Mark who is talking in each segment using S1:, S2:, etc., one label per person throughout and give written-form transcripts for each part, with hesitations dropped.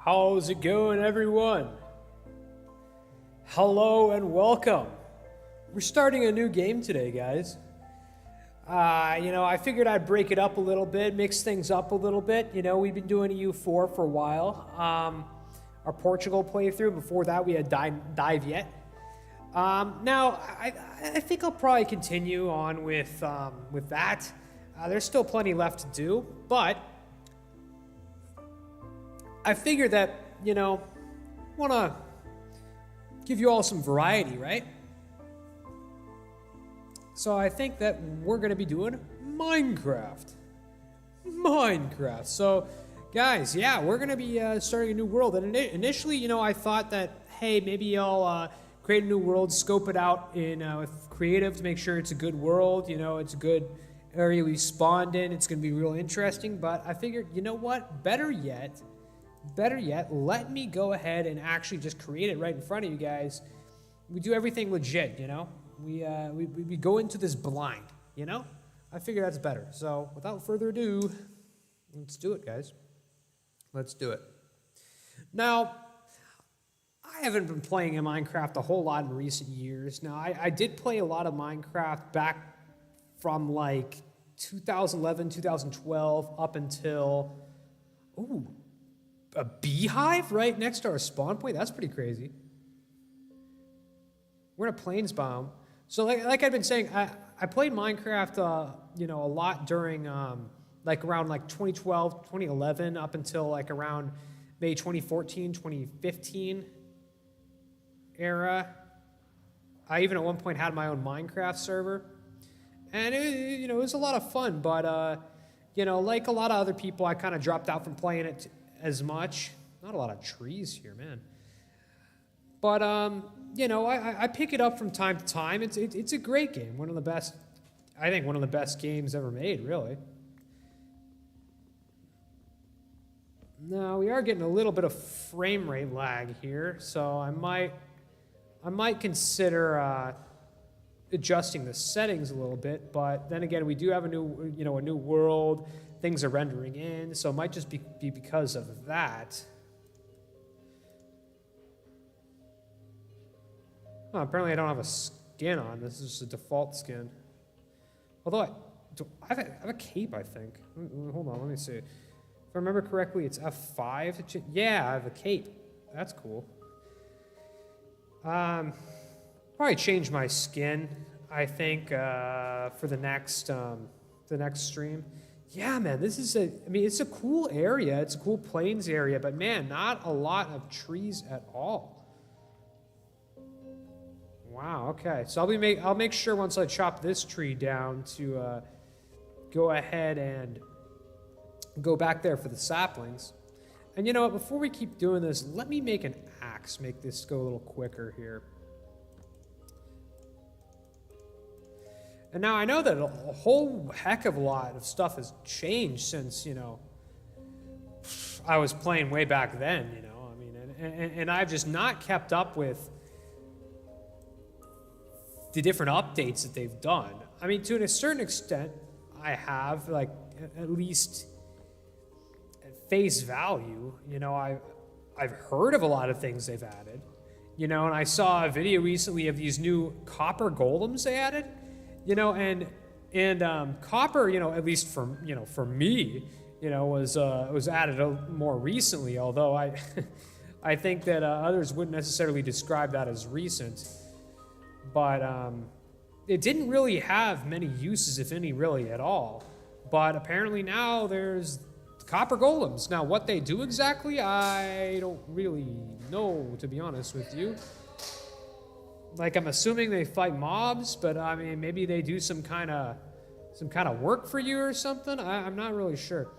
S1: How's it going, everyone? Hello and welcome. We're starting a new game today, guys. I figured I'd break it up a little bit, mix things up a little bit. We've been doing EU4 for a while. Our Portugal playthrough, before that we had Dive Yet. Now, I think I'll probably continue on with that. There's still plenty left to do, but I figured that, want to give you all some variety, right? So I think that we're going to be doing Minecraft. So, guys, yeah, we're going to be starting a new world. And initially, I thought that, hey, maybe I'll create a new world, scope it out in with creative to make sure it's a good world. It's a good area we spawned in. It's going to be real interesting. But I figured, you know what? Better yet, let me go ahead and actually just create it right in front of you guys. We do everything legit, We go into this blind, I figure that's better. So without further ado, let's do it, guys. Let's do it. Now, I haven't been playing in Minecraft a whole lot in recent years. Now, I did play a lot of Minecraft back from like 2011, 2012 up until, a beehive right next to our spawn point? That's pretty crazy. We're in a plains biome. So like I've been saying, I played Minecraft, a lot during around 2012, 2011 up until like around May 2014, 2015 era. I even at one point had my own Minecraft server. And it was a lot of fun, but like a lot of other people, I kind of dropped out from playing it as much. Not a lot of trees here, man. But I pick it up from time to time. It's a great game. One of the best games ever made, really. Now we are getting a little bit of frame rate lag here, so I might consider adjusting the settings a little bit. But then again, we do have a new world. Things are rendering in, so it might just be because of that. Oh, apparently I don't have a skin on. This is just a default skin. Although I have a cape, I think. Hold on, let me see. If I remember correctly, it's F5. Yeah, I have a cape. That's cool. Probably change my skin, I think, for the next stream. Yeah, man, it's a cool area. It's a cool plains area, but man, not a lot of trees at all. Wow, okay. So I'll make sure once I chop this tree down to go ahead and go back there for the saplings. And you know what, before we keep doing this, let me make an axe, make this go a little quicker here. And now I know that a whole heck of a lot of stuff has changed since, I was playing way back then, and I've just not kept up with the different updates that they've done. I mean, to a certain extent, I have, like, at least at face value, I've heard of a lot of things they've added, and I saw a video recently of these new copper golems they added. And copper, at least for me, was added more recently. Although I think that others wouldn't necessarily describe that as recent. But it didn't really have many uses, if any, really at all. But apparently now there's copper golems. Now, what they do exactly, I don't really know, to be honest with you. Like, I'm assuming they fight mobs, but I mean, maybe they do some kind of work for you or something. I'm not really sure.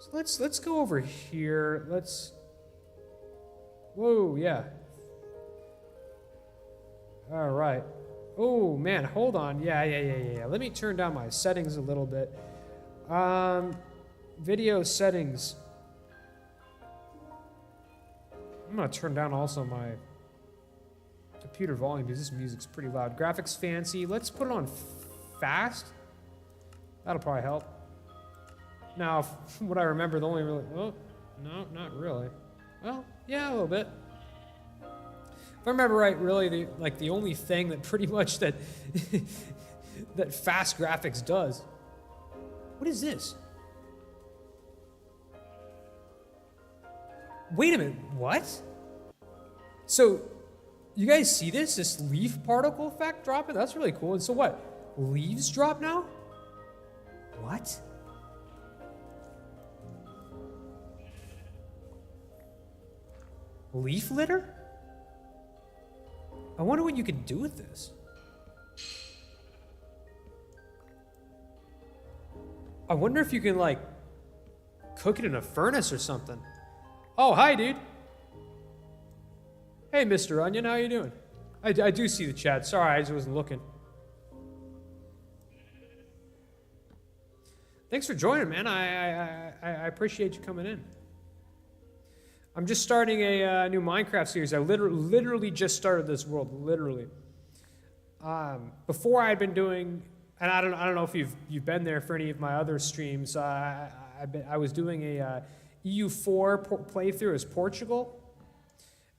S1: So let's go over here. Whoa, yeah. All right. Oh man, hold on. Yeah. Let me turn down my settings a little bit. Video settings. I'm gonna turn down also my computer volume because this music's pretty loud. Graphics fancy. Let's put it on fast. That'll probably help. Now, from what I remember, the only really... Oh, no, not really. Well, yeah, a little bit. If I remember right, really, the only thing that pretty much that that fast graphics does. What is this? Wait a minute, what? So, you guys see this? This leaf particle effect dropping? That's really cool. And so what? Leaves drop now? What? Leaf litter? I wonder what you can do with this. I wonder if you can, like, cook it in a furnace or something. Oh, hi, dude. Hey, Mr. Onion, how you doing? I do see the chat. Sorry, I just wasn't looking. Thanks for joining, man. I appreciate you coming in. I'm just starting a new Minecraft series. I literally just started this world, literally. Before I'd been doing, and I don't know if you've been there for any of my other streams. I was doing a EU4 playthrough as Portugal,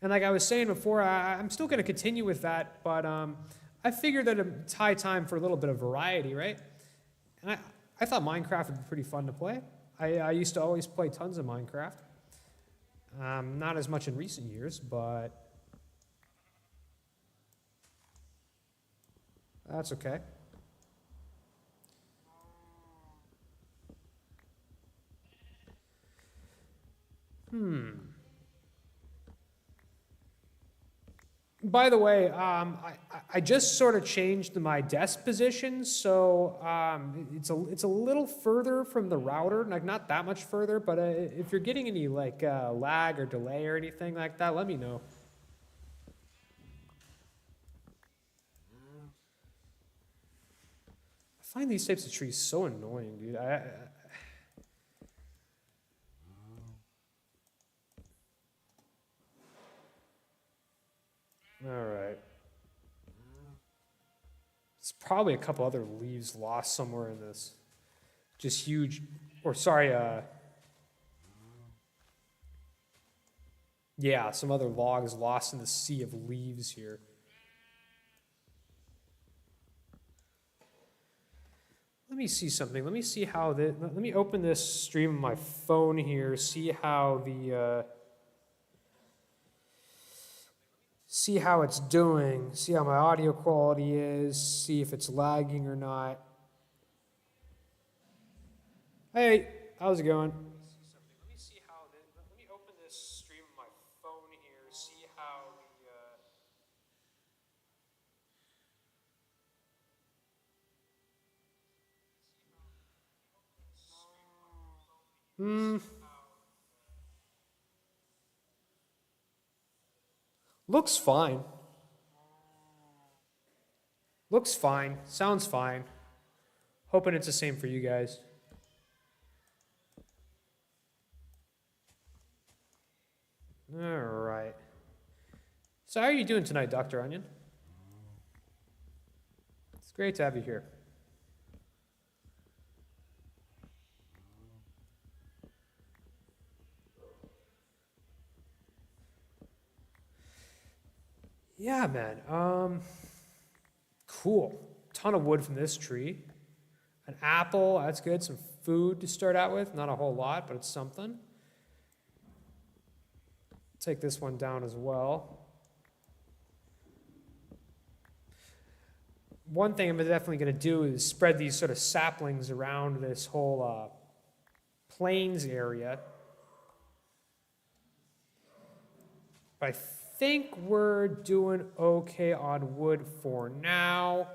S1: and like I was saying before, I'm still going to continue with that, but I figured that it's high time for a little bit of variety, right? And I thought Minecraft would be pretty fun to play. I used to always play tons of Minecraft. Not as much in recent years, but that's okay. By the way, I just sort of changed my desk position, so it's a little further from the router, like not that much further. But if you're getting any like lag or delay or anything like that, let me know. I find these types of trees so annoying, dude. All right. There's probably a couple other leaves lost somewhere in this. Just huge, or sorry, yeah, some other logs lost in the sea of leaves here. Let me see something. Let me see how let me open this stream on my phone here, see how see how it's doing, see how my audio quality is, see if it's lagging or not. Hey, how's it going? Let me see how let me open this stream on my phone here, see how looks fine. Looks fine. Sounds fine. Hoping it's the same for you guys. All right. So how are you doing tonight, Dr. Onion? It's great to have you here. Yeah, man. Cool. Ton of wood from this tree. An apple, that's good. Some food to start out with. Not a whole lot, but it's something. Take this one down as well. One thing I'm definitely going to do is spread these sort of saplings around this whole plains area. But I think we're doing okay on wood for now.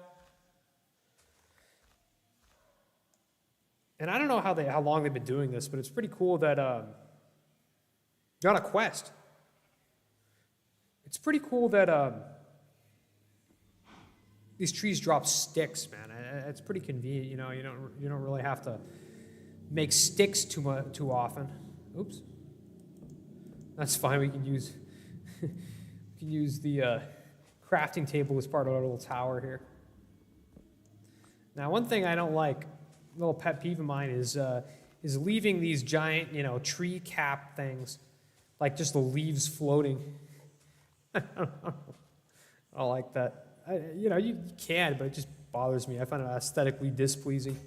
S1: And I don't know how long they've been doing this, but it's pretty cool that you're on a quest. It's pretty cool that these trees drop sticks, man. It's pretty convenient, you know. You don't really have to make sticks too often. Oops. That's fine. We can use the crafting table as part of our little tower here. Now, one thing I don't like, a little pet peeve of mine, is leaving these giant, tree cap things Like just the leaves floating. I don't like that. You can, but it just bothers me. I find it aesthetically displeasing.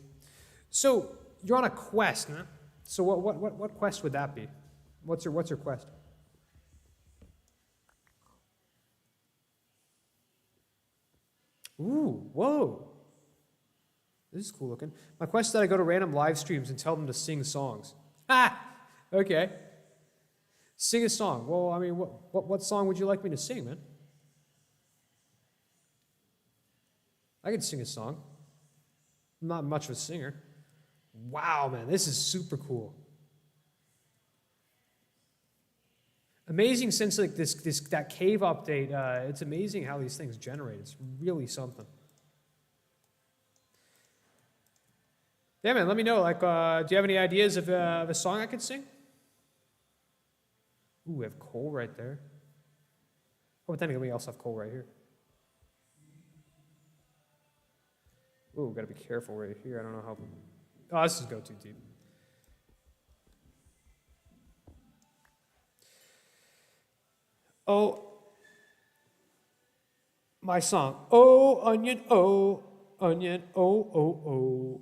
S1: So you're on a quest, huh? So what quest would that be? What's your quest? Ooh, whoa. This is cool looking. My quest is that I go to random live streams and tell them to sing songs. Ah! Okay. Sing a song. Well, I mean, what song would you like me to sing, man? I can sing a song. I'm not much of a singer. Wow, man, this is super cool. Amazing since like that cave update. It's amazing how these things generate. It's really something. Yeah, man. Let me know. Like, do you have any ideas of a song I could sing? Ooh, we have coal right there. Oh, but then again, we also have coal right here. Ooh, gotta be careful right here. I don't know how. Oh, this is go too deep. Oh, my song. Oh, onion, oh, onion,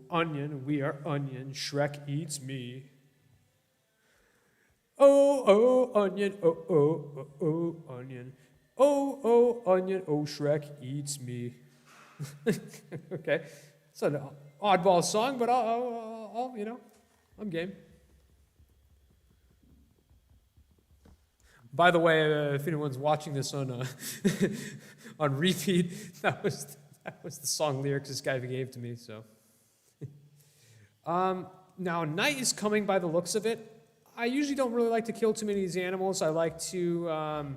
S1: onion, we are onion, Shrek eats me. Oh, onion, onion. Oh, onion, oh, Shrek eats me. Okay, it's an oddball song, but I'll I'm game. By the way, if anyone's watching this on on repeat, that was the song lyrics this guy gave to me. So, now night is coming by the looks of it. I usually don't really like to kill too many of these animals. I like to,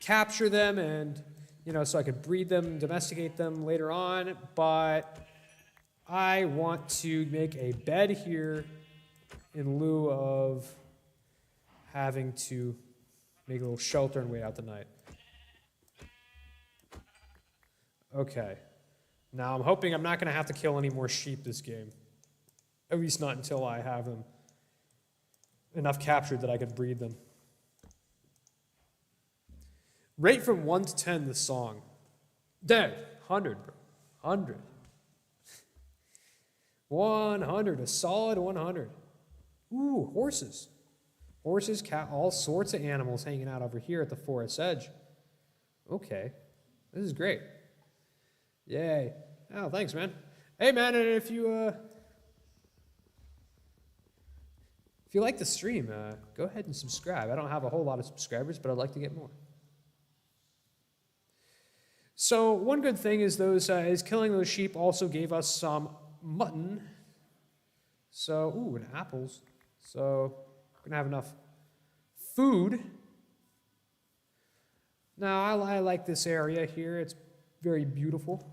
S1: capture them and, so I could breed them, domesticate them later on. But I want to make a bed here in lieu of having to make a little shelter and wait out the night. Okay. Now I'm hoping I'm not going to have to kill any more sheep this game. At least not until I have them enough captured that I can breed them. Rate from 1 to 10 this song. Dead. 100, bro. 100. 100. A solid 100. Ooh, horses. Horses, cat, all sorts of animals hanging out over here at the forest's edge. Okay. This is great. Yay. Oh, thanks, man. Hey, man, and if you like the stream, go ahead and subscribe. I don't have a whole lot of subscribers, but I'd like to get more. So one good thing is killing those sheep also gave us some mutton. So, and apples. So we're gonna have enough food. Now I like this area here. It's very beautiful.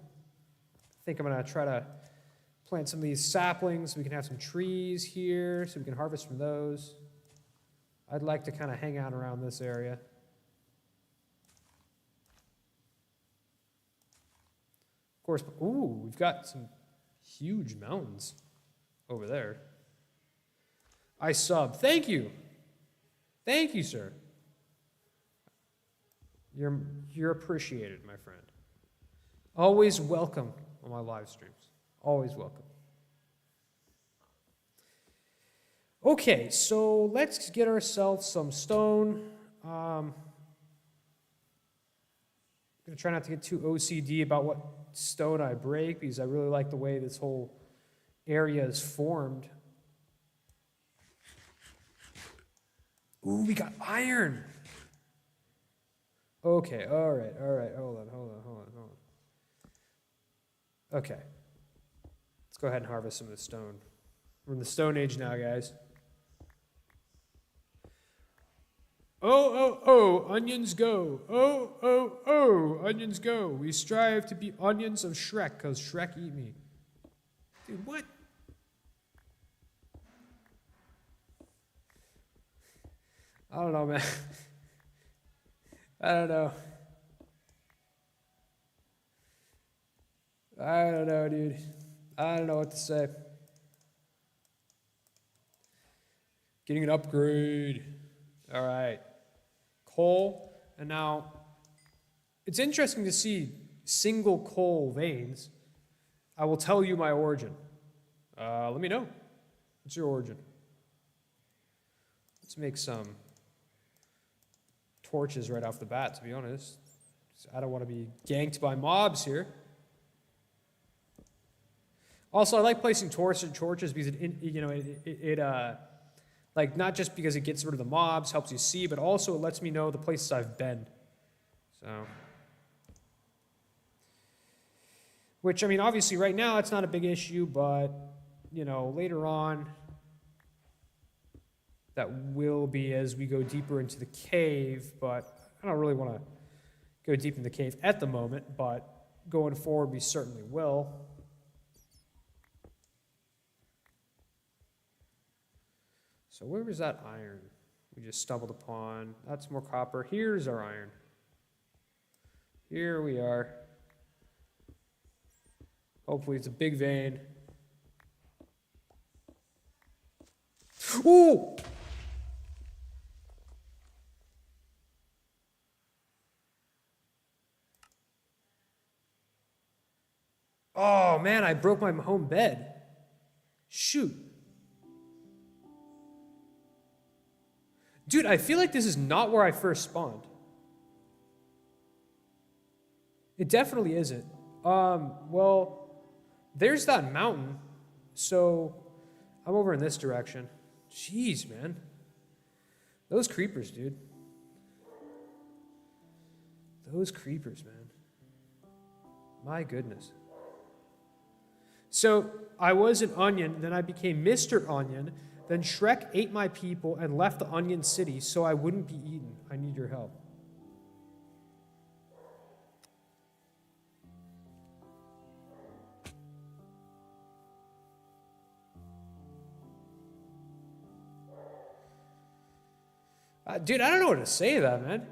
S1: I think I'm gonna try to plant some of these saplings so we can have some trees here so we can harvest from those. I'd like to kind of hang out around this area. Of course, we've got some huge mountains over there. I sub. Thank you. Thank you, sir. You're appreciated, my friend. Always welcome on my live streams. Always welcome. Okay, so let's get ourselves some stone. I'm going to try not to get too OCD about what stone I break because I really like the way this whole area is formed. Ooh, we got iron. Okay, all right. Hold on. Okay. Let's go ahead and harvest some of the stone. We're in the Stone Age now, guys. Oh, onions go. Oh, onions go. We strive to be onions of Shrek, because Shrek eat me. Dude, what? I don't know, man. I don't know, dude. I don't know what to say. Getting an upgrade. All right. Coal. And now, it's interesting to see single coal veins. I will tell you my origin. Let me know. What's your origin? Let's make some torches right off the bat, to be honest. I don't want to be ganked by mobs here. Also, I like placing torches because like not just because it gets rid of the mobs, helps you see, but also it lets me know the places I've been. So, which I mean, obviously, right now it's not a big issue, but later on, that will be as we go deeper into the cave. But I don't really want to go deep in the cave at the moment, but going forward, we certainly will. So where was that iron we just stumbled upon? That's more copper. Here's our iron. Here we are. Hopefully it's a big vein. Ooh! Oh man, I broke my home bed. Shoot. Dude, I feel like this is not where I first spawned. It definitely isn't. Well, there's that mountain. So, I'm over in this direction. Jeez, man. Those creepers, dude. Those creepers, man. My goodness. So, I was an onion, then I became Mr. Onion. Then Shrek ate my people and left the Onion City so I wouldn't be eaten. I need your help. Dude, I don't know what to say to that, man.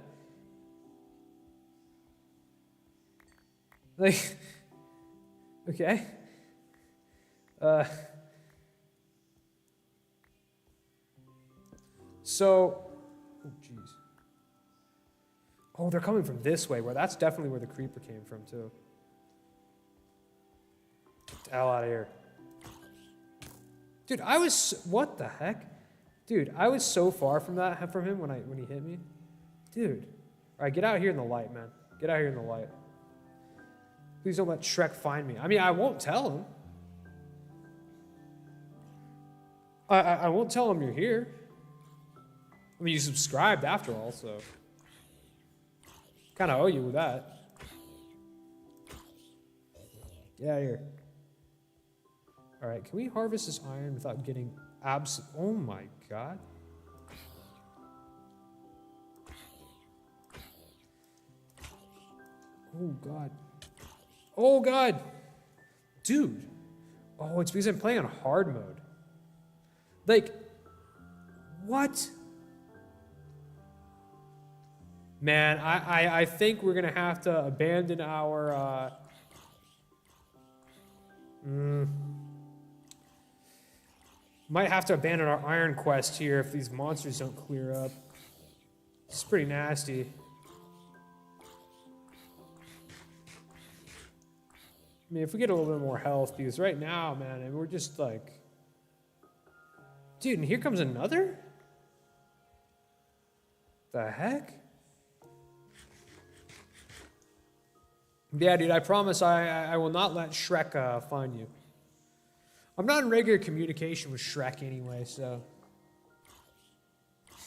S1: Like, okay. So, oh jeez. Oh, they're coming from this way. Well, that's definitely where the creeper came from, too. Get the hell out of here. Dude, what the heck? Dude, I was so far from him when he hit me. Dude. All right, get out here in the light, man. Get out here in the light. Please don't let Shrek find me. I mean, I won't tell him. I won't tell him you're here. I mean, you subscribed after all, so kind of owe you that. Get out of here. All right, can we harvest this iron without getting oh my god. Oh god. Oh god. Dude. Oh, it's because I'm playing on hard mode. Like, what? Man, I think we're gonna have to abandon our might have to abandon our iron quest here if these monsters don't clear up. It's pretty nasty. I mean, if we get a little bit more health, because right now, man, and we're just like, dude, and here comes another? The heck? Yeah, dude, I promise I will not let Shrek find you. I'm not in regular communication with Shrek anyway, so,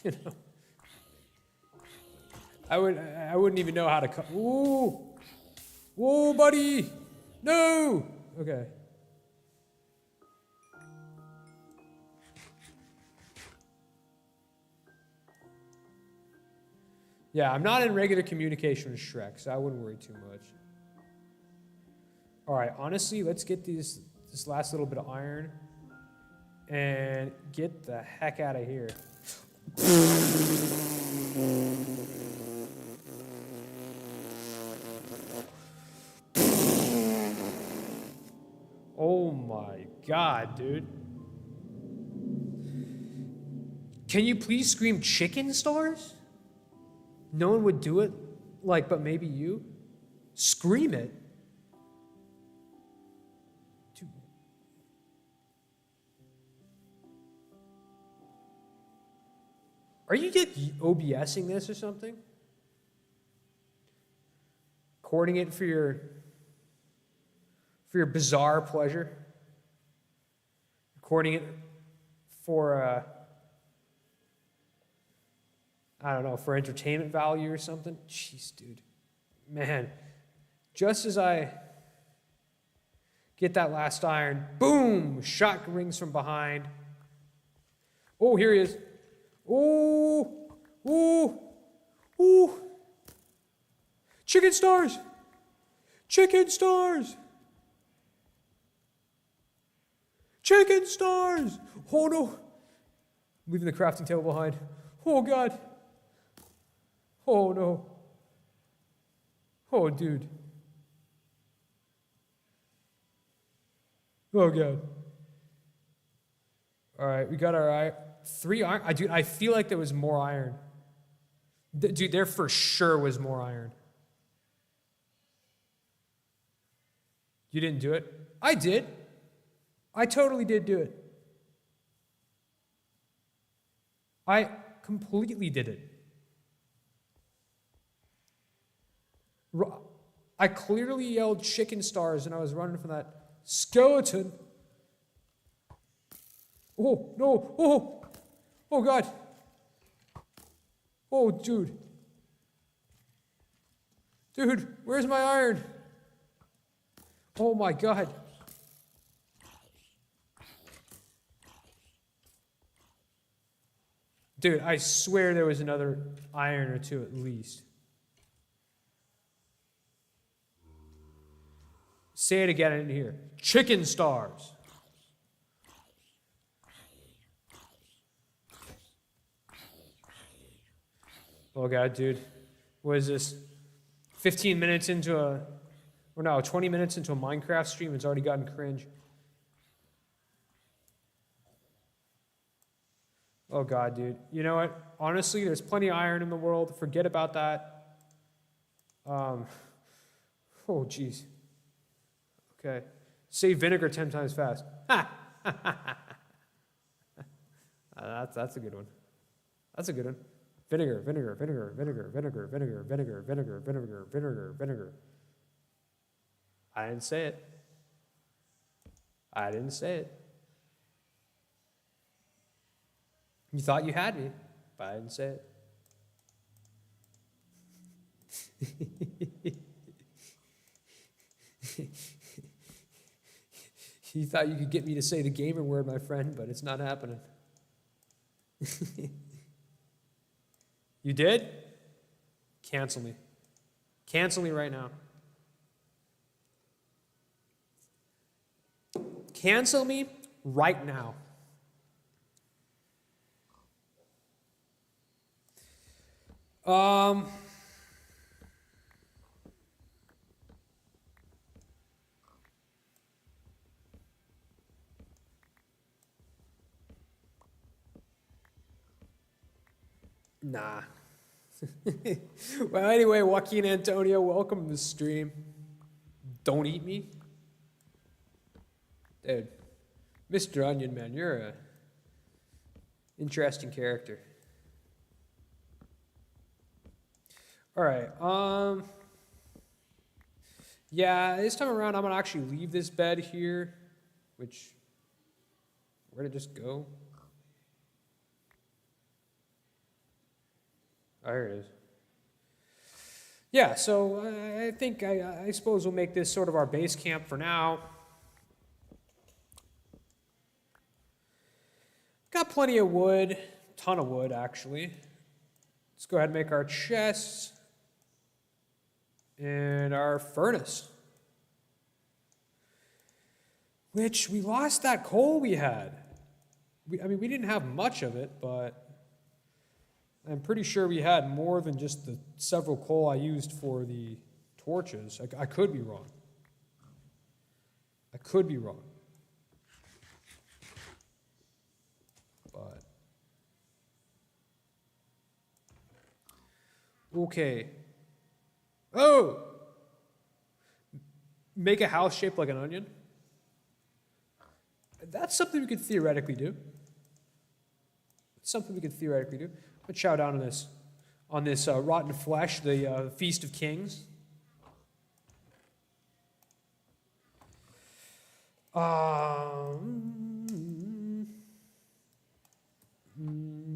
S1: you know. I wouldn't even know how to Ooh! Whoa, buddy! No! Okay. Yeah, I'm not in regular communication with Shrek, so I wouldn't worry too much. All right, honestly, let's get this last little bit of iron and get the heck out of here. Oh my god, dude. Can you please scream chicken stars? No one would do it, like, but maybe you? Scream it. Dude. Are you OBSing this or something? Recording it for your bizarre pleasure? Recording it for I don't know, for entertainment value or something? Jeez, dude. Man, just as I get that last iron, boom, shot rings from behind. Oh, here he is. Oh, oh, oh. Chicken stars. Chicken stars. Chicken stars. Oh, no. Leaving the crafting table behind. Oh, God. Oh, no. Oh, dude. Oh, God. All right, we got our 3 iron. Dude, I feel like there was more iron. Dude, there for sure was more iron. You didn't do it? I did. I totally did do it. I completely did it. I clearly yelled chicken stars and I was running from that skeleton. Oh, no. Oh, oh, God. Oh, dude. Dude, where's my iron? Oh, my God. Dude, I swear there was another iron or two at least. Say it again, I didn't hear. Chicken stars. Oh, God, dude. What is this? 15 minutes into or no, 20 minutes into a Minecraft stream, it's already gotten cringe. Oh, God, dude. You know what? Honestly, there's plenty of iron in the world. Forget about that. Oh, jeez. Okay. Say vinegar 10 times fast. That's a good one. That's a good one. Vinegar, vinegar, vinegar, vinegar, vinegar, vinegar, vinegar, vinegar, vinegar, vinegar, vinegar. I didn't say it. I didn't say it. You thought you had me, but I didn't say it. You thought you could get me to say the gamer word, my friend, but it's not happening. You did? Cancel me. Cancel me right now. Cancel me right now. Nah. Well, anyway, Joaquin Antonio, welcome to the stream. Don't eat me. Dude, Mr. Onion Man, you're a interesting character. All right. Yeah, this time around, I'm gonna actually leave this bed here. Which, where did it just go? Oh, here it is. Yeah, so I think I suppose we'll make this sort of our base camp for now. Got plenty of wood, ton of wood actually. Let's go ahead and make our chests and our furnace. Which we lost that coal we had. I mean, we didn't have much of it, but I'm pretty sure we had more than just the several coal I used for the torches. I could be wrong. I could be wrong. But Okay. Oh! Make a house shaped like an onion? That's something we could theoretically do. It's something we could theoretically do. Let's chow down on this rotten flesh, the Feast of Kings.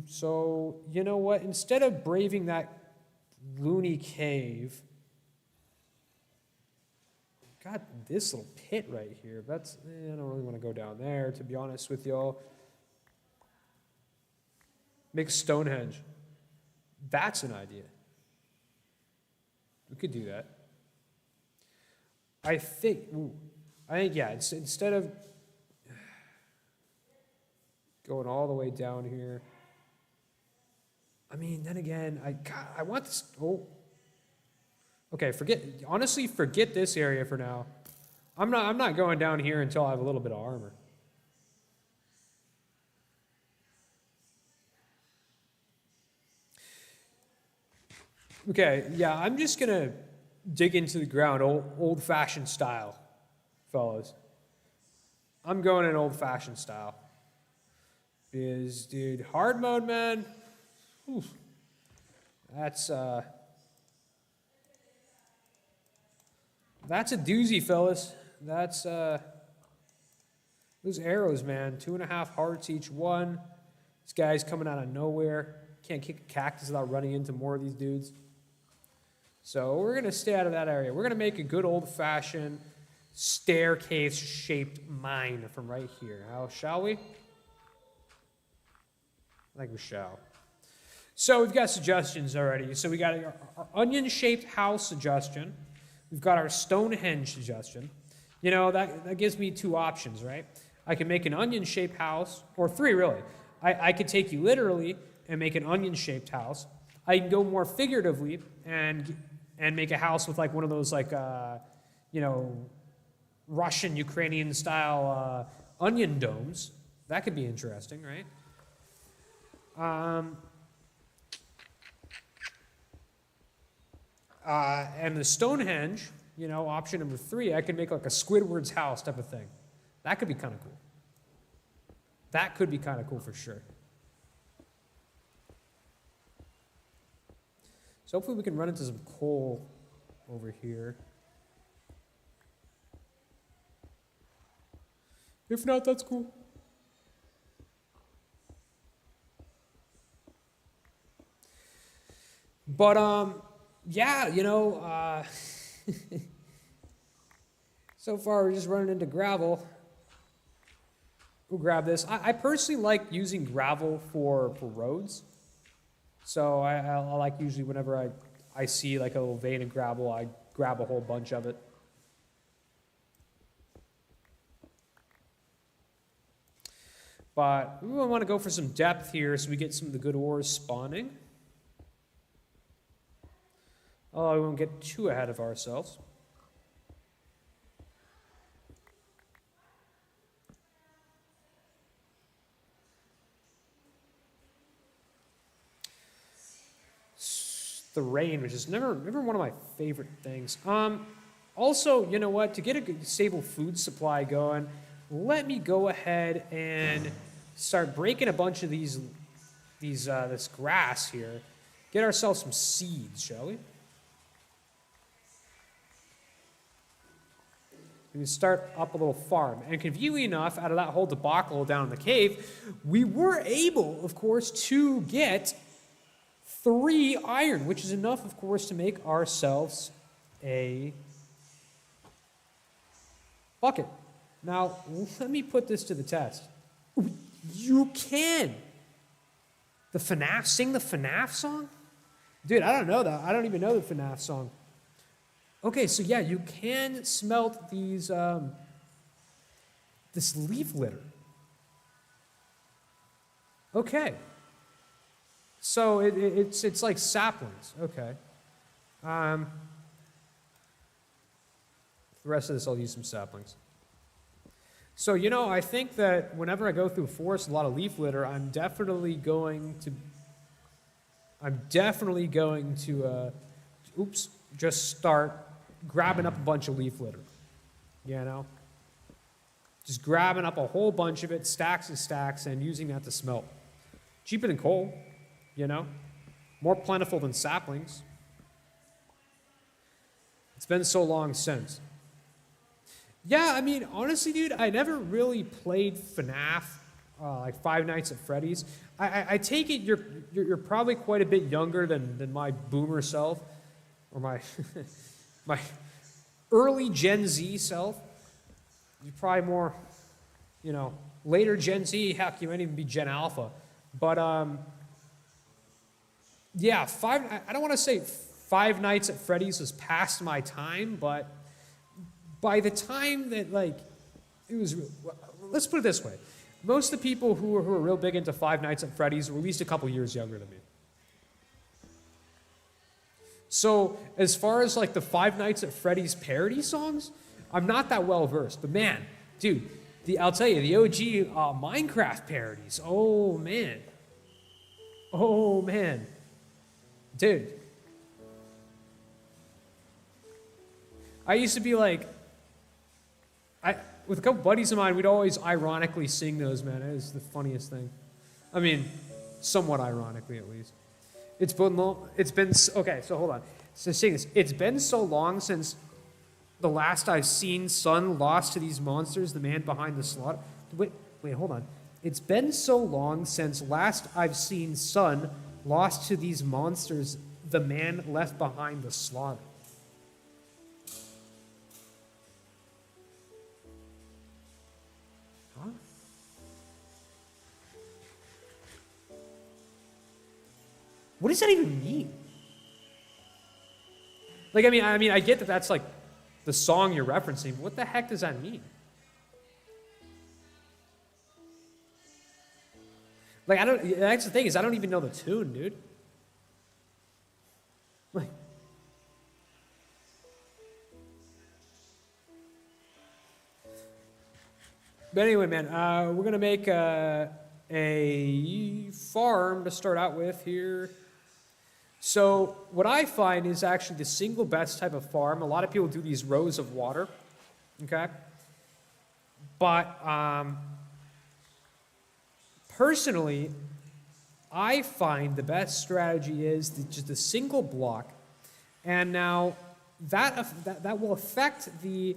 S1: So, you know what? Instead of braving that loony cave, got this little pit right here. I don't really want to go down there, to be honest with y'all. Make Stonehenge. That's an idea. We could do that. I think, yeah, instead of going all the way down here, I mean, then again, I want this, okay, honestly, forget this area for now. I'm not going down here until I have a little bit of armor. Okay, yeah, I'm just gonna dig into the ground old-fashioned style, fellas. I'm going in old-fashioned style. Because, dude, hard mode, man, oof, that's a doozy, fellas. That's, those arrows, man, 2.5 hearts each one. This guy's coming out of nowhere. Can't kick a cactus without running into more of these dudes. So we're going to stay out of that area. We're going to make a good old-fashioned staircase-shaped mine from right here. How shall we? I think we shall. So we've got suggestions already. So we got our onion-shaped house suggestion. We've got our Stonehenge suggestion. You know, that gives me 2 options, right? I can make an onion-shaped house, or 3 really. I could take you literally and make an onion-shaped house. I can go more figuratively and make a house with like one of those like, you know, Russian, Ukrainian style onion domes. That could be interesting, right? And the Stonehenge, you know, option number 3, I could make like a Squidward's house type of thing. That could be kind of cool. That could be kind of cool for sure. So hopefully we can run into some coal over here. If not, that's cool. But, yeah, you know, so far we're just running into gravel. We'll grab this. I personally like using gravel for roads. So I like usually whenever I see like a little vein of gravel, I grab a whole bunch of it. But we want to go for some depth here so we get some of the good ores spawning. Oh, we won't get too ahead of ourselves. The rain, which is never one of my favorite things. Also, you know what? To get a good, stable food supply going, let me go ahead and start breaking a bunch of this grass here. Get ourselves some seeds, shall we? We can start up a little farm. And conveniently enough, out of that whole debacle down in the cave, we were able, of course, to get 3 iron, which is enough, of course, to make ourselves a bucket. Now, let me put this to the test. You can. The FNAF, sing the FNAF song? Dude, I don't know that. I don't even know the FNAF song. Okay, so yeah, you can smelt these, this leaf litter. Okay. So it's like saplings. Okay. The rest of this, I'll use some saplings. So, you know, I think that whenever I go through a forest, a lot of leaf litter, I'm definitely going to I'm definitely going to, just start grabbing up a bunch of leaf litter. You know? Just grabbing up a whole bunch of it, stacks and stacks, and using that to smelt. Cheaper than coal, you know? More plentiful than saplings. It's been so long since. Yeah, I mean, honestly, dude, I never really played FNAF, like Five Nights at Freddy's. I take it you're probably quite a bit younger than my boomer self, or my my early Gen Z self. You're probably more, later Gen Z. Heck, you might even be Gen Alpha. But yeah, I don't want to say Five Nights at Freddy's was past my time, but by the time that, it was, let's put it this way. Most of the people who are real big into Five Nights at Freddy's were at least a couple years younger than me. So as far as the Five Nights at Freddy's parody songs, I'm not that well versed. But man, dude, I'll tell you, the OG Minecraft parodies, oh man. Dude. I used to be with a couple buddies of mine, we'd always ironically sing those, man. It was the funniest thing. I mean, somewhat ironically at least. Okay, so hold on. So sing this. It's been so long since the last I've seen Sun lost to these monsters, the man behind the slaughter. Wait, hold on. It's been so long since last I've seen Sun lost to these monsters, the man left behind the slaughter. Huh? What does that even mean? I mean, I get that that's the song you're referencing, but what the heck does that mean? That's the thing, is I don't even know the tune, dude. But anyway, man, we're gonna make a farm to start out with here. So what I find is actually the single best type of farm. A lot of people do these rows of water, okay? But personally, I find the best strategy is just a single block. And now that will affect the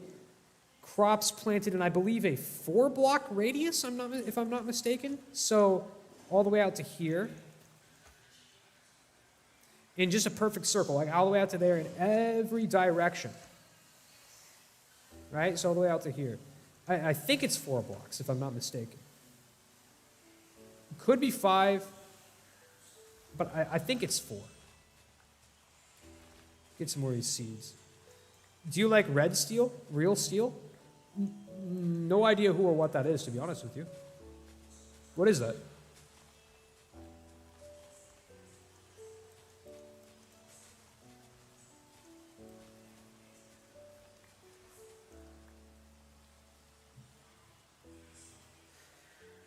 S1: crops planted in, I believe, a 4-block radius, if I'm not mistaken. So all the way out to here. In just a perfect circle, all the way out to there in every direction. Right? So all the way out to here. I think it's 4 blocks, if I'm not mistaken. Could be 5, but I think it's 4. Get some more of these seeds. Do you like red steel? Real steel? No idea who or what that is, to be honest with you. What is that?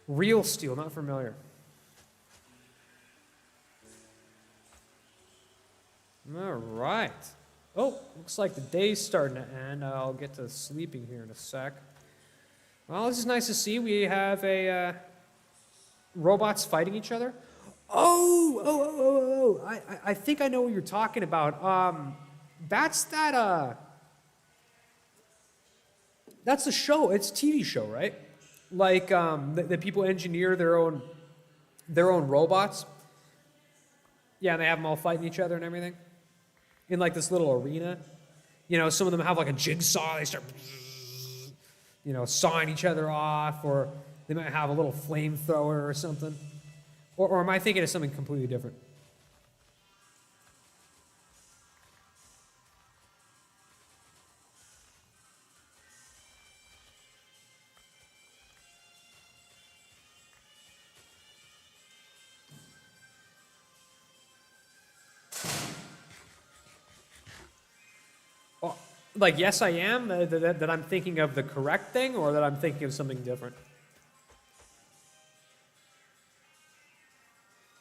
S1: Real steel, not familiar. All right. Oh, looks like the day's starting to end. I'll get to sleeping here in a sec. Well, this is nice to see. We have robots fighting each other. I think I know what you're talking about. That's the show. It's a TV show, right? The people engineer their own robots. Yeah, and they have them all fighting each other and everything. In this little arena. Some of them have a jigsaw. They start, sawing each other off. Or they might have a little flamethrower or something. Or am I thinking of something completely different? Yes, I am, that I'm thinking of the correct thing, or that I'm thinking of something different?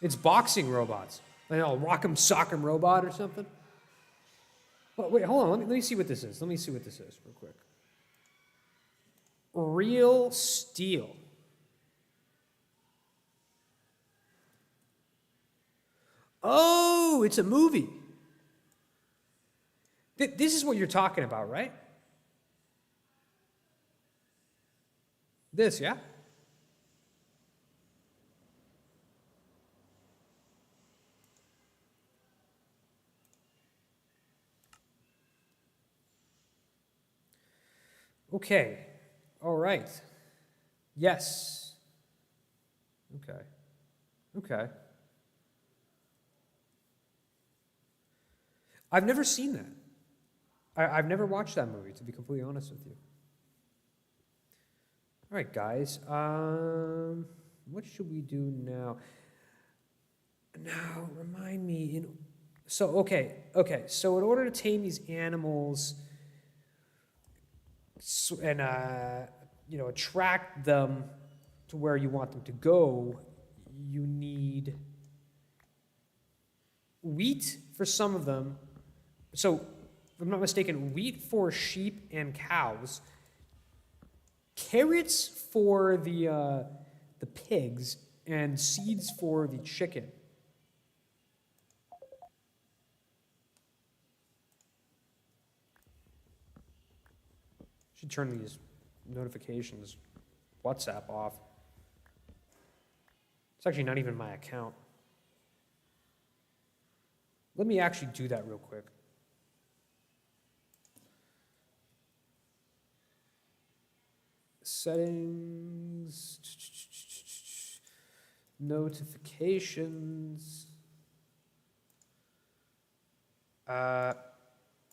S1: It's boxing robots. Like, oh, Rock'em Sock'em Robot or something. Well, wait, hold on. Let me see what this is. Let me see what this is real quick. Real Steel. Oh, it's a movie. This is what you're talking about, right? This, yeah? Okay. All right. Yes. Okay. Okay. I've never seen that. I've never watched that movie, to be completely honest with you. All right, guys. What should we do now? Now, remind me. So in order to tame these animals and attract them to where you want them to go, you need wheat for some of them. So, if I'm not mistaken, wheat for sheep and cows, carrots for the pigs, and seeds for the chicken. Should turn these notifications, WhatsApp off. It's actually not even my account. Let me actually do that real quick. Settings, notifications.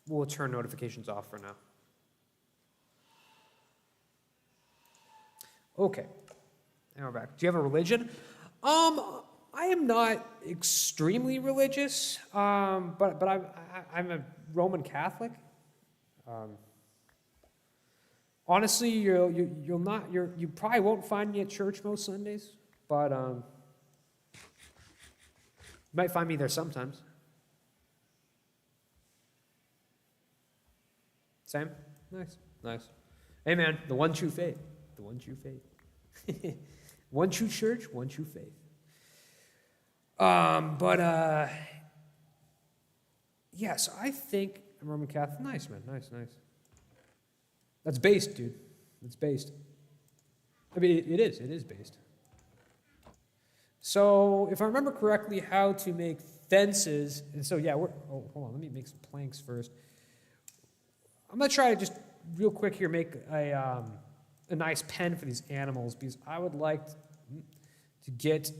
S1: We'll turn notifications off for now. Okay, now we're back. Do you have a religion? I am not extremely religious, but I'm a Roman Catholic. Honestly, you probably won't find me at church most Sundays, but you might find me there sometimes. Sam? Nice. Hey man, the one true faith. The one true faith. One true church, one true faith. So I think I'm Roman Catholic. Nice, man. Nice. That's based, dude. It's based. I mean, it is based. So, if I remember correctly, how to make fences, and so yeah, hold on, let me make some planks first. I'm gonna try to just real quick here make a nice pen for these animals, because I would like to get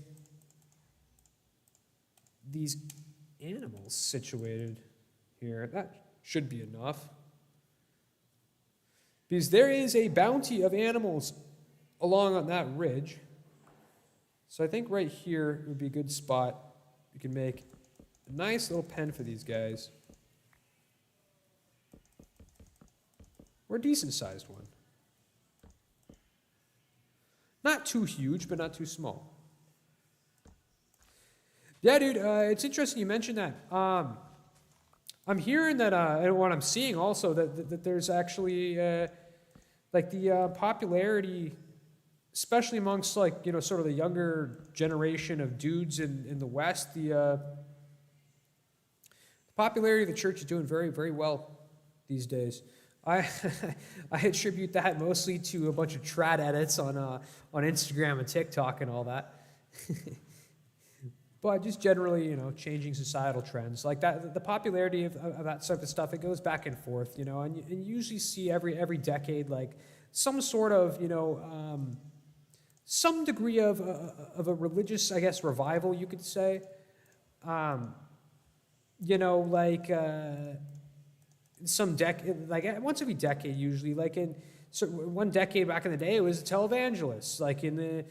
S1: these animals situated here. That should be enough. Because there is a bounty of animals along on that ridge. So I think right here would be a good spot. You can make a nice little pen for these guys. Or a decent sized one. Not too huge, but not too small. Yeah, dude, it's interesting you mentioned that. I'm hearing that, and what I'm seeing also, that there's actually, the popularity, especially amongst, sort of the younger generation of dudes in the West, the popularity of the church is doing very, very well these days. I attribute that mostly to a bunch of trad edits on Instagram and TikTok and all that. But just generally, changing societal trends like that, the popularity of that type of stuff, it goes back and forth, and you usually see every decade some sort of some degree of a religious, I guess, revival, you could say. Some once every decade usually, one decade back in the day, it was the televangelists. In the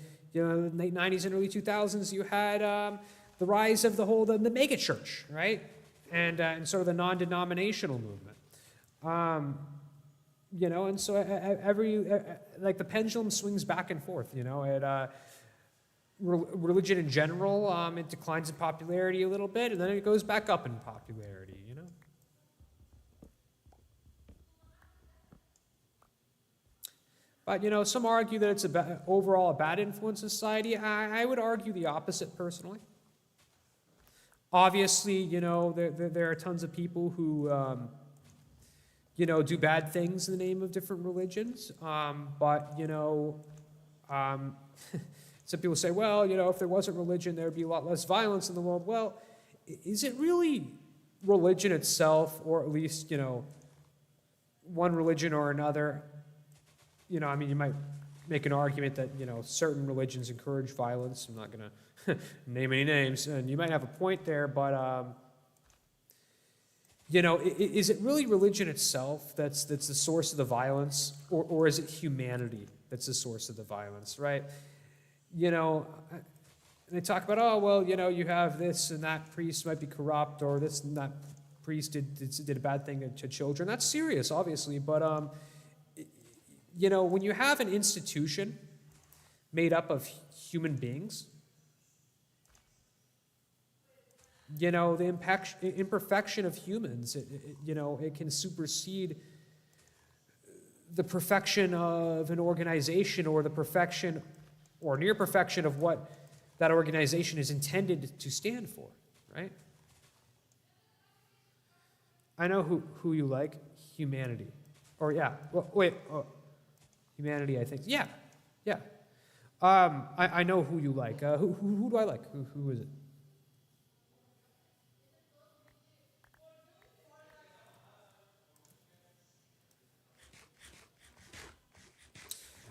S1: late 90s and early 2000s, you had the rise of the mega church, right? And sort of the non-denominational movement. And so the pendulum swings back and forth, religion in general, it declines in popularity a little bit, and then it goes back up in popularity, you know? But, you know, some argue that it's overall a bad influence in society. I would argue the opposite, personally. Obviously, you know, there are tons of people who, you know, do bad things in the name of different religions. But, you know, some people say, well, you know, if there wasn't religion, there would be a lot less violence in the world. Well, is it really religion itself, or at least, you know, one religion or another? You know, I mean, you might make an argument that, you know, certain religions encourage violence. I'm not going to name any names, and you might have a point there, but, you know, is it really religion itself that's the source of the violence, or is it humanity that's the source of the violence, right? You know, and they talk about, oh, well, you know, you have this and that priest might be corrupt, or this and that priest did a bad thing to children. That's serious, obviously, but, you know, when you have an institution made up of human beings, you know, the imperfection of humans, you know, it can supersede the perfection of an organization, or the perfection or near perfection of what that organization is intended to stand for, right? I know who you like, humanity. Or yeah, well, wait, humanity, I think. Yeah. I know who you like. Who do I like? Who is it?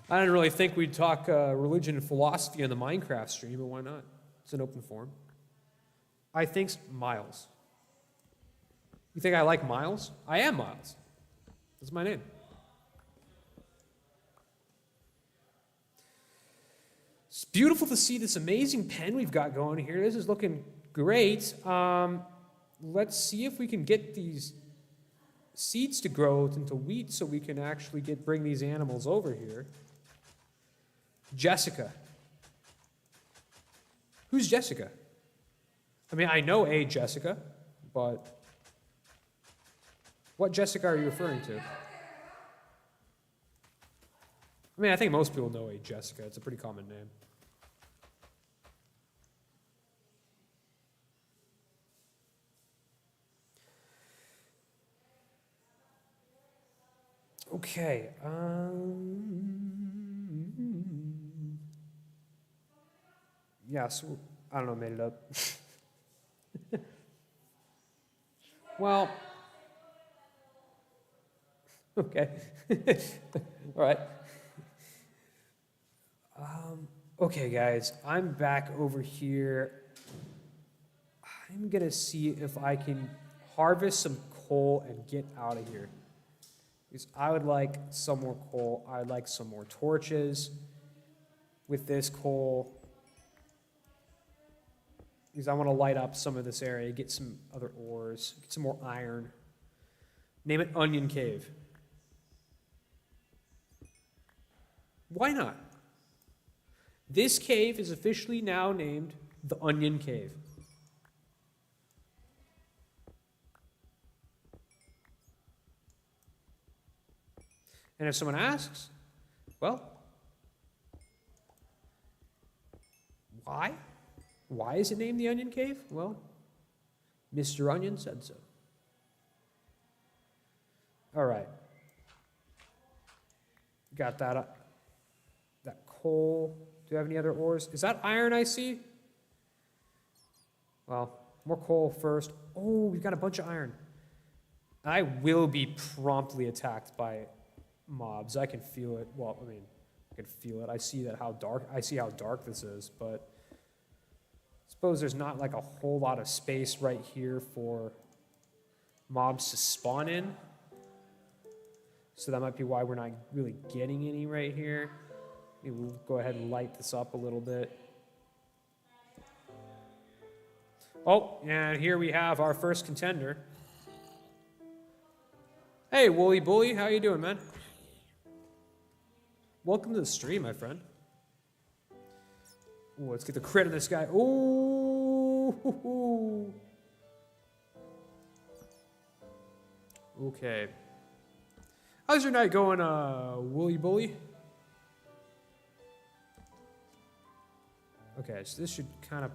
S1: I didn't really think we'd talk religion and philosophy on the Minecraft stream, but why not? It's an open forum. I think Miles. You think I like Miles? I am Miles. That's my name. It's beautiful to see this amazing pen we've got going here. This is looking great. Let's see if we can get these seeds to grow into wheat so we can actually bring these animals over here. Jessica. Who's Jessica? I mean, I know a Jessica, but what Jessica are you referring to? I mean, I think most people know a Jessica. It's a pretty common name. Okay. Yeah, so, I don't know, made it up. Well, okay. All right. Okay, guys, I'm back over here. I'm going to see if I can harvest some coal and get out of here. Because I would like some more coal. I'd like some more torches with this coal. Because I want to light up some of this area, get some other ores, get some more iron. Name it Onion Cave. Why not? This cave is officially now named the Onion Cave. And if someone asks, well, why? Why is it named the Onion Cave? Well, Mr. Onion said so. All right. Got that coal. Do you have any other ores? Is that iron I see? Well, more coal first. Oh, we've got a bunch of iron. I will be promptly attacked by mobs. I can feel it. Well, I mean, I can feel it. I see how dark this is, but I suppose there's not like a whole lot of space right here for mobs to spawn in. So that might be why we're not really getting any right here. Maybe we'll go ahead and light this up a little bit. Oh, and here we have our first contender. Hey, Wooly Bully, how you doing, man? Welcome to the stream, my friend. Ooh, let's get the crit on this guy. Ooh. Okay. How's your night going, Wooly Bully? Okay, so this should kind of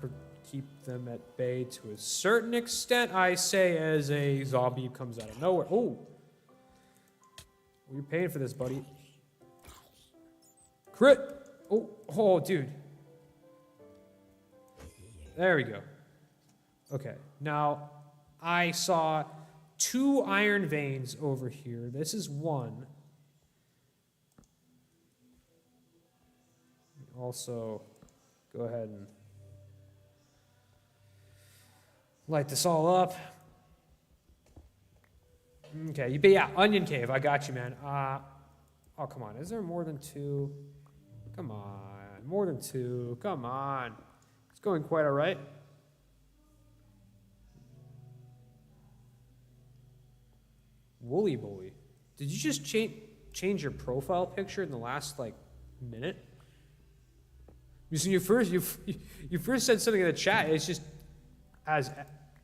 S1: keep them at bay to a certain extent, I say, as a zombie comes out of nowhere. Oh! You're paying for this, buddy. Crit! Oh, dude. There we go. Okay, now I saw 2 iron veins over here. This is 1. Also, go ahead and light this all up. Okay, but yeah, Onion Cave. I got you, man. Oh, come on. Is there more than 2? Come on. More than 2. Come on. It's going quite all right. Wooly Bully. Did you just change your profile picture in the last, like, minute? You first said something in the chat. It's just as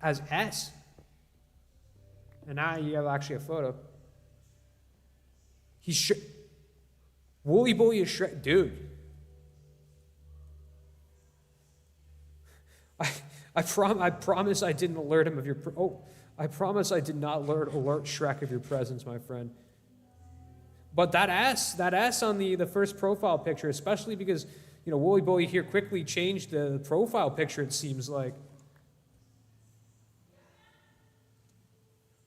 S1: S. And now you have actually a photo. Wooly Bully is Shrek. Dude. I promise I didn't alert him of your... I promise I did not alert Shrek of your presence, my friend. But that S on the first profile picture, especially because, you know, Wooly Bully here quickly changed the profile picture, it seems like.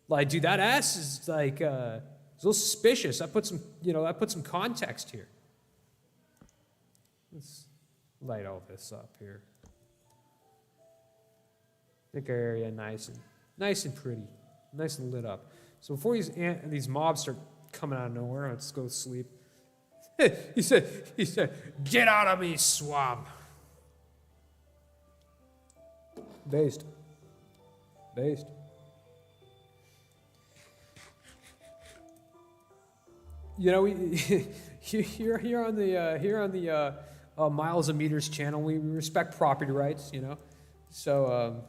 S1: Like, dude, that S is like, it's a little suspicious. I put some context here. Let's light all this up here. Make our area nice and pretty, nice and lit up. So before these mobs start coming out of nowhere, let's go to sleep. he said, "Get out of me, swamp." Based. You know, we here on the Miles and Meters channel, we respect property rights. You know, so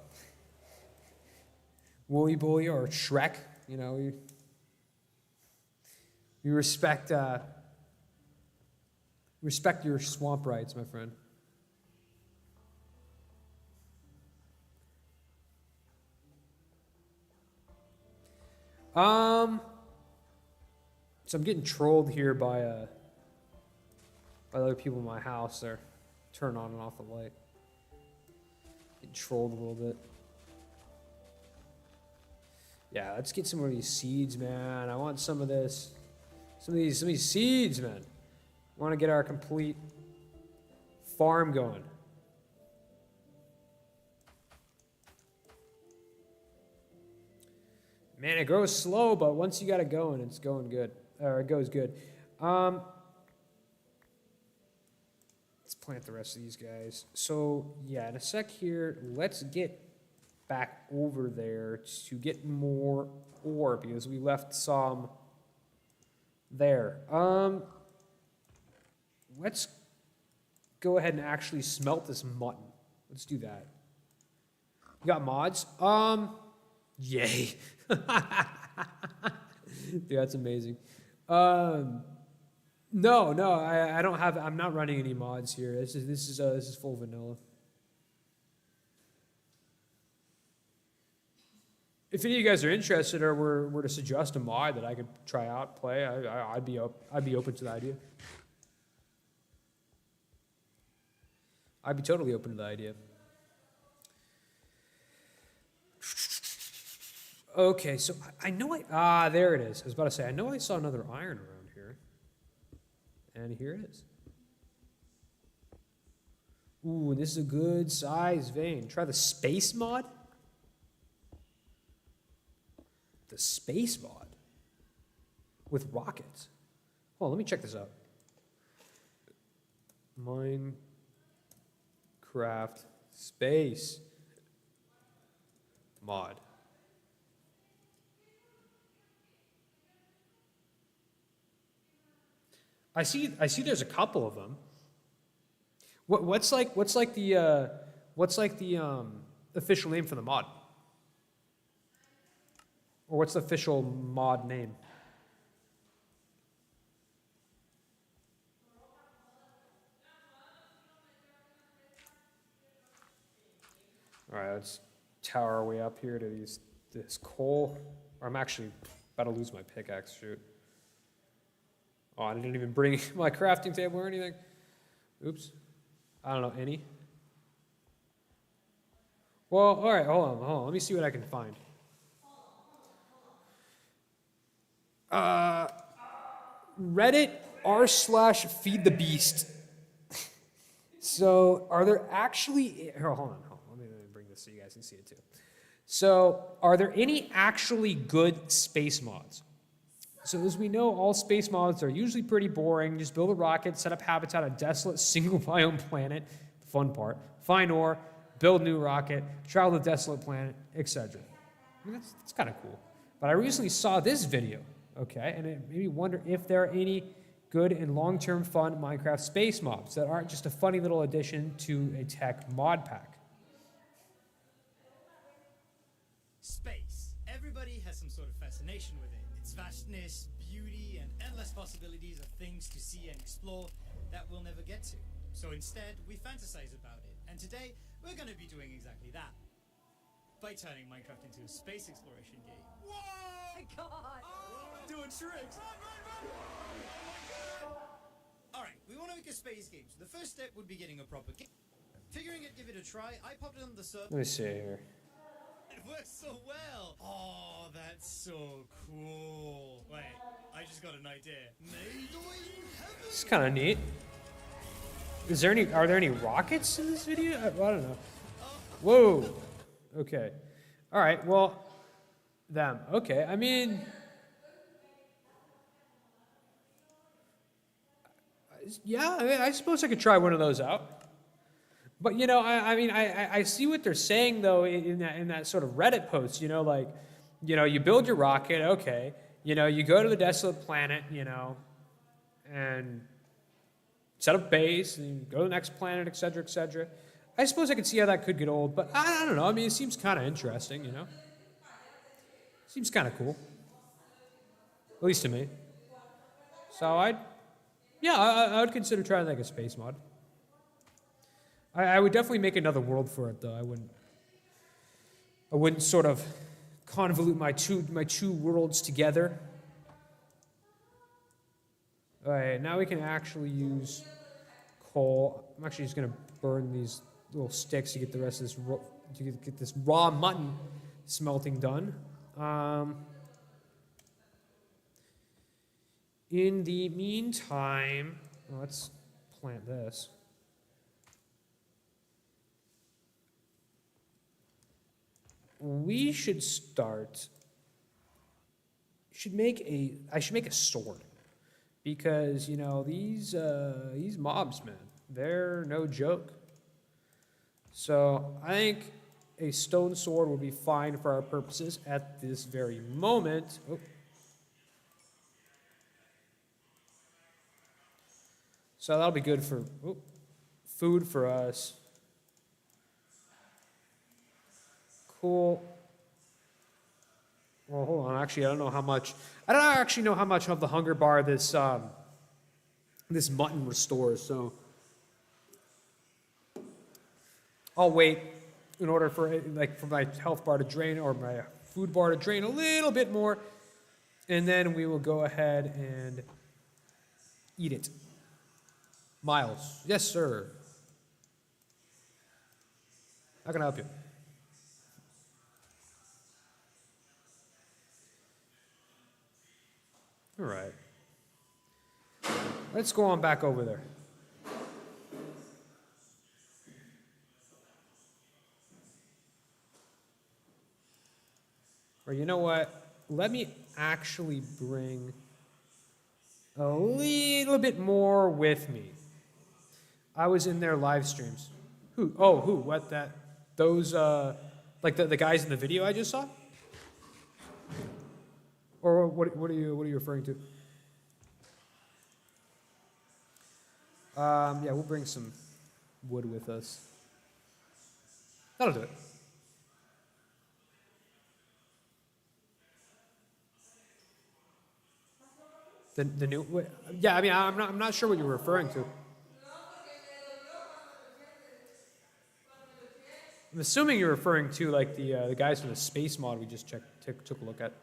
S1: Wooly Bully or Shrek, you know, we respect your swamp rights, my friend. So I'm getting trolled here by other people in my house. They're turning on and off the light. Getting trolled a little bit. Yeah, let's get some of these seeds, man. I want some of this. Some of these seeds, man. I want to get our complete farm going. Man, it grows slow, but once you got it going, it's going good. Or it goes good. Let's plant the rest of these guys. So, yeah, in a sec here, let's get back over there to get more ore because we left some there. Let's go ahead and actually smelt this mutton. Let's do that. You got mods? Yay. Dude, that's amazing. No, I don't have. I'm not running any mods here. This is full vanilla. If any of you guys are interested or were to suggest a mod that I could try out, play, I'd be open to the idea. I'd be totally open to the idea. Okay, so I know there it is. I was about to say, I know I saw another iron around here. And here it is. Ooh, this is a good size vein. Try the space mod. The space mod. With rockets. Oh, let me check this out. Minecraft space mod. I see there's a couple of them. what's like the official name for the mod? Or what's the official mod name? All right, let's tower our way up here to this coal. Or I'm actually about to lose my pickaxe, shoot. Oh, I didn't even bring my crafting table or anything. Oops. I don't know, any? Well, all right, hold on. Let me see what I can find. Reddit r/feed the beast. So, are there actually? Here, hold on. Let me bring this so you guys can see it too. So, are there any actually good space mods? So, as we know, all space mods are usually pretty boring. Just build a rocket, set up habitat on a desolate single biome planet. The fun part. Find ore, build new rocket, travel to desolate planet, etc. I mean, that's kind of cool. But I recently saw this video, okay, and it made me wonder if there are any good and long-term fun Minecraft space mobs that aren't just a funny little addition to a tech mod pack.
S2: Space. Everybody has some sort of fascination with it. Its vastness, beauty, and endless possibilities of things to see and explore that we'll never get to. So instead, we fantasize about it. And today, we're going to be doing exactly that. By turning Minecraft into a space exploration game. Whoa!
S3: My God!
S2: Doing tricks! Alright, we want to make a space game. So the first step would be getting a proper game. Figuring it, give it a try, I popped it on the server.
S1: Let me see here.
S2: It works so well! Oh, that's so cool. Wait, I just got an idea.
S1: It's kind of neat. Are there any rockets in this video? I don't know. Whoa. Okay. All right. Well, them. Okay. I mean, yeah. I suppose I could try one of those out. But you know, I see what they're saying though in that sort of Reddit post. You know, like, you know, you build your rocket. Okay. You know, you go to the desolate planet. You know, and set up base and go to the next planet, et cetera, et cetera. I suppose I could see how that could get old, but I don't know. I mean, it seems kind of interesting, you know? Seems kind of cool. At least to me. So I would consider trying like a space mod. I would definitely make another world for it, though. I wouldn't sort of convolute my two worlds together. All right, now we can actually use coal. I'm actually just gonna burn these little sticks to get the rest of this to get this raw mutton smelting done. In the meantime, let's plant this. We should start. I should make a sword. Because, you know, these mobs, man, they're no joke. So I think a stone sword would be fine for our purposes at this very moment. Oh. So that'll be good for food for us. Cool. Well, hold on. Actually, I don't actually know how much of the hunger bar this this mutton restores. So I'll wait in order for my health bar to drain or my food bar to drain a little bit more, and then we will go ahead and eat it. Miles, yes, sir. How can I help you? All right. Let's go on back over there. Or you know what? Let me actually bring a little bit more with me. I was in their live streams. Who? Oh, who? What? That? Those? Like the guys in the video I just saw? Or what are you referring to? Yeah, we'll bring some wood with us. That'll do it. The new, yeah. I mean, I'm not sure what you're referring to. I'm assuming you're referring to like the guys from the space mod we just took a look at.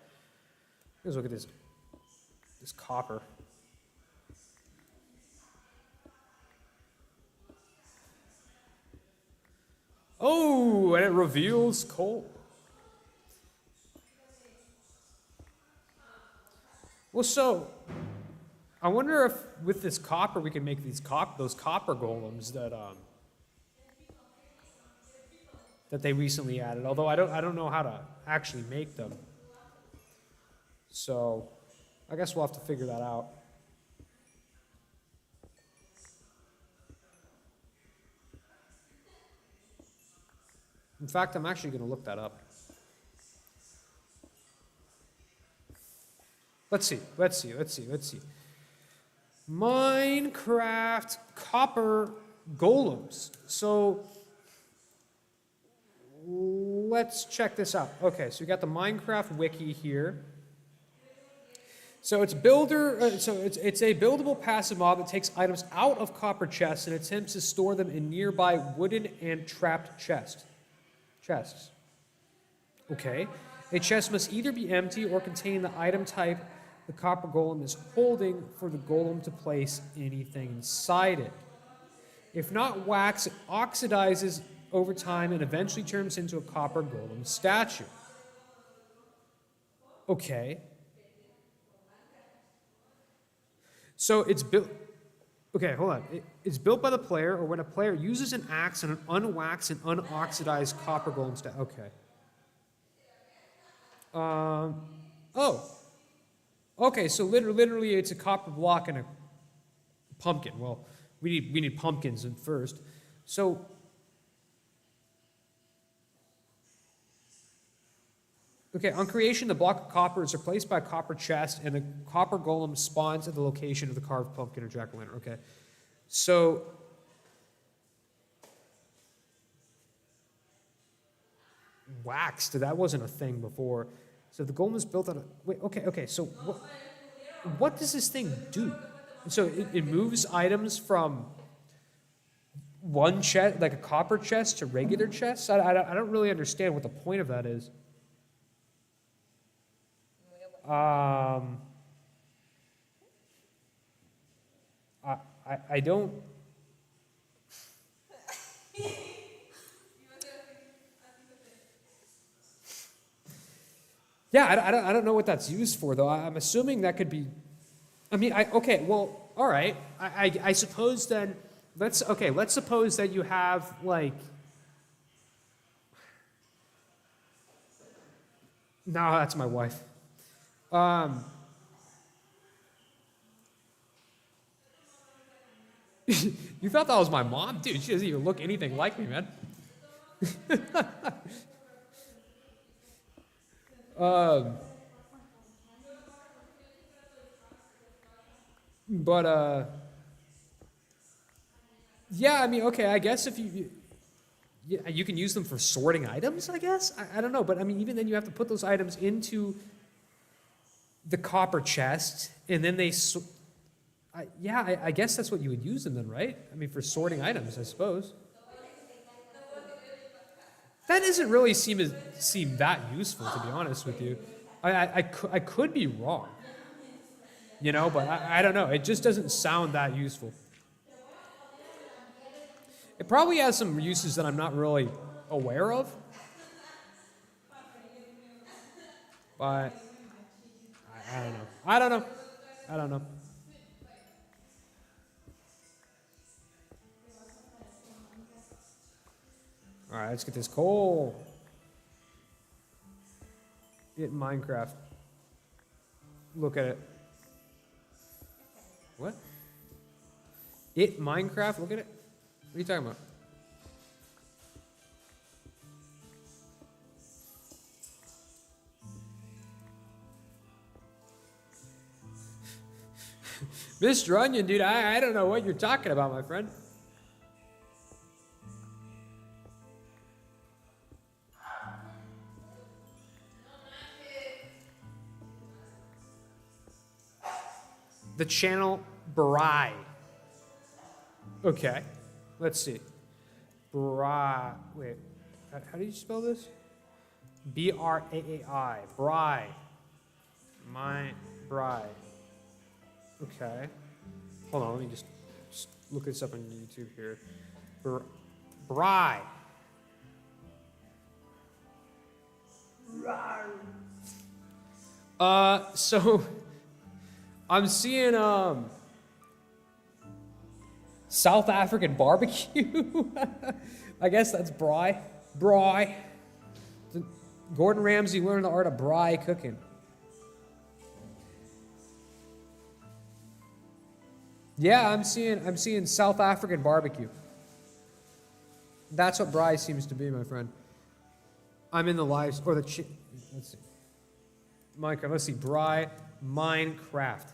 S1: Let's look at this copper. Oh, and it reveals coal. Well, so I wonder if with this copper we can make those copper golems that they recently added. Although I don't know how to actually make them. So I guess we'll have to figure that out. In fact, I'm actually going to look that up. Let's see. Minecraft copper golems. So let's check this out. Okay, so we got the Minecraft wiki here. So it's it's a buildable passive mob that takes items out of copper chests and attempts to store them in nearby wooden and trapped chests. Okay. A chest must either be empty or contain the item type the copper golem is holding for the golem to place anything inside it. If not, wax oxidizes over time and eventually turns into a copper golem statue. Okay. So it's built. Okay, hold on. It's built by the player, or when a player uses an axe on an unwaxed and unoxidized copper golem statue. Okay. Oh. Okay, so literally it's a copper block and a pumpkin. Well, we need pumpkins in first. So okay, on creation, the block of copper is replaced by a copper chest, and the copper golem spawns at the location of the carved pumpkin or jack-o'-lantern. Okay, so waxed, that wasn't a thing before. So the golem is built out of, wait, okay, so what does this thing do? So it moves items from one chest, like a copper chest, to regular chests? I don't really understand what the point of that is. I don't. Yeah, I don't know what that's used for, though. I'm assuming that could be. I mean, okay, well, all right. I suppose then. Let's suppose that you have like. No, that's my wife. You thought that was my mom? Dude, she doesn't even look anything like me, man. Yeah, I mean, okay, I guess if you can use them for sorting items, I guess? I don't know, but I mean, even then you have to put those items into the copper chest, and then I guess that's what you would use them then, right? I mean, for sorting items, I suppose. That doesn't really seem that useful, to be honest with you. I could be wrong, but I don't know. It just doesn't sound that useful. It probably has some uses that I'm not really aware of, but I don't know. All right, let's get this coal. Get Minecraft. Look at it. What? It Minecraft? Look at it. What are you talking about? Mr. Onion, dude, I don't know what you're talking about, my friend. The channel Brai. Okay. Let's see. Brai. Wait. How do you spell this? Braai. Brai. My Brai. Okay. Hold on, let me just look this up on YouTube here. Brai. So I'm seeing South African barbecue. I guess that's Brai. Brai. Gordon Ramsay learned the art of Brai cooking. Yeah, I'm seeing South African barbecue. That's what Brai seems to be, my friend. I'm in the live or the let's see. Minecraft. Let's see. Brai Minecraft.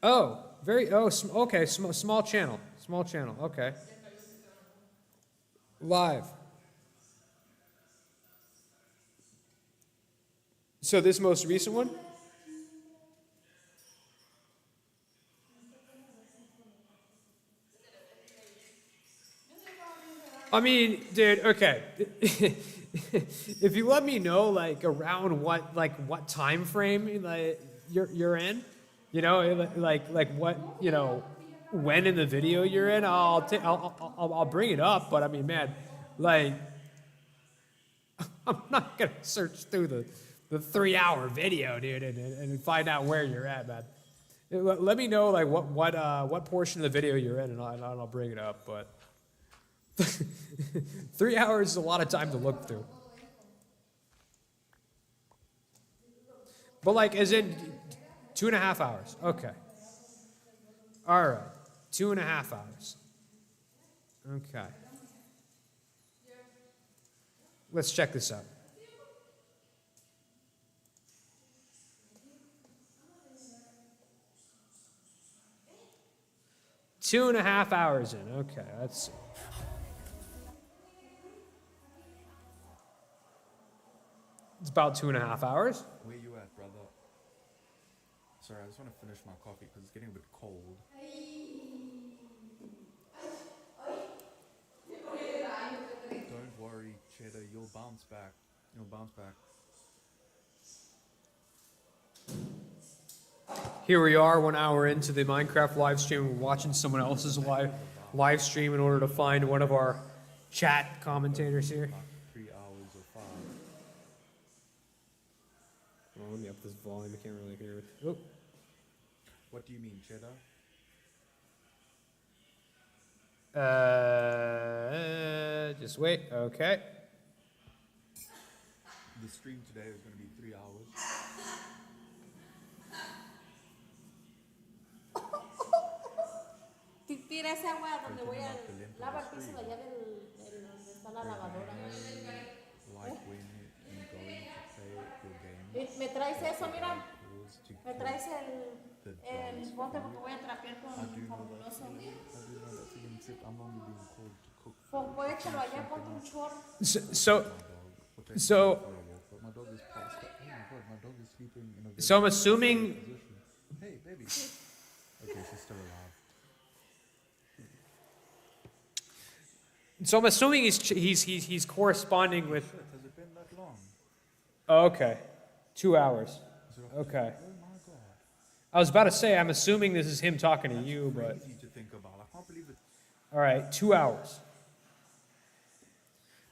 S1: Oh, okay. Small channel. Small channel. Okay. Live. So this most recent one? I mean, dude, okay. If you let me know, like, around what time frame like you're in, you know, like what, you know, when in the video you're in, I'll bring it up. But I mean, man, like, I'm not gonna search through the 3-hour video, dude, and find out where you're at, man. Let me know like what portion of the video you're in, and I'll bring it up. But 3 hours is a lot of time to look through. But like, as in 2.5 hours. Okay. All right. 2.5 hours. Okay. Let's check this out. Two and a half hours in. Okay, let's see. It's about 2.5 hours.
S3: Where you at, brother? Sorry, I just want to finish my coffee because it's getting a bit cold. Don't worry, Cheddar. You'll bounce back. You'll bounce back.
S1: Here we are, 1 hour into the Minecraft live stream. We're watching someone else's live stream in order to find one of our chat commentators here.
S3: About 3 hours or 5.
S1: Well, let me up this volume. I can't really hear it. Oh.
S3: What do you mean, Cheddar?
S1: Just wait. Okay.
S3: The stream today is going to be 3 hours.
S4: Tira esa agua donde voy a lavar el piso de allá donde está la lavadora.
S3: Like when you're going to play your game.
S4: Me traes eso, mira.
S3: To
S4: Me traes el bote porque voy a trapear con fabuloso.
S3: I do know that's a tip. I'm only being called to cook.
S4: Pues échalo allá, ponte un chorro.
S1: So,
S3: But my dog is passed out. Oh my god, my dog is sleeping in a very
S1: so I'm assuming.
S3: position. Hey, baby. Okay, she's still alive.
S1: So I'm assuming he's corresponding with.
S3: Shit, has it been that long?
S1: Oh, okay, 2 hours. Okay.
S3: Oh my god.
S1: I was about to say I'm assuming this is him talking to you, but
S3: Crazy to think about. I can't believe it.
S1: all right, 2 hours.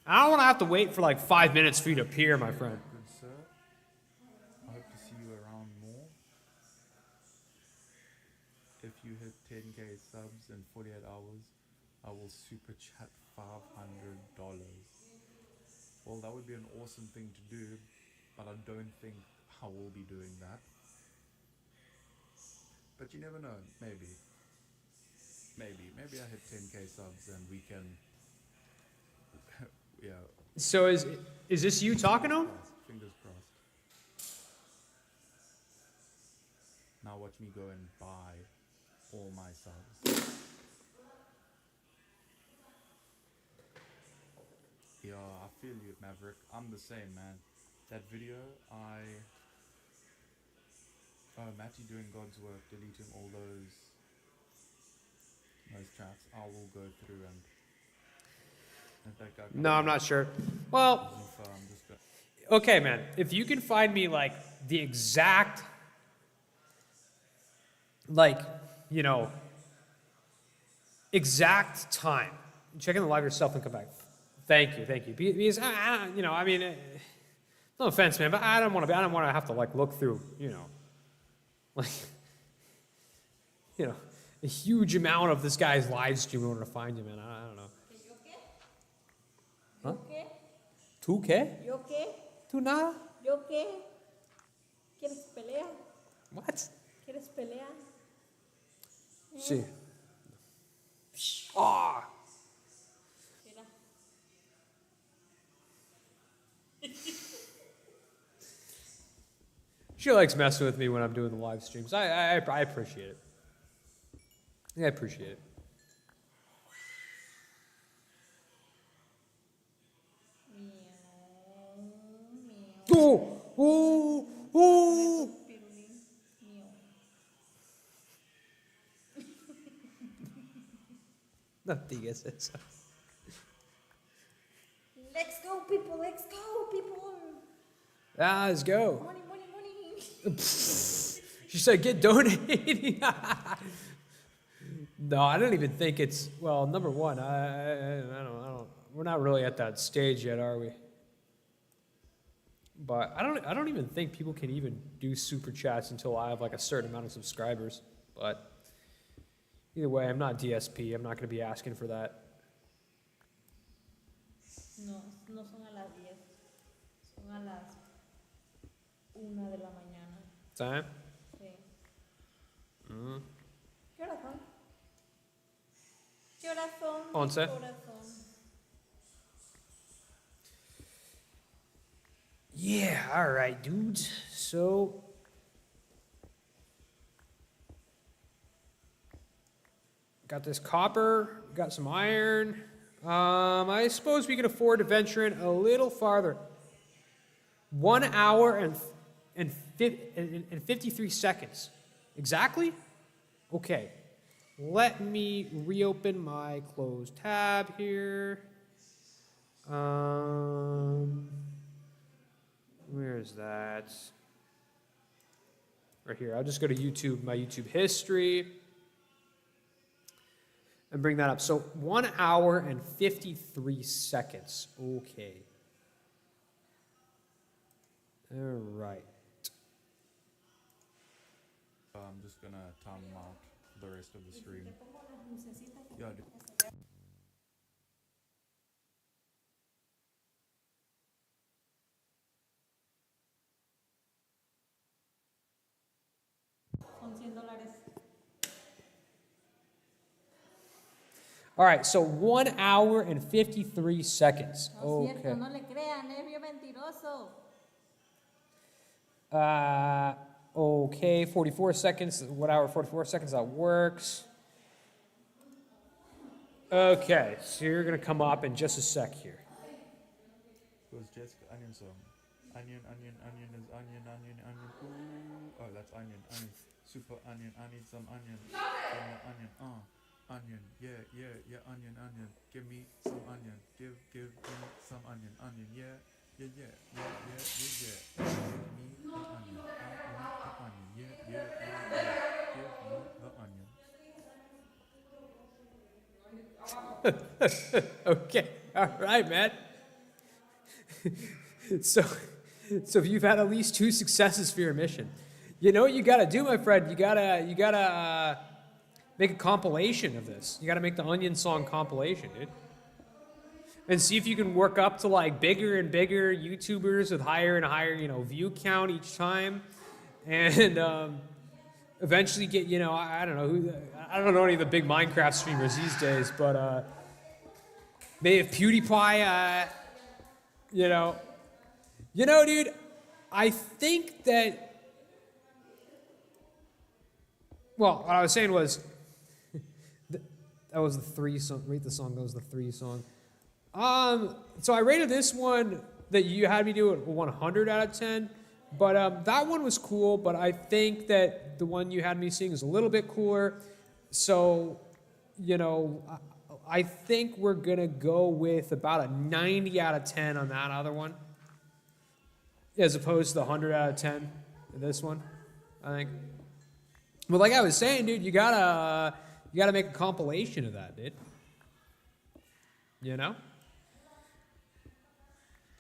S1: I don't want to have to wait for like 5 minutes for you to appear, my friend.
S3: Good sir. I hope to see you around more. If you hit 10k subs in 48 hours, I will super chat $500. Well, that would be an awesome thing to do, but I don't think I will be doing that. But you never know. Maybe I hit 10k subs and we can. Yeah.
S1: So is this you talking to him?
S3: Fingers crossed. Now watch me go and buy all my subs. Yeah, I feel you, Maverick. I'm the same, man. That video, Matty doing God's work, deleting all those chats. I will go through and let that guy come
S1: No, I'm
S3: back.
S1: not sure. Well,
S3: Zufa, I'm just going.
S1: okay, man. If you can find me like the exact, like, you know, exact time, check in the live yourself and come back. Thank you. Because you know, I mean, no offense, man, but I don't want to have to like look through, you know, like, you know, a huge amount of this guy's live stream in order to find you, man. I don't know.
S4: ¿Yo qué?
S1: Huh?
S4: ¿Yo qué?
S1: ¿Tú qué?
S4: ¿Yo qué?
S1: ¿Tú nada?
S4: ¿Yo qué? ¿Quieres pelea?
S1: What?
S4: ¿Quieres pelea?
S1: Sí. Ah.
S4: Mira.
S1: She likes messing with me when I'm doing the live streams. I appreciate it. I appreciate it. Oh, oh, oh.
S4: Pirulín mío.
S1: No digas eso.
S4: Let's go, people. Let's go, people.
S1: Let's go.
S4: Money, money, money.
S1: She said, get donating. No, I don't even think it's, well, number one, I don't, we're not really at that stage yet, are we? But I don't even think people can even do super chats until I have like a certain amount of subscribers. But either way, I'm not DSP. I'm not going to be asking for that.
S4: No, no son a las 10. Son a las 1 de la mañana.
S1: Time?
S4: Sí.
S1: Mm.
S4: ¿Qué horas son? ¿Qué horas son?
S1: 11.
S4: ¿Qué horas son?
S1: Yeah, all right, dudes. So, got this copper, got some iron. I suppose we can afford to venture in a little farther. 1 hour and 53 seconds. Exactly? Okay. Let me reopen my closed tab here. Where is that? Right here. I'll just go to YouTube, my YouTube history, and bring that up. So 1 hour and 53 seconds. Okay. All right.
S3: I'm just going to time out the rest of the stream. Yeah, dude.
S4: Son $100.
S1: All right, so 1 hour and 53 seconds.
S4: No es
S1: Okay.
S4: cierto, no le crean, es bien mentiroso.
S1: Okay, 44 seconds. 1 hour, 44 seconds. That works. Okay, so you're going to come up in just a sec here.
S3: Who's Jessica Onion song? Onion is onion. Ooh. Oh, that's onion. Super onion. I need some onion. Give me onion. Onion. Yeah. Onion. Give me some onion. Give me some onion. Onion. Yeah. Give me the onion. I want the onion. Yeah. Give me the onion.
S1: Okay, all right, man. So if you've had at least 2 successes for your mission, you know what you got to do, my friend. You gotta make a compilation of this. You got to make the Onion Song compilation, dude. And see if you can work up to like bigger and bigger YouTubers with higher and higher, view count each time, and eventually get, I don't know I don't know any of the big Minecraft streamers these days, but maybe if PewDiePie, dude, I think that. Well, what I was saying was, that was the 3 song. Rate the song. That was the 3 song. So I rated this one that you had me do at 100 out of 10, but that one was cool. But I think that the one you had me sing is a little bit cooler. So, you know, I think we're gonna go with about a 90 out of 10 on that other one, as opposed to the 100 out of 10 in this one. I think. But like I was saying, dude, you gotta make a compilation of that, dude. You know?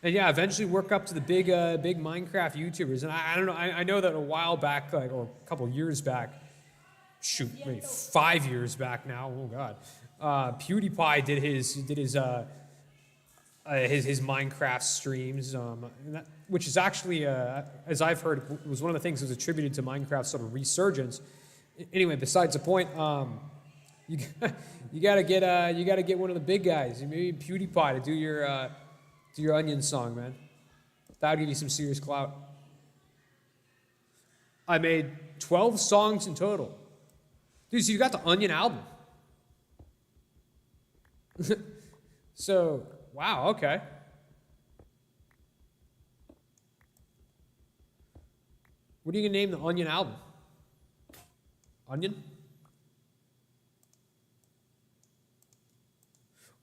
S1: And yeah, eventually work up to the big Minecraft YouTubers. And I don't know, I know that a while back, like, or a couple years back, shoot, maybe 5 years back now. Oh God, PewDiePie did his Minecraft streams, which is actually, as I've heard, was one of the things that was attributed to Minecraft's sort of resurgence. Anyway, besides the point, you gotta get one of the big guys, maybe PewDiePie, to do your Onion song, man. That would give you some serious clout. I made 12 songs in total. Dude, so you got the Onion album. So, wow, okay. What are you going to name the Onion album? Onion?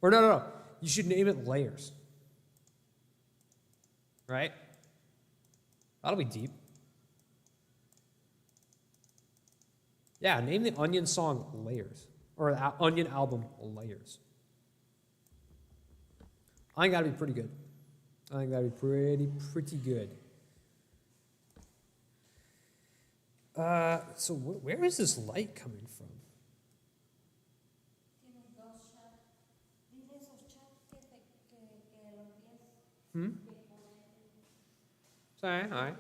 S1: Or no. You should name it Layers. Right? That'll be deep. Yeah, name the Onion song Layers. Or the Onion album Layers. I think that'd be pretty good. I think that'd be pretty good. So where is this light coming from? Sorry, hi.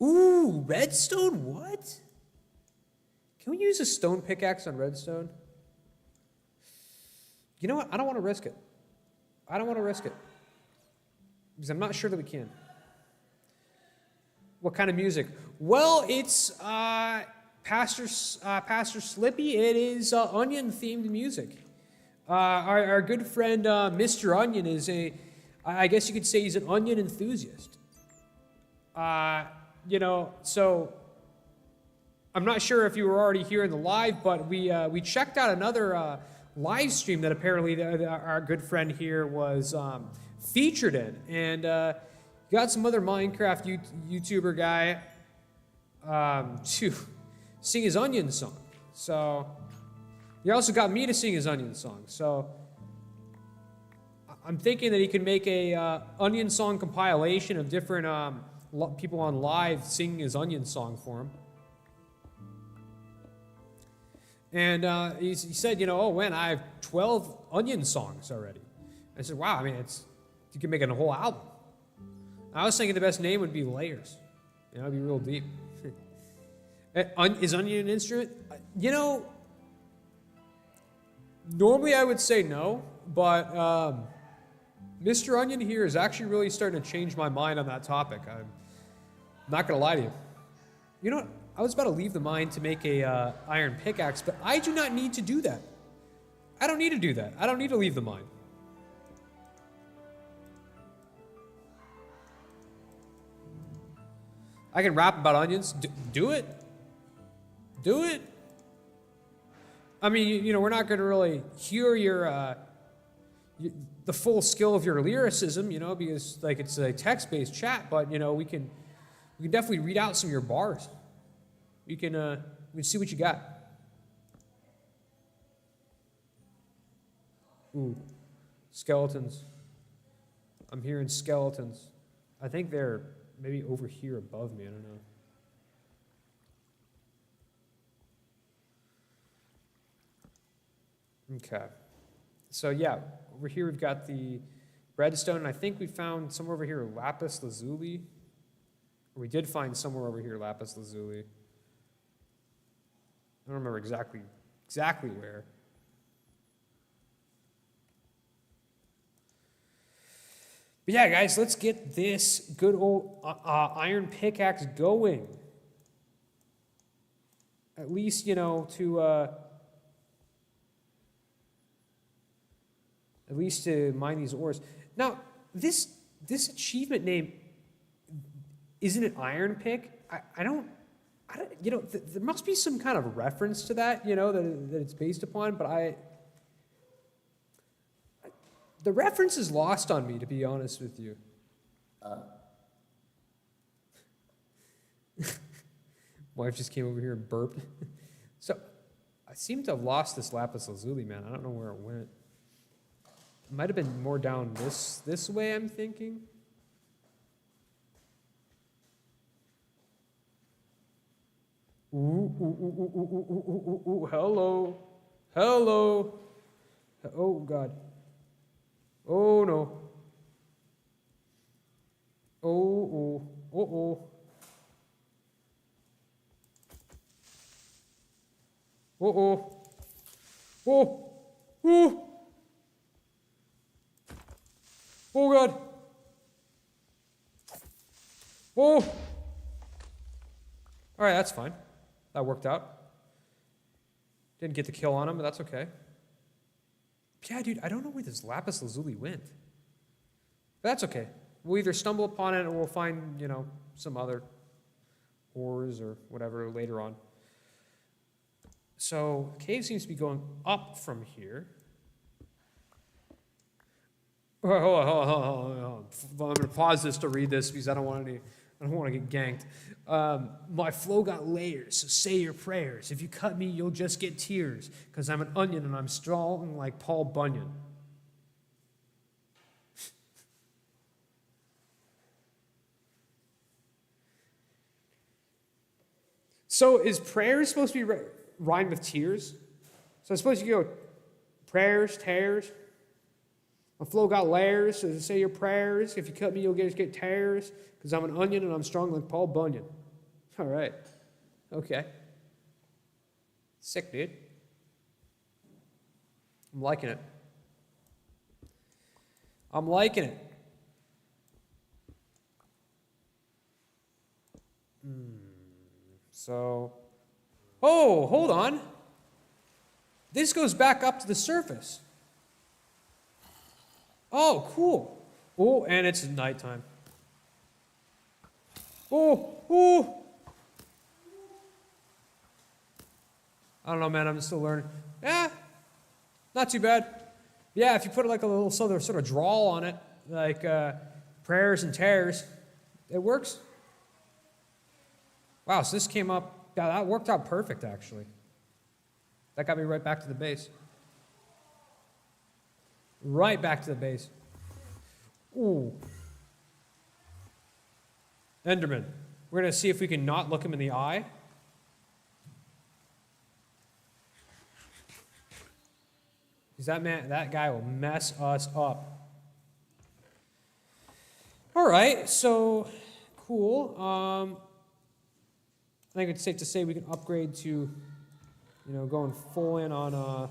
S1: Ooh, redstone, what? Can we use a stone pickaxe on redstone? You know what? I don't want to risk it. Because I'm not sure that we can. What kind of music? Well, it's Pastor Slippy. It is onion-themed music. Our good friend Mr. Onion is I guess you could say he's an onion enthusiast. You know, so I'm not sure if you were already here in the live, but we checked out another live stream that apparently our good friend here was featured in, and got some other Minecraft YouTuber guy to sing his Onion song. So he also got me to sing his Onion song. So I'm thinking that he could make a Onion song compilation of different people on live singing his Onion song for him. And he said, you know, oh man, I have 12 Onion songs already. I said, wow, I mean, you can make a whole album. I was thinking the best name would be Layers. You know, it'd be real deep. Is Onion an instrument? You know, normally I would say no, but Mr. Onion here is actually really starting to change my mind on that topic. I'm not going to lie to you. You know what? I was about to leave the mine to make a iron pickaxe, but I do not need to do that. I don't need to do that. I don't need to leave the mine. I can rap about onions. Do it. Do it. I mean, you know, we're not going to really hear the full skill of your lyricism, you know, because like it's a text-based chat. But you know, we can definitely read out some of your bars. We can see what you got. Ooh, skeletons. I'm hearing skeletons. I think they're maybe over here above me. I don't know. Okay. So yeah, over here we've got the redstone. And I think we found somewhere over here lapis lazuli. Or we did find somewhere over here lapis lazuli. I don't remember exactly where. But yeah, guys, let's get this good old iron pickaxe going. at least, to mine these ores. Now, this achievement name, isn't it Iron Pick? I don't, there must be some kind of reference to that, that it's based upon, but the reference is lost on me, to be honest with you. Wife just came over here and burped. So, I seem to have lost this lapis lazuli, man. I don't know where it went. It might have been more down this way, I'm thinking. Ooh, hello. Hello. Oh, God. Oh, no. Oh. Oh. Oh, God. Oh. All right, that's fine. That worked out. Didn't get the kill on him, but that's okay. Yeah, dude, I don't know where this lapis lazuli went. But that's okay. We'll either stumble upon it or we'll find, some other ores or whatever later on. So, the cave seems to be going up from here. Hold on. I'm going to pause this to read this because I don't want to get ganked. My flow got layers, so say your prayers. If you cut me, you'll just get tears, because I'm an onion and I'm strong like Paul Bunyan. So is prayers supposed to be rhymed with tears? So I suppose you go prayers, tears. My flow got layers, so say your prayers. If you cut me, you'll just get tears, because I'm an onion and I'm strong like Paul Bunyan. All right. Okay. Sick, dude. I'm liking it. I'm liking it. So, oh, hold on. This goes back up to the surface. Oh, cool. Oh, and it's nighttime. Oh. I don't know, man. I'm still learning. Yeah, not too bad. Yeah, if you put like a little sort of drawl on it, like prayers and tears, it works. Wow, so this came up. Yeah, that worked out perfect, actually. That got me right back to the base. Right back to the base. Ooh. Enderman. We're going to see if we can not look him in the eye. Because that guy will mess us up. All right, so cool. I think it's safe to say we can upgrade to, going full in on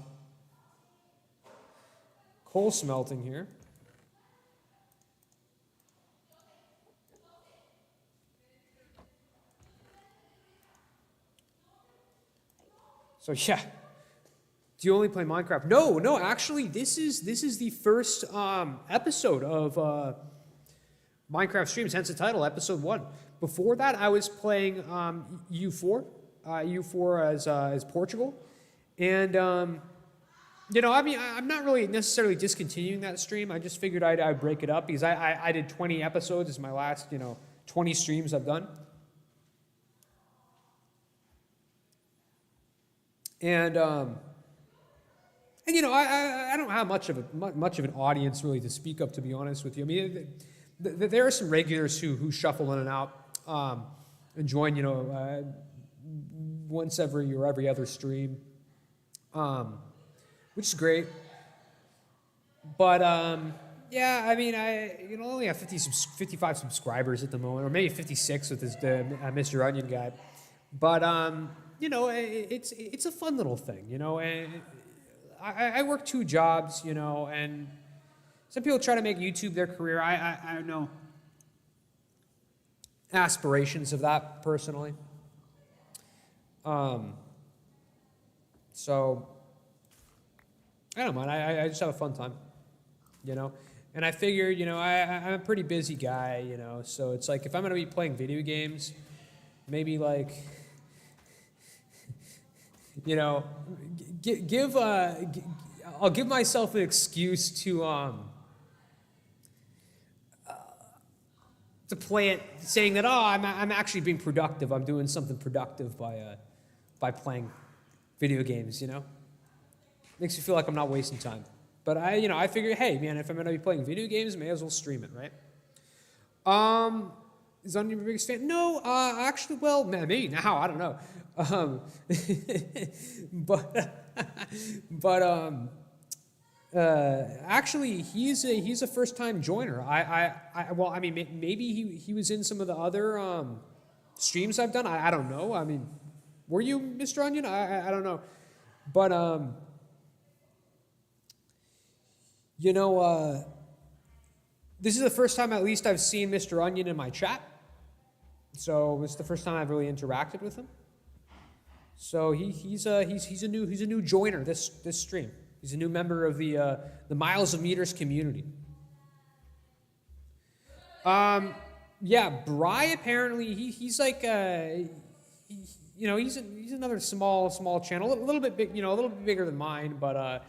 S1: coal smelting here. So yeah, do you only play Minecraft? No. Actually, this is the first episode of Minecraft streams. Hence the title, episode 1. Before that, I was playing U4, U4 as Portugal, and I'm not really necessarily discontinuing that stream. I just figured I'd break it up because I did 20 episodes as my last 20 streams I've done. And I don't have much of an audience really to speak of, to be honest with you. I mean, there are some regulars who shuffle in and out and join, once every or every other stream, which is great. But yeah, I mean, I only have 55 subscribers at the moment, or maybe 56 with this Mr. Onion guy. But it's a fun little thing, and I work 2 jobs, and some people try to make YouTube their career. I have no aspirations of that personally. So, I don't mind. I just have a fun time, And I figure, I'm a pretty busy guy, So it's like if I'm going to be playing video games, maybe like, I'll give myself an excuse to play it, saying that I'm actually being productive. I'm doing something productive by playing video games. Makes you feel like I'm not wasting time. But I figure, hey man, if I'm gonna be playing video games, may as well stream it, right? Is Onion your biggest fan? No, actually, well, maybe now, I don't know. Actually, he's a first time joiner. Maybe he was in some of the other streams I've done. I don't know. I mean, were you Mr. Onion? I don't know, but this is the first time at least I've seen Mr. Onion in my chat. So it's the first time I've really interacted with him. So he's a new joiner this stream. He's a new member of the Miles of Meters community. Bry apparently he's like he's another small channel, a little bit big, a little bit bigger than mine, but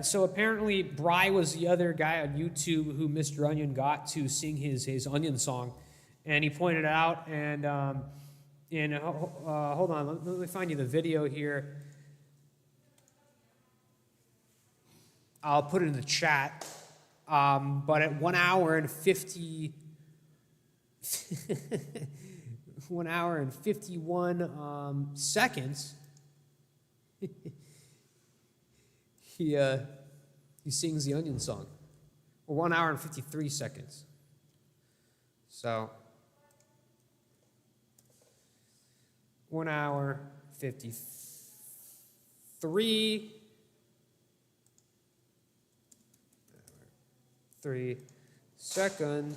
S1: so apparently Bry was the other guy on YouTube who Mr. Onion got to sing his Onion song, and he pointed it out, and hold on, let me find you the video here. I'll put it in the chat, but at 1 hour and 50 1 hour and 51 seconds, he sings the Onion song. Or 1 hour and 53 seconds. So 1 hour 53 seconds.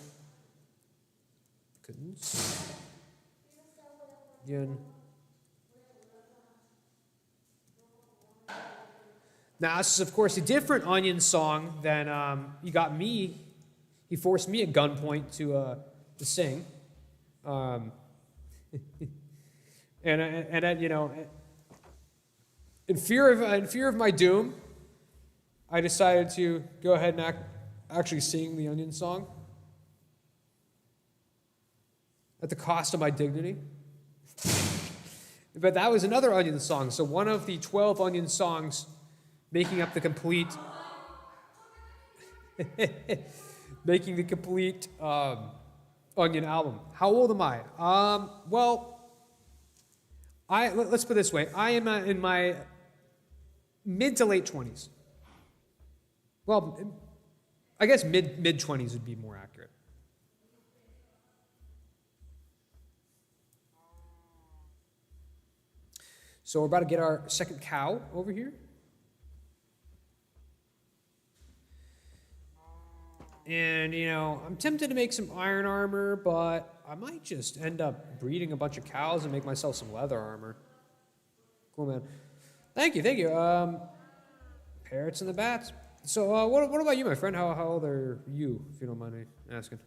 S1: Now, this is, of course, a different Onion song than he got me. He forced me at gunpoint to sing. In fear of my doom, I decided to go ahead and actually sing the Onion song at the cost of my dignity. But that was another Onion song. So one of the 12 Onion songs making up the complete Onion album. How old am I? Let's put it this way. I am in my mid to late 20s. Well, I guess mid 20s would be more accurate. So we're about to get our second cow over here. And, I'm tempted to make some iron armor, but I might just end up breeding a bunch of cows and make myself some leather armor. Cool, man. Thank you. Parrots and the bats. So, what about you, my friend? How old are you, if you don't mind me asking?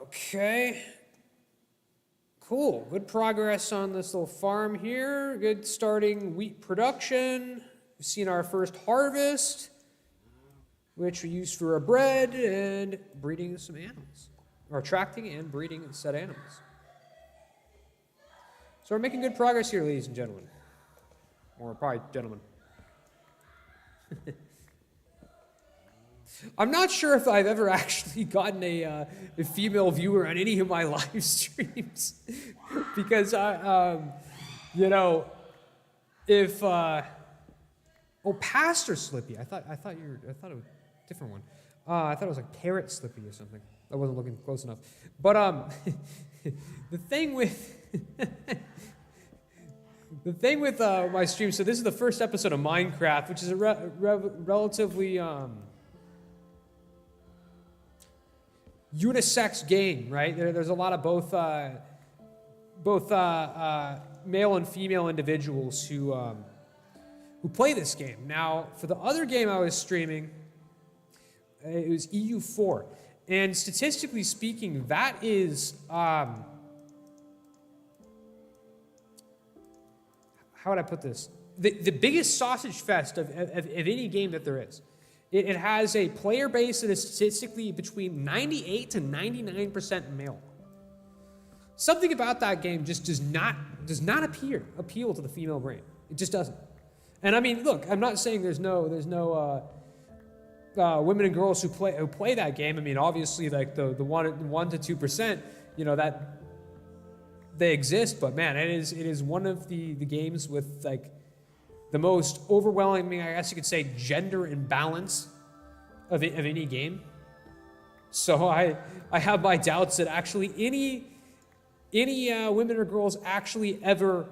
S1: Okay. Cool. Good progress on this little farm here. Good starting wheat production. We've seen our first harvest, which we use for our bread and breeding some animals. Or attracting and breeding said animals. So we're making good progress here, ladies and gentlemen. Or probably gentlemen. I'm not sure if I've ever actually gotten a female viewer on any of my live streams, because if Pastor Slippy, I thought it was a different one. I thought it was like Parrot Slippy or something. I wasn't looking close enough. But the thing with The thing with my stream, so this is the first episode of Minecraft, which is a relatively unisex game, right? There's a lot of both male and female individuals who play this game. Now, for the other game I was streaming, it was EU4, and statistically speaking, that is how would I put this? The biggest sausage fest of any game that there is. It has a player base that is statistically between 98 to 99% male. Something about that game just does not appeal to the female brain. It just doesn't. And I mean, look, I'm not saying there's no women and girls who play that game. I mean, obviously, like the 1 to 2%, you know, that they exist. But man, it is one of the games with like the most overwhelming, I guess you could say, gender imbalance of any game. So I have my doubts that actually any women or girls actually ever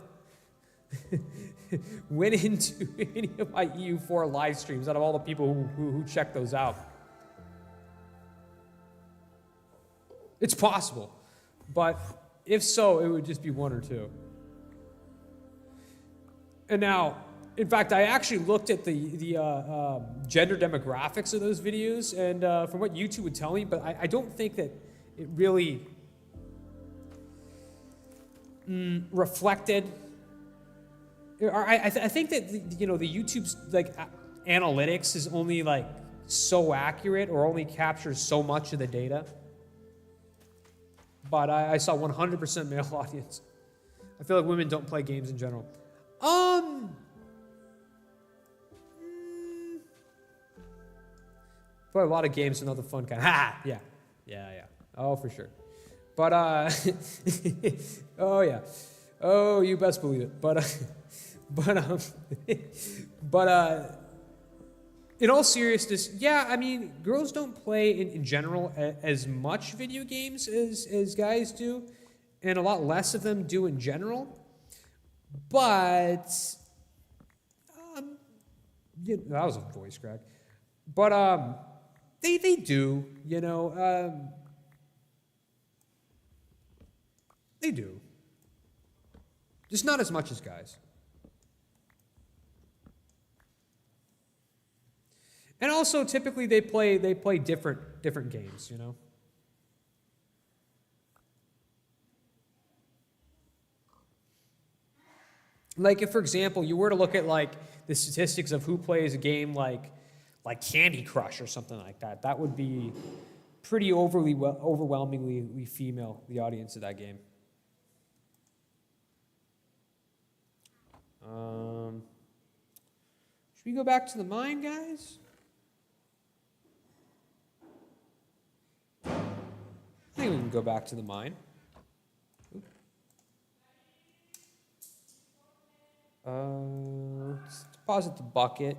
S1: went into any of my EU4 live streams out of all the people who check those out. It's possible, but if so, it would just be 1 or 2. And now, in fact, I actually looked at the gender demographics of those videos, and from what YouTube would tell me, but I don't think that it really reflected. Or I think that the YouTube's like analytics is only like so accurate, or only captures so much of the data. But I saw 100% male audience. I feel like women don't play games in general. Play a lot of games, but not the fun kind. Ha! Yeah. Oh, for sure. But oh yeah. Oh, you best believe it. But in all seriousness, yeah, I mean, girls don't play in general as much video games as guys do, and a lot less of them do in general. But that was a voice crack. But they do, they do. Just not as much as guys. And also, typically they play different games, Like if, for example, you were to look at like the statistics of who plays a game like Candy Crush or something like that, that would be pretty overwhelmingly female, the audience of that game. Should we go back to the mine, guys? I think we can go back to the mine. Let's deposit the bucket.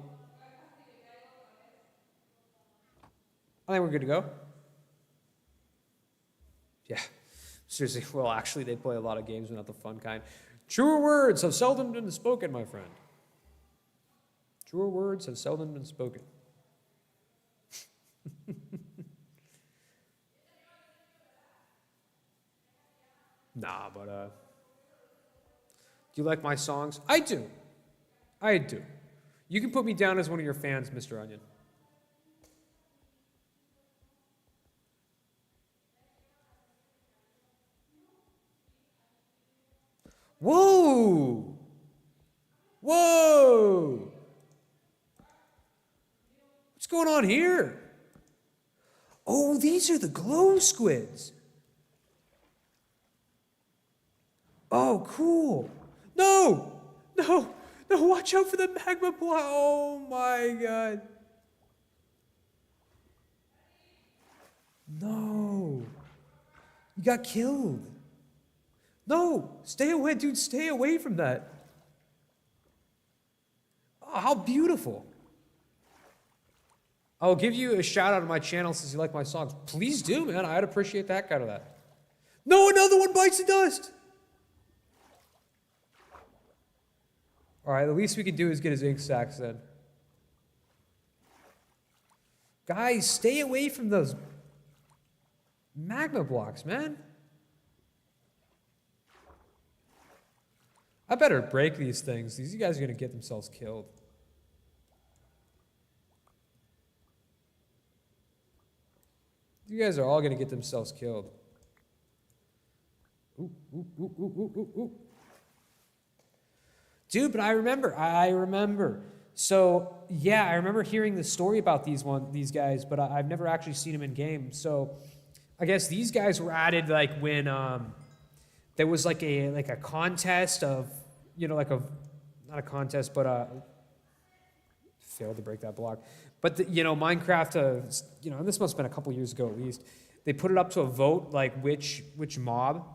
S1: I think we're good to go. Yeah, seriously. Well, actually, they play a lot of games, but not the fun kind. Truer words have seldom been spoken, my friend. Truer words have seldom been spoken. Nah, but do you like my songs? I do. You can put me down as one of your fans, Mr. Onion. Whoa! Whoa! What's going on here? Oh, these are the glow squids. Oh, cool. No! Watch out for the magma block. Oh my God. No. You got killed. No, stay away, dude, stay away from that. Oh, how beautiful. I'll give you a shout out on my channel since you like my songs. Please do, man. I'd appreciate that kind of that. No, another one bites the dust. All right, the least we can do is get his ink sacks then. Guys, stay away from those magma blocks, man. I better break these things. These guys are going to get themselves killed. You guys are all going to get themselves killed. Ooh, ooh, ooh, ooh, ooh, ooh, ooh. Dude, but I remember. So, yeah, I remember hearing the story about these guys, but I've never actually seen them in game. So, I guess these guys were added like when there was like a contest of, you know, like a, not a contest, but failed to break that block. But, you know, Minecraft, you know, and this must have been a couple years ago at least, they put it up to a vote, like which mob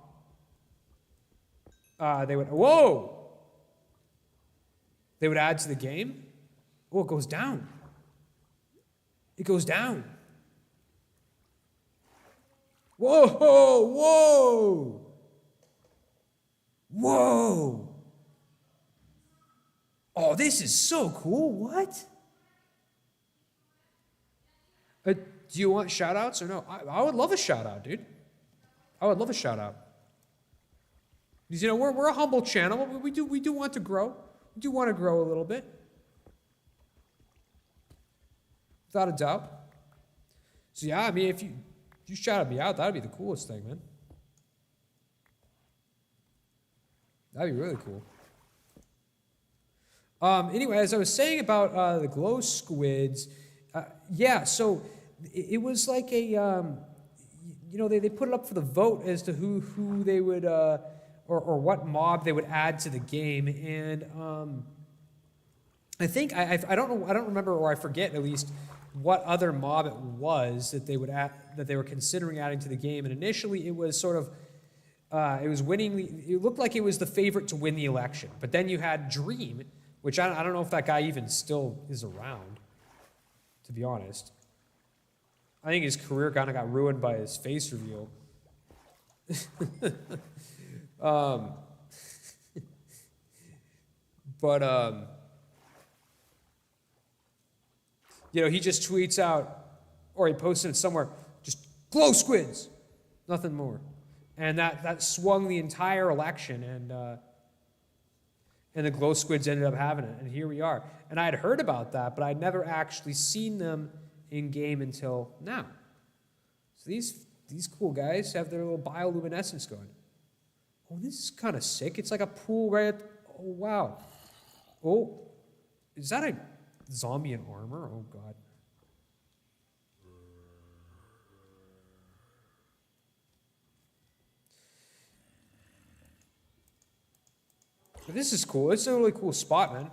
S1: they would, whoa! They would add to the game. Oh, it goes down. It goes down. Whoa, whoa, whoa. Oh, this is so cool. What? Do you want shout outs or no? I would love a shout out, dude. I would love a shout out. Because, you know, we're a humble channel. We do want to grow. We do want to grow a little bit. Without a doubt. So yeah, I mean, if you shouted me out, that'd be the coolest thing, man. That'd be really cool. Anyway, as I was saying about the glow squids, yeah, so it was like a, you know, they put it up for the vote as to who they would, or what mob they would add to the game, and I think I don't remember, or I forget at least what other mob it was that they would that they were considering adding to the game. And initially, it was sort of it was winning. It looked like it was the favorite to win the election. But then you had Dream, which I don't know if that guy even still is around. To be honest, I think his career kind of got ruined by his face reveal. But you know, he just tweets out, or he posted it somewhere, just glow squids, nothing more. And that swung the entire election, and the glow squids ended up having it, and here we are. And I had heard about that, but I'd never actually seen them in game until now. So these cool guys have their little bioluminescence going. Oh, this is kind of sick. It's like a pool right at, oh, wow. Oh, is that a zombie in armor? Oh, God. But this is cool. It's a really cool spot, man.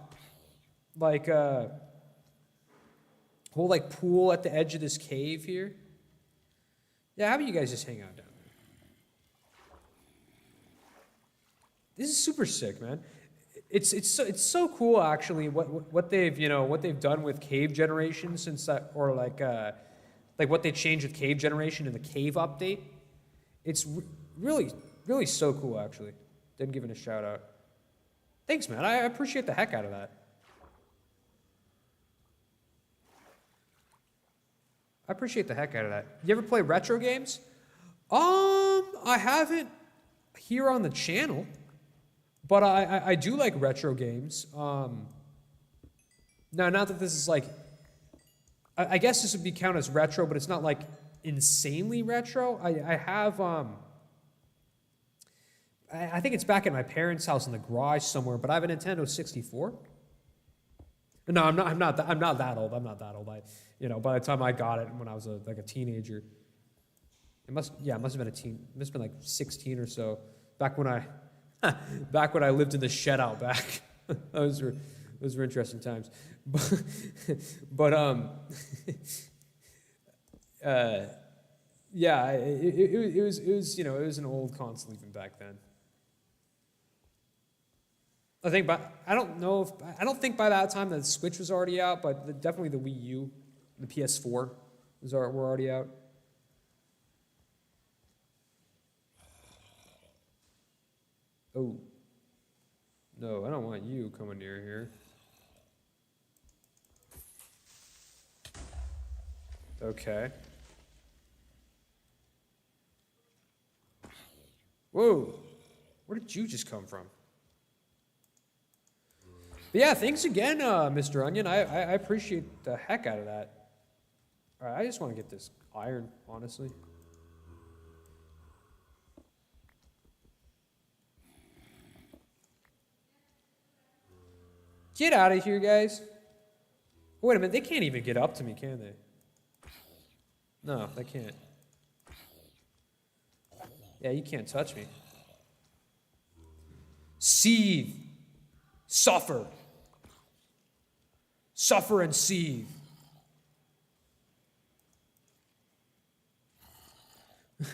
S1: Like, whole, like, pool at the edge of this cave here. Yeah, how about you guys just hang out down there? This is super sick, man. It's so cool, actually, what they've done with cave generation since that, or like what they changed with cave generation in the cave update. It's really so cool, actually. Didn't give it a shout out. Thanks, man. I appreciate the heck out of that. I appreciate the heck out of that. You ever play retro games? I haven't here on the channel. But I do like retro games. Now, not that this is like, I guess this would be counted as retro, but it's not like insanely retro. I have, I think it's back at my parents' house in the garage somewhere, but I have a Nintendo 64. No, I'm not that old. I'm not that old. By the time I got it when I was like a teenager, it must have been a teen. It must have been like 16 or so. Back when I lived in the shed out back. Those were interesting times. But yeah, it was you know, it was an old console even back then. I think I don't think by that time the Switch was already out, but definitely the Wii U, the PS4 were already out. Oh, No, I don't want you coming near here. Okay. Whoa. Where did you just come from? But yeah, thanks again, Mr. Onion. I appreciate the heck out of that. All right, I just want to get this iron, honestly. Get out of here, guys. Wait a minute, they can't even get up to me, can they? No, they can't. Yeah, you can't touch me. Seethe. Suffer. Suffer and seethe.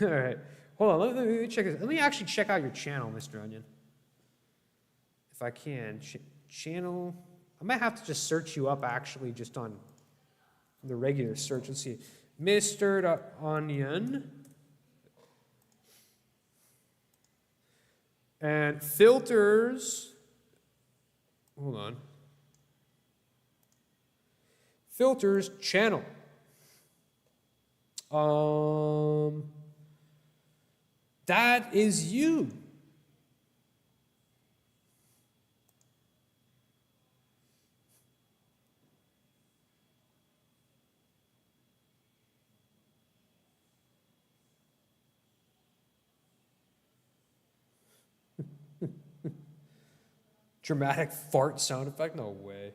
S1: All right. Hold on, let me check this. Let me actually check out your channel, Mr. Onion. If I can. Channel. I might have to just search you up actually just on the regular search. Let's see. Mr. Onion. And filters. Hold on. Filters channel. That is you. Dramatic fart sound effect? No way.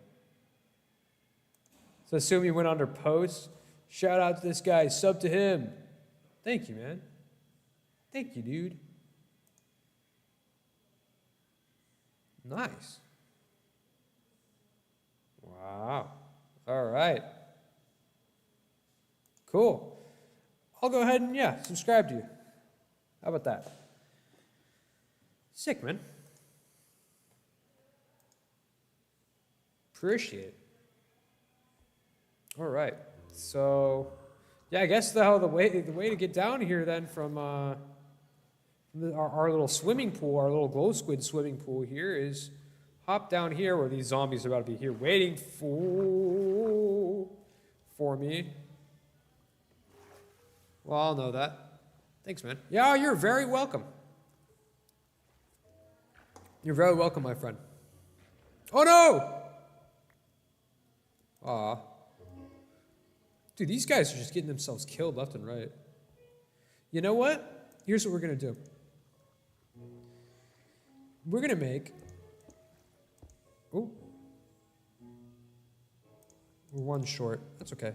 S1: So assume you went under post. Shout out to this guy. Sub to him. Thank you, man. Thank you, dude. Nice. Wow. All right. Cool. I'll go ahead and, yeah, subscribe to you. How about that? Sick, man. Appreciate it. All right. So, yeah, I guess the way to get down here then from our little swimming pool, our little glow squid swimming pool here is hop down here where these zombies are about to be here waiting for me. Well, I'll know that. Thanks, man. Yeah, you're very welcome. You're very welcome, my friend. Oh, no! Aw. Dude, these guys are just getting themselves killed left and right. You know what? Here's what we're going to do. We're going to make... Oh. We're one short. That's okay.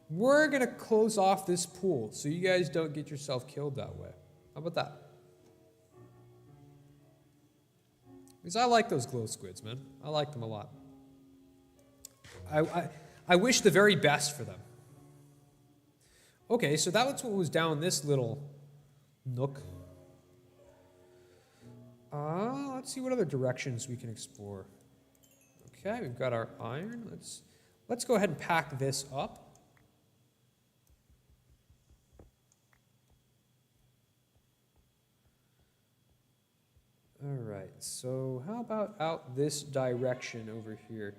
S1: We're going to close off this pool so you guys don't get yourself killed that way. How about that? Because I like those glow squids, man. I like them a lot. I wish the very best for them. Okay, so that was what was down this little nook. Let's see what other directions we can explore. Okay, we've got our iron. Let's go ahead and pack this up. All right, so how about out this direction over here?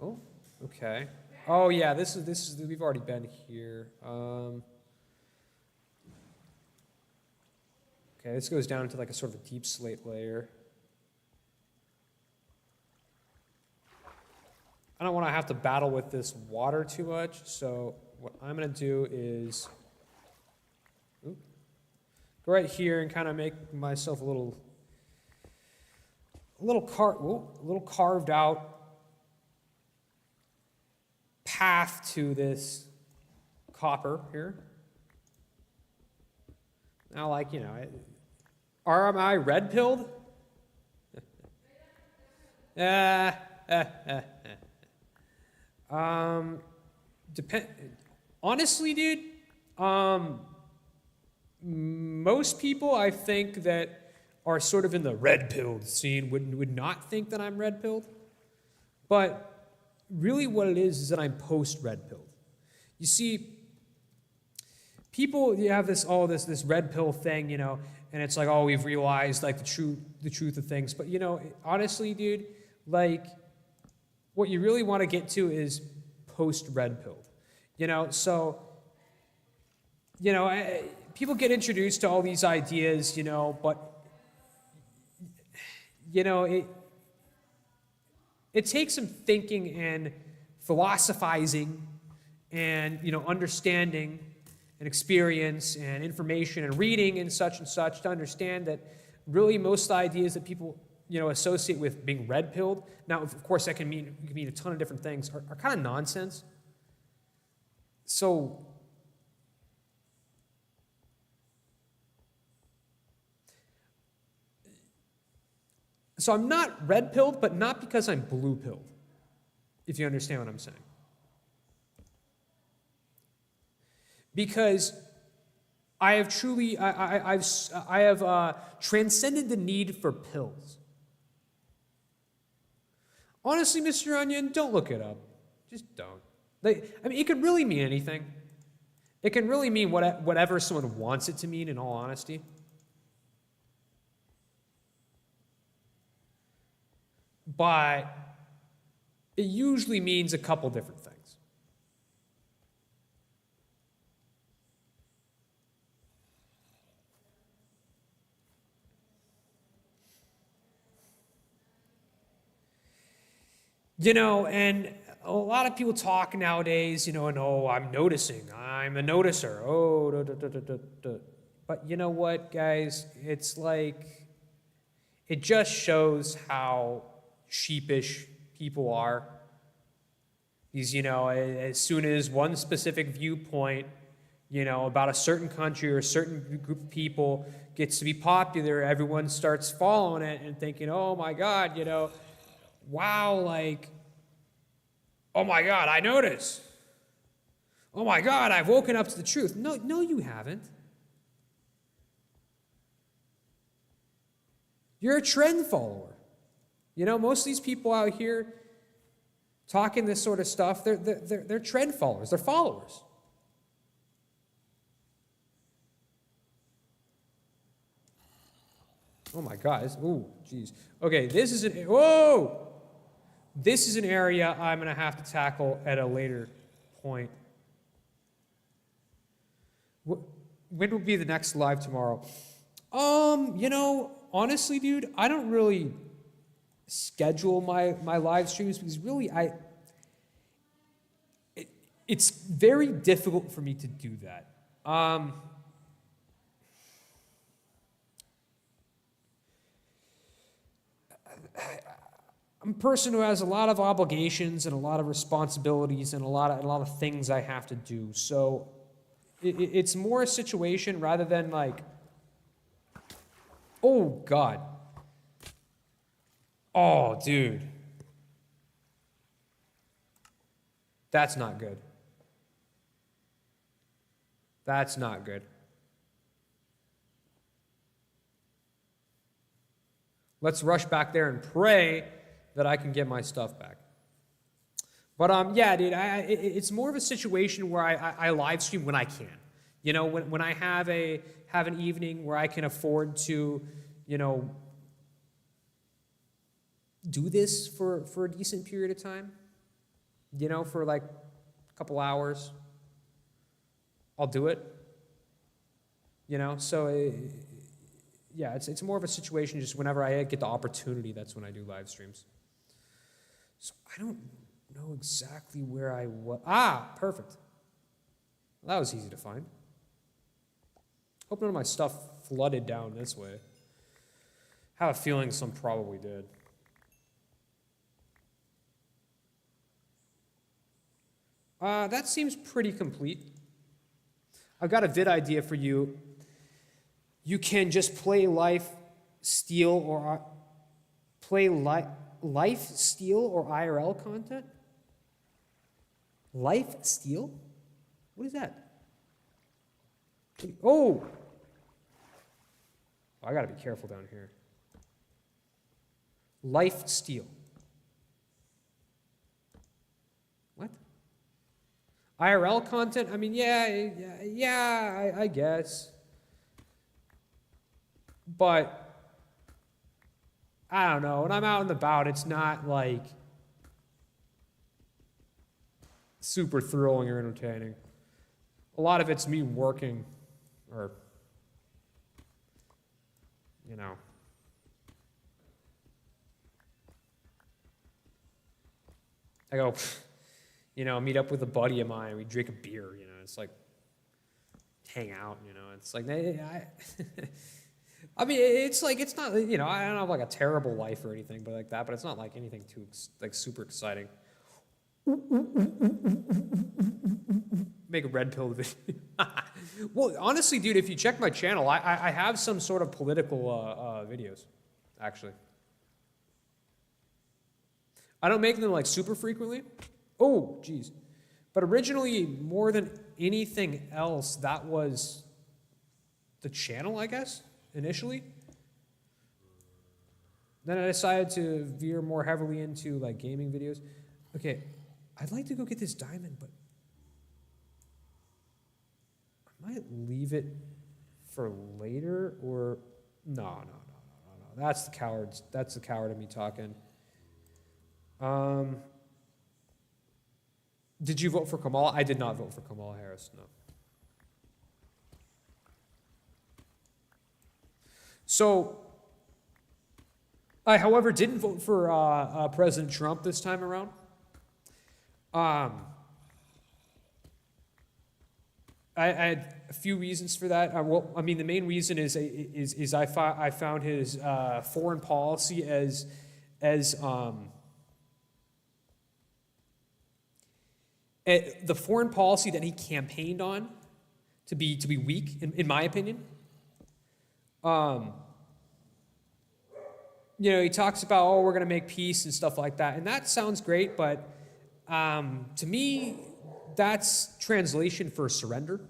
S1: Oh, okay. Oh yeah, this is we've already been here. Okay, this goes down into like a sort of a deep slate layer. I don't want to have to battle with this water too much, so what I'm gonna do is go right here and kind of make myself a little carved out path to this copper here. Now, like, you know, am I red-pilled? Honestly, dude, most people I think that are sort of in the red-pilled scene would not think that I'm red-pilled. But really what it is that I'm post-red-pilled. You see, people, you have this red pill thing, and it's like, oh, we've realized like the truth of things. But honestly, dude, like what you really want to get to is post red pill. So people get introduced to all these ideas, but it takes some thinking and philosophizing and understanding and experience and information and reading and such to understand that really most ideas that people associate with being red pilled, now of course that can mean a ton of different things, are kind of nonsense. So I'm not red pilled, but not because I'm blue pilled, if you understand what I'm saying. Because I have truly, I have transcended the need for pills. Honestly, Mr. Onion, don't look it up. Just don't. It could really mean anything. It can really mean whatever someone wants it to mean, in all honesty. But it usually means a couple different things. And a lot of people talk nowadays, and oh, I'm noticing, I'm a noticer. Oh, da, da, da, da, da, da. But you know what, guys? It's like, it just shows how sheepish people are. Because, as soon as one specific viewpoint, about a certain country or a certain group of people gets to be popular, everyone starts following it and thinking, oh my God, wow, like, oh my God, I notice. Oh my God, I've woken up to the truth. No, you haven't. You're a trend follower. Most of these people out here talking this sort of stuff, they're trend followers. They're followers. Oh my God. Ooh, geez. Okay, this is an area I'm going to have to tackle at a later point. When will be the next live tomorrow? Honestly, dude, I don't really schedule my live streams because really it's very difficult for me to do that. I'm a person who has a lot of obligations and a lot of responsibilities and a lot of things I have to do. So it's more a situation rather than like, oh God. Oh, dude. That's not good. That's not good. Let's rush back there and pray that I can get my stuff back. But yeah, dude, it's more of a situation where I live stream when I can. When I have an evening where I can afford to, do this for a decent period of time, for like a couple hours, I'll do it. So yeah, it's more of a situation just whenever I get the opportunity, that's when I do live streams. So I don't know exactly where I was. Perfect. Well, that was easy to find. Hope none of my stuff flooded down this way. I have a feeling some probably did. That seems pretty complete. I've got a vid idea for you. You can just play Life, Steal, or Life, Steal, or IRL content? Life, Steal? What is that? Oh! I gotta be careful down here. Life, Steal. What? IRL content, I mean, yeah, I guess. But I don't know. When I'm out and about, it's not like super thrilling or entertaining. A lot of it's me working or, you know. I go, you know, meet up with a buddy of mine. We drink a beer, you know. It's like hang out, you know. It's like, I mean, it's like, it's not, you know, I don't have like a terrible life or anything, but like that, but it's not like anything too, like super exciting. Make a red pill video. Well, honestly, dude, if you check my channel, I have some sort of political videos, actually. I don't make them like super frequently. Oh, geez. But originally, more than anything else, that was the channel, I guess, initially. Then I decided to veer more heavily into like gaming videos. Okay, I'd like to go get this diamond, but I might leave it for later or no. That's the cowards. That's the coward in me talking. Did you vote for Kamala? I did not vote for Kamala Harris, no. So, I, however, didn't vote for President Trump this time around. I had a few reasons for that. Well, I mean, the main reason is I found his foreign policy as the foreign policy that he campaigned on to be weak, in my opinion. You know, he talks about, oh, we're going to make peace and stuff like that, and that sounds great, but to me, that's translation for surrender.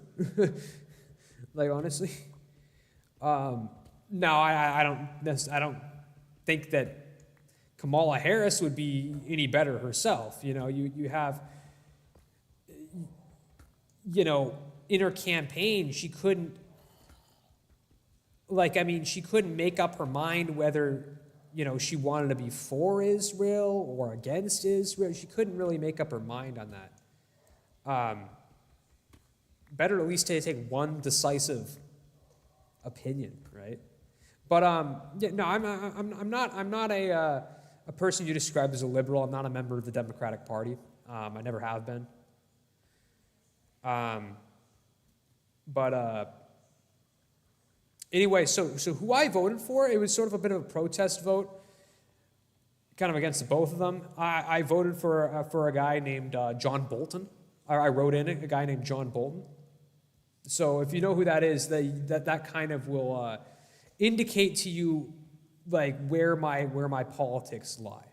S1: Like, honestly. No, I don't think that Kamala Harris would be any better herself. You know, you have, you know, in her campaign, she couldn't, like, I mean, she couldn't make up her mind whether, you know, she wanted to be for Israel or against Israel. She couldn't really make up her mind on that. Better at least to take one decisive opinion, right? But yeah, no, I'm not a person you described as a liberal. I'm not a member of the Democratic Party. I never have been. Anyway, so who I voted for, it was sort of a bit of a protest vote, kind of against both of them. I voted for a guy named John Bolton. I wrote in a guy named John Bolton. So if you know who that is, that kind of will indicate to you like where my politics lie.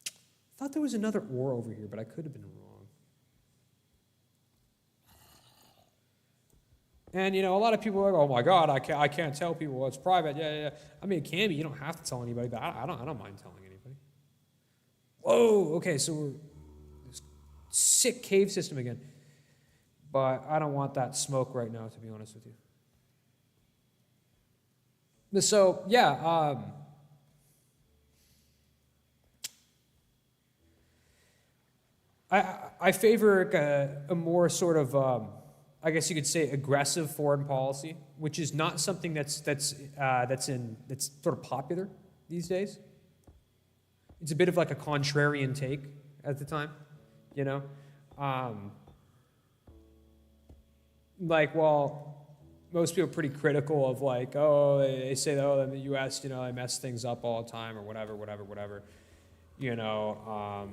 S1: I thought there was another or over here, but I could have been wrong. And you know, a lot of people are like, "Oh my God, I can't tell people. Well, it's private." Yeah. I mean, it can be. You don't have to tell anybody, but I don't mind telling anybody. Whoa. Okay, so we're this sick cave system again. But I don't want that smoke right now, to be honest with you. So yeah. I favor a more sort of, I guess you could say, aggressive foreign policy, which is not something that's sort of popular these days. It's a bit of like a contrarian take at the time, you know. Like, well, most people are pretty critical of like, oh, they say, oh, in the U.S., you know, they mess things up all the time or whatever, you know.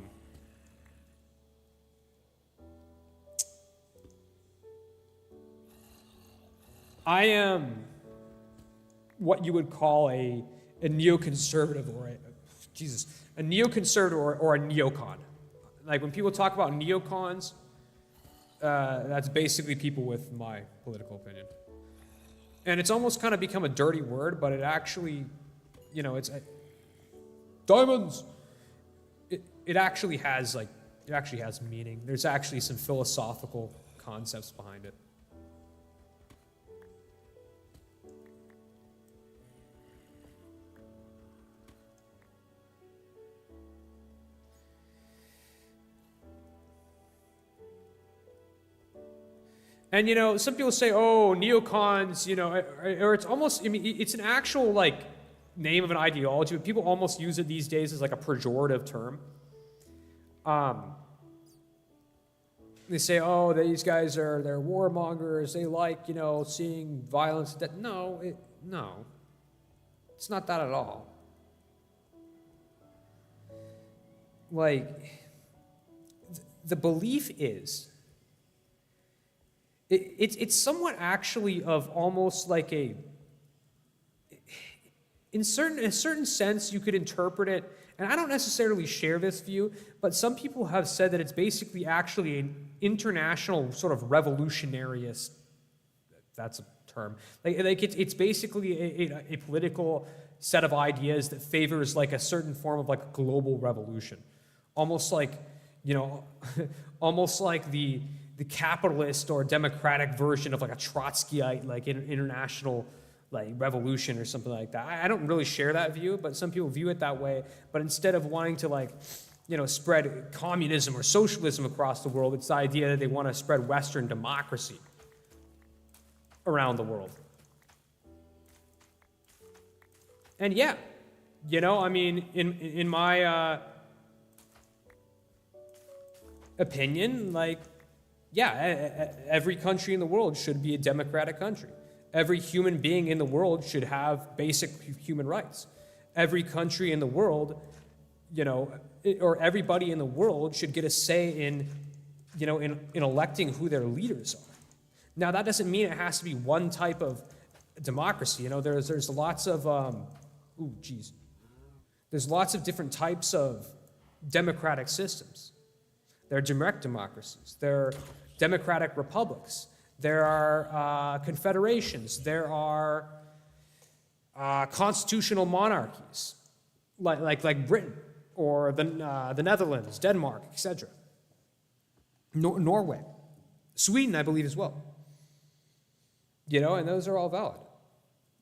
S1: I am what you would call a neoconservative or a neoconservative or a neocon. Like when people talk about neocons, that's basically people with my political opinion. And it's almost kind of become a dirty word, but it actually, you know, it's diamonds. It actually has like It actually has meaning. There's actually some philosophical concepts behind it. And, you know, some people say, oh, neocons, you know, or it's almost, I mean, it's an actual, like, name of an ideology, but people almost use it these days as, like, a pejorative term. They say, oh, these guys they're warmongers, they like, you know, seeing violence. No, it's not that at all. Like, the belief is, it's somewhat actually of almost like in a certain sense, you could interpret it, and I don't necessarily share this view, but some people have said that it's basically actually an international sort of revolutionarist, that's a term, like it's basically a political set of ideas that favors like a certain form of like global revolution, almost like, you know, almost like the capitalist or democratic version of like a Trotskyite like international like revolution or something like that. I don't really share that view, but some people view it that way. But instead of wanting to like, you know, spread communism or socialism across the world, it's the idea that they want to spread Western democracy around the world. And yeah, you know, I mean, in my opinion, like, yeah, every country in the world should be a democratic country. Every human being in the world should have basic human rights. Every country in the world, you know, or everybody in the world should get a say in, you know, in electing who their leaders are. Now, that doesn't mean it has to be one type of democracy. You know, there's lots of, there's lots of different types of democratic systems. There are direct democracies. There are democratic republics. There are confederations. There are constitutional monarchies, like Britain or the Netherlands, Denmark, etc. Norway, Sweden, I believe as well. You know, and those are all valid.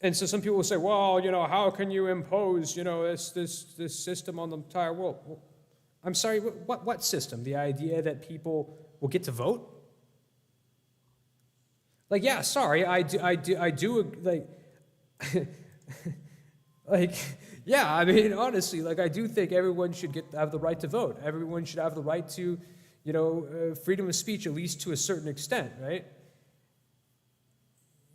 S1: And so some people will say, well, you know, how can you impose, you know, this system on the entire world? Well, I'm sorry, what system? The idea that people will get to vote? Like, yeah, sorry, I do, like, like, yeah, I mean, honestly, like, I do think everyone should have the right to vote. Everyone should have the right to, you know, freedom of speech, at least to a certain extent, right?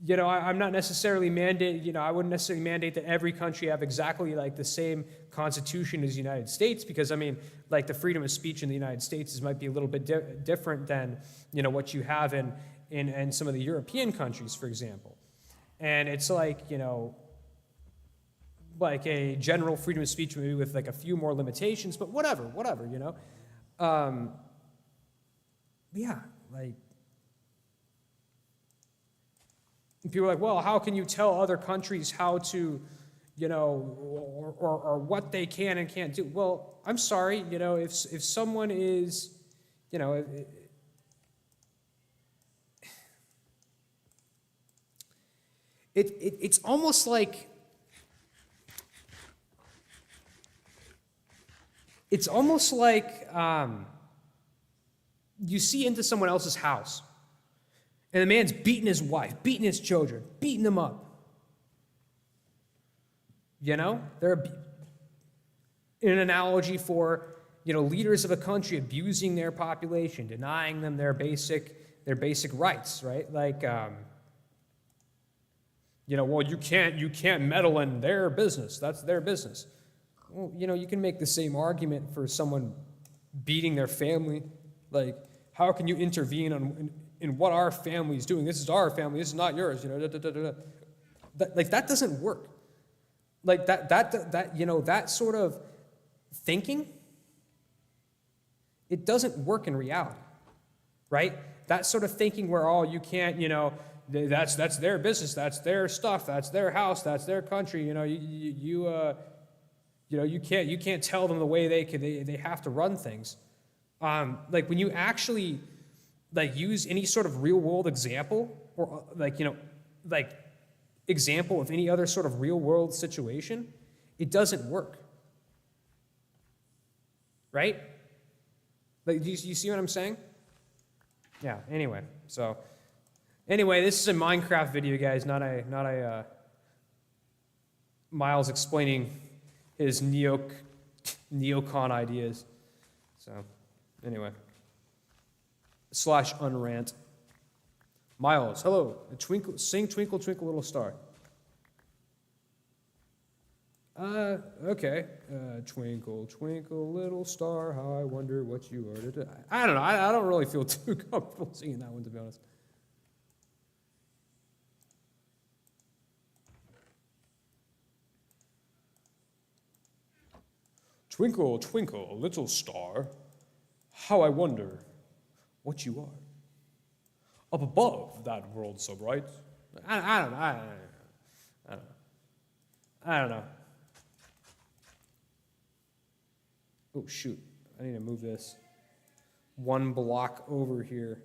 S1: You know, I'm not necessarily I wouldn't necessarily mandate that every country have exactly like the same constitution as the United States, because I mean, like the freedom of speech in the United States might be a little bit different than, you know, what you have in some of the European countries, for example. And it's like, you know, like a general freedom of speech maybe with like a few more limitations, but whatever, you know. Yeah, like, people are like, well, how can you tell other countries how to, you know, or what they can and can't do? Well, I'm sorry, you know, if someone is, you know, it's almost like, you see into someone else's house, and the man's beating his wife, beating his children, beating them up. You know, they're in an analogy for, you know, leaders of a country abusing their population, denying them their basic rights, right? Like, you know, well, you can't meddle in their business. That's their business. Well, you know, you can make the same argument for someone beating their family. Like, how can you intervene in what our family is doing? This is our family. This is not yours. You know, like that doesn't work. Like that you know, that sort of thinking, it doesn't work in reality, right? That sort of thinking where, oh, you can't, you know, that's their business, that's their stuff, that's their house, that's their country. You know, you know, you can't tell them the way they have to run things. like when you actually like use any sort of real world example or like, you know, like example of any other sort of real world situation, it doesn't work. Right? Like, do you see what I'm saying? Yeah, anyway, so anyway, this is a Minecraft video, guys, not a Miles explaining his neocon ideas. So, anyway. /unrant. Miles, hello. Sing Twinkle Twinkle Little Star. Okay. Twinkle, twinkle, little star, how I wonder what you are today. I don't know. I don't really feel too comfortable singing that one, to be honest. Twinkle, twinkle, little star, how I wonder what you are. Up above that world so bright. I don't know. Oh, shoot. I need to move this one block over here.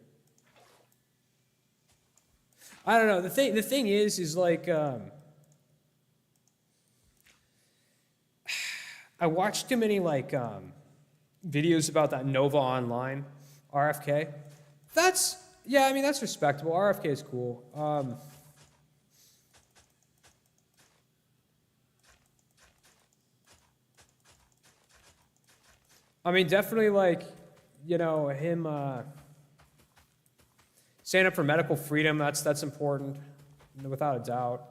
S1: I don't know. The thing is like, I watched too many, like, videos about that Nova Online, RFK. Yeah, I mean, that's respectable. RFK is cool. I mean, definitely, like, you know, him standing up for medical freedom, that's important, without a doubt.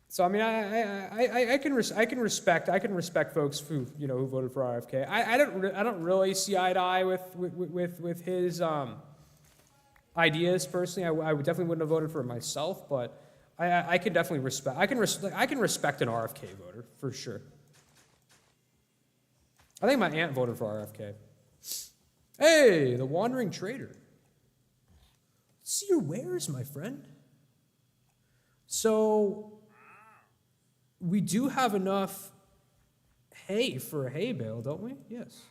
S1: So, I mean, I can respect folks who, you know, who voted for RFK. I don't really see eye to eye with his ideas personally. I definitely wouldn't have voted for it myself, but I can definitely respect. I can respect an RFK voter for sure. I think my aunt voted for RFK. Hey, the Wandering Trader. Let's see your wares, my friend. So, we do have enough hay for a hay bale, don't we? Yes.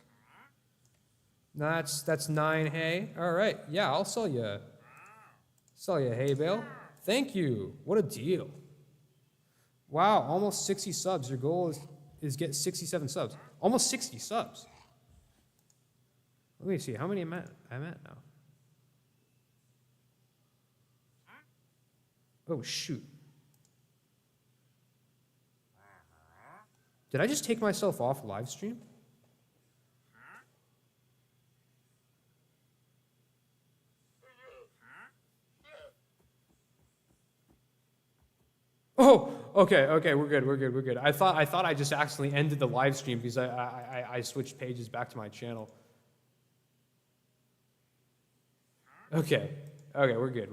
S1: That's 9 hay. All right. Yeah, I'll sell you a hay bale. Thank you. What a deal. Wow, almost 60 subs. Your goal is get 67 subs. Almost 60 subs. Let me see. How many I'm at now? Oh, shoot. Did I just take myself off live stream? Oh, okay, we're good. I thought I just accidentally ended the live stream because I switched pages back to my channel. Okay, we're good.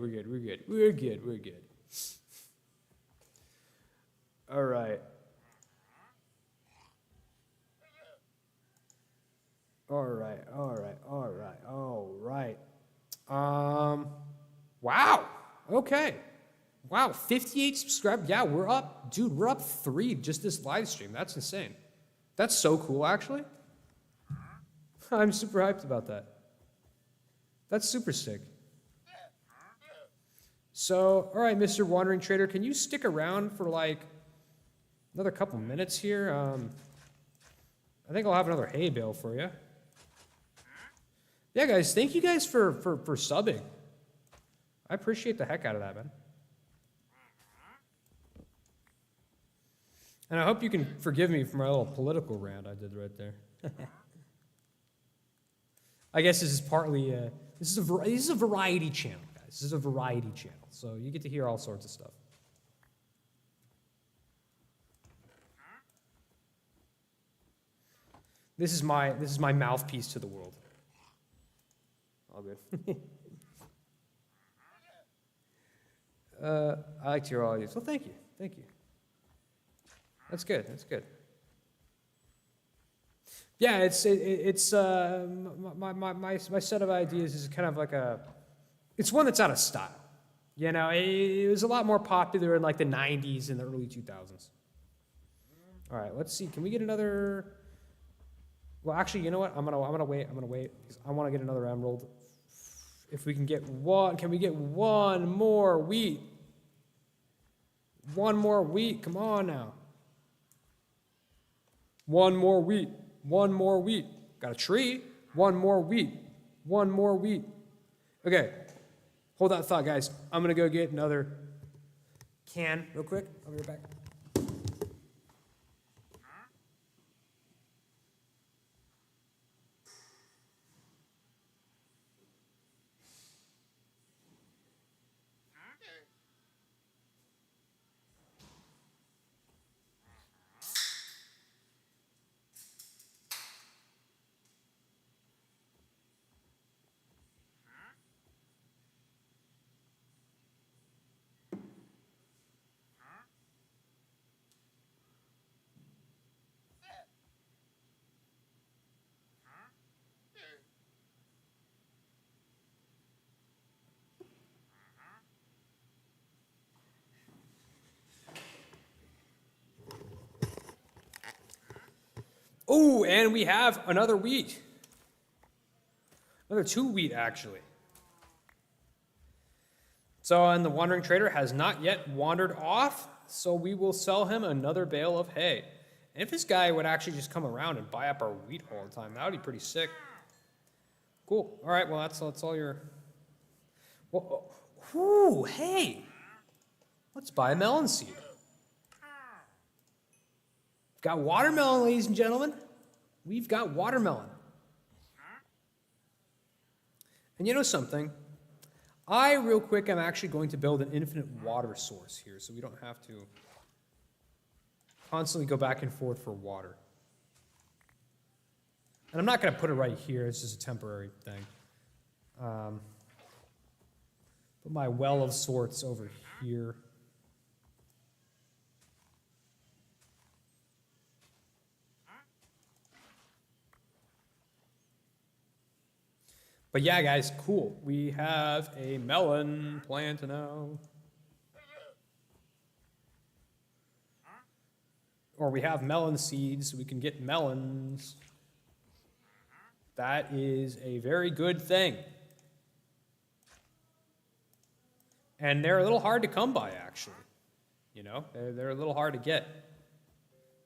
S1: All right. Wow. Okay. Wow, 58 subscribers. Yeah, we're up. Dude, we're up 3 just this live stream. That's insane. That's so cool, actually. I'm super hyped about that. That's super sick. So, all right, Mr. Wandering Trader, can you stick around for like another couple minutes here? I think I'll have another hay bale for you. Yeah, guys, thank you guys for subbing. I appreciate the heck out of that, man. And I hope you can forgive me for my little political rant I did right there. I guess this is partly this is a variety channel, guys. This is a variety channel, so you get to hear all sorts of stuff. This is my mouthpiece to the world. All good. I like to hear all of you. So thank you. That's good. Yeah, it's my set of ideas is kind of like it's one that's out of style. You know, it was a lot more popular in like the 90s and the early 2000s. All right, let's see. Can we get another Well, actually, you know what? I'm gonna wait. I'm gonna wait because I want to get another emerald. If we can get one, can we get one more wheat? One more wheat. Come on now. One more wheat. One more wheat. Got a tree. One more wheat. One more wheat. Okay. Hold that thought, guys. I'm gonna go get another can real quick. I'll be right back. Oh, and we have another wheat. Another 2 wheat, actually. So, and the wandering trader has not yet wandered off, so we will sell him another bale of hay. And if this guy would actually just come around and buy up our wheat all the time, that would be pretty sick. Cool. All right, well, that's all your... Well, ooh, hey! Let's buy a melon seed. Got watermelon, ladies and gentlemen. We've got watermelon. And you know something? Real quick, I'm actually going to build an infinite water source here so we don't have to constantly go back and forth for water. And I'm not going to put it right here. It's just a temporary thing. Put my well of sorts over here. But yeah, guys, cool. We have a melon plant now. Or we have melon seeds, so we can get melons. That is a very good thing. And they're a little hard to come by, actually. You know, they're a little hard to get.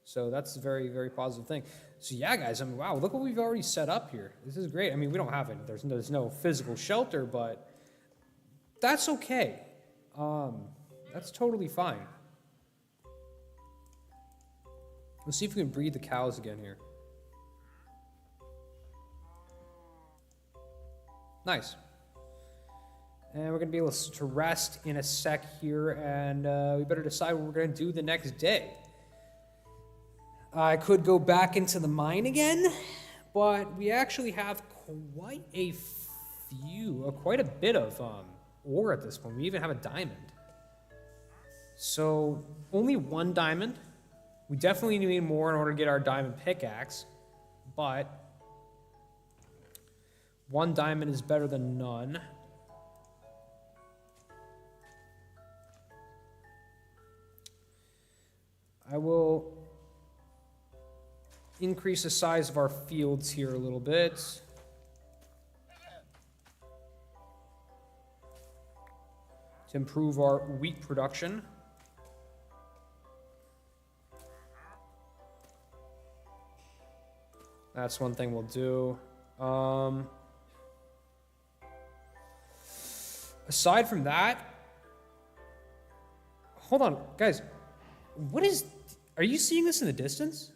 S1: So that's a very, very positive thing. So yeah, guys, I mean, wow, look what we've already set up here. This is great. I mean, we don't have it. There's no physical shelter, but that's okay. That's totally fine. Let's see if we can breed the cows again here. Nice. And we're going to be able to rest in a sec here, and we better decide what we're going to do the next day. I could go back into the mine again, but we actually have quite a bit of ore at this point. We even have a diamond. So only 1 diamond. We definitely need more in order to get our diamond pickaxe, but 1 diamond is better than none. I will increase the size of our fields here a little bit. To improve our wheat production. That's one thing we'll do. Aside from that, hold on, guys. Are you seeing this in the distance?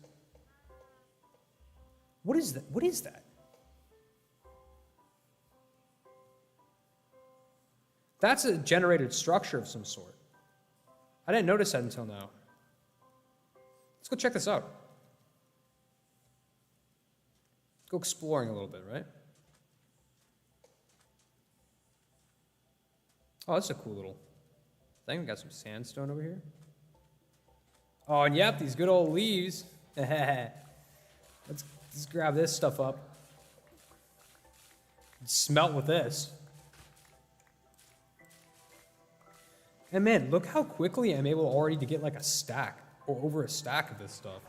S1: What is that? What is that? That's a generated structure of some sort. I didn't notice that until now. Let's go check this out. Go exploring a little bit, right? Oh, that's a cool little thing. We got some sandstone over here. Oh, and yep, these good old leaves. Let's grab this stuff up. Smelt with this. And man, look how quickly I'm able already to get like a stack or over a stack of this stuff.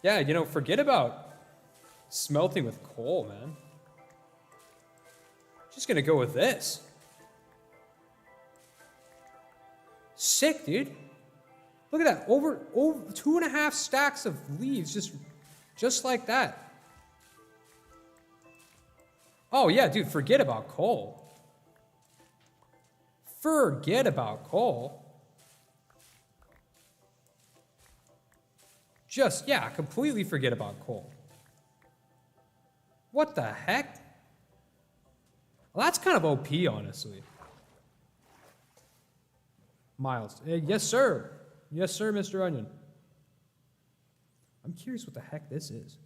S1: Yeah, you know, forget about smelting with coal, man. Just gonna go with this. Sick, dude. Look at that. Over 2.5 stacks of leaves, just like that. Oh yeah, dude, forget about coal. Forget about coal. Just, yeah, completely forget about coal. What the heck? Well, that's kind of OP, honestly. Miles. Yes, sir. Yes, sir, Mr. Onion. I'm curious what the heck this is.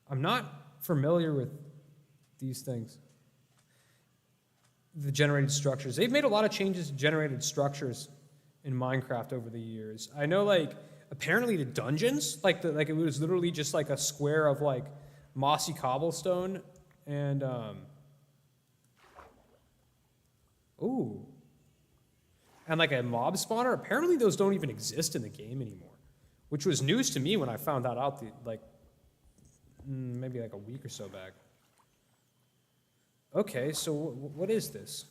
S1: I'm not familiar with these things. The generated structures. They've made a lot of changes to generated structures in Minecraft over the years. I know, like, apparently the dungeons, like it was literally just like a square of like mossy cobblestone and and like a mob spawner. Apparently those don't even exist in the game anymore, which was news to me when I found that out maybe like a week or so back. Okay, so what is this?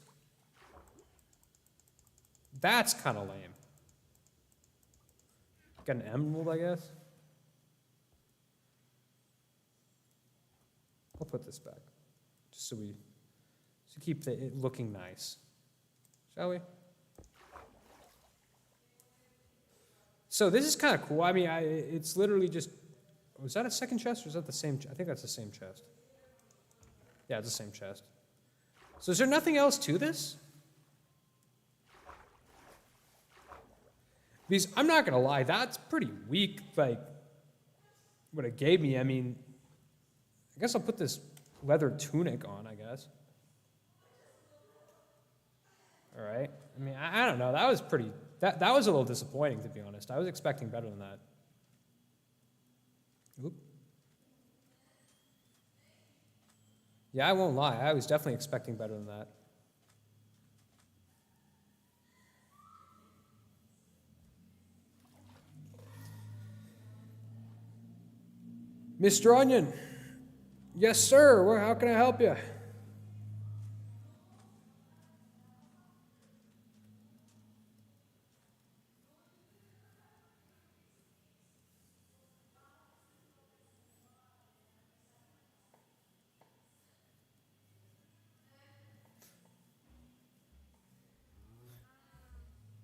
S1: That's kind of lame. Got an emerald, I guess. I'll put this back, just so keep it looking nice, shall we? So this is kind of cool. I mean, it's literally just. Was that a second chest, or is that the same? I think that's the same chest. Yeah, it's the same chest. So is there nothing else to this? Because I'm not going to lie, that's pretty weak, like, what it gave me. I mean, I guess I'll put this leather tunic on, I guess. All right. I mean, I don't know. That was pretty, that was a little disappointing, to be honest. I was expecting better than that. Oop. Yeah, I won't lie. I was definitely expecting better than that. Mr. Onion. Yes, sir. How can I help you?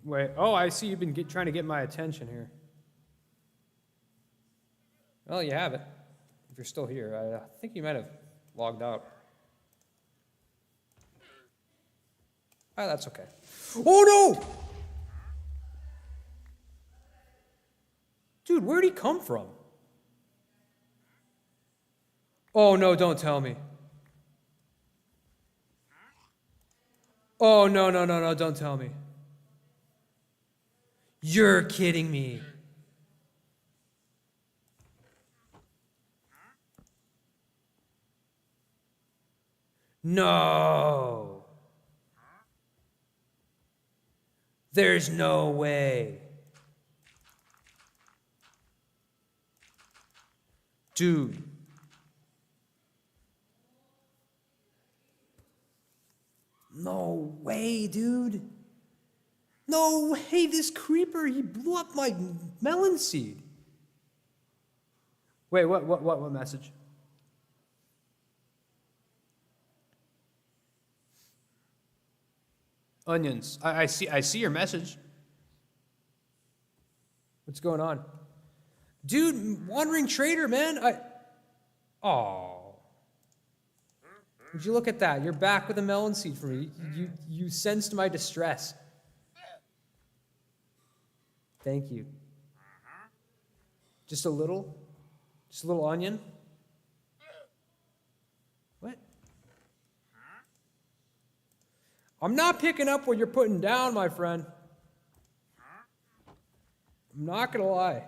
S1: Wait. Oh, I see you've been trying to get my attention here. Well, you have it. If you're still here, I think you might have logged out. Ah, that's okay. Oh, no! Dude, where'd he come from? Oh, no, don't tell me. Oh, no, don't tell me. You're kidding me. No. There's no way. Dude. No way, dude. No way, this creeper, he blew up my melon seed. Wait, what message? Onions. I see your message. What's going on? Dude, wandering trader, man. Oh. Would you look at that? You're back with a melon seed for me. You sensed my distress. Thank you. Just a little onion. What? I'm not picking up what you're putting down, my friend. I'm not gonna lie.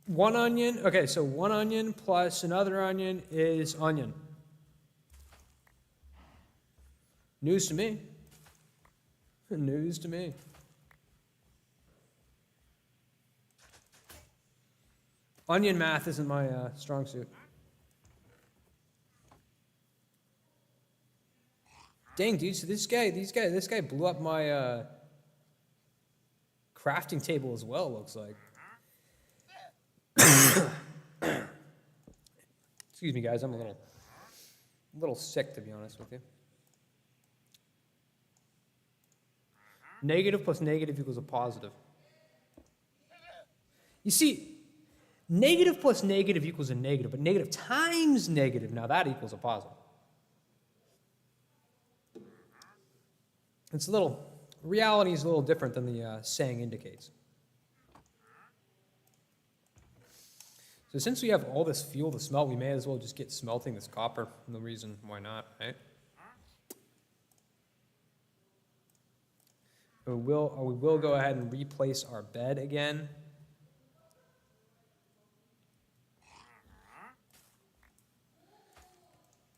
S1: One onion, okay, so one onion plus another onion is onion. News to me. News to me. Onion math isn't my strong suit. Dang, dude, so this guy blew up my crafting table as well, looks like. Excuse me, guys, I'm a little sick, to be honest with you. Negative plus negative equals a positive. You see, negative plus negative equals a negative, but negative times negative, now that equals a positive. Reality is a little different than the saying indicates. So since we have all this fuel to smelt, we may as well just get smelting this copper. No reason why not, right? We will go ahead and replace our bed again.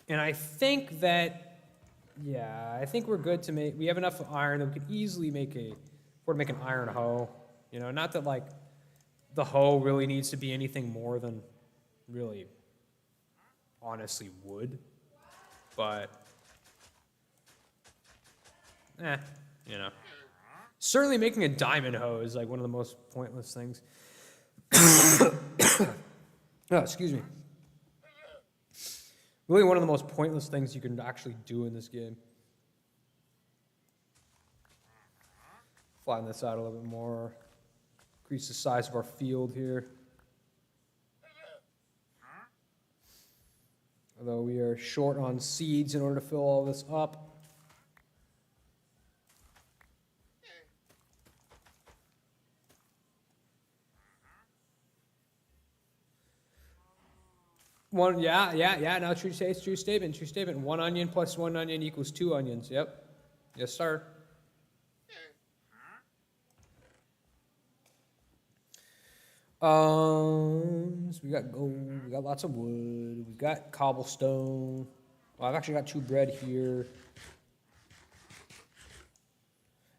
S1: And I think that, yeah, I think we're good to make, we have enough iron that we could easily make an iron hoe. You know, not that like the hoe really needs to be anything more than really, honestly, wood. But, you know. Certainly making a diamond hoe is like one of the most pointless things. Oh, excuse me. Really one of the most pointless things you can actually do in this game. Flatten this out a little bit more. Increase the size of our field here. Although we are short on seeds in order to fill all this up. No, true statement. 1 onion plus 1 onion equals 2 onions. Yep. Yes, sir. So we got gold, we got lots of wood, we've got cobblestone. Well, I've actually got 2 bread here.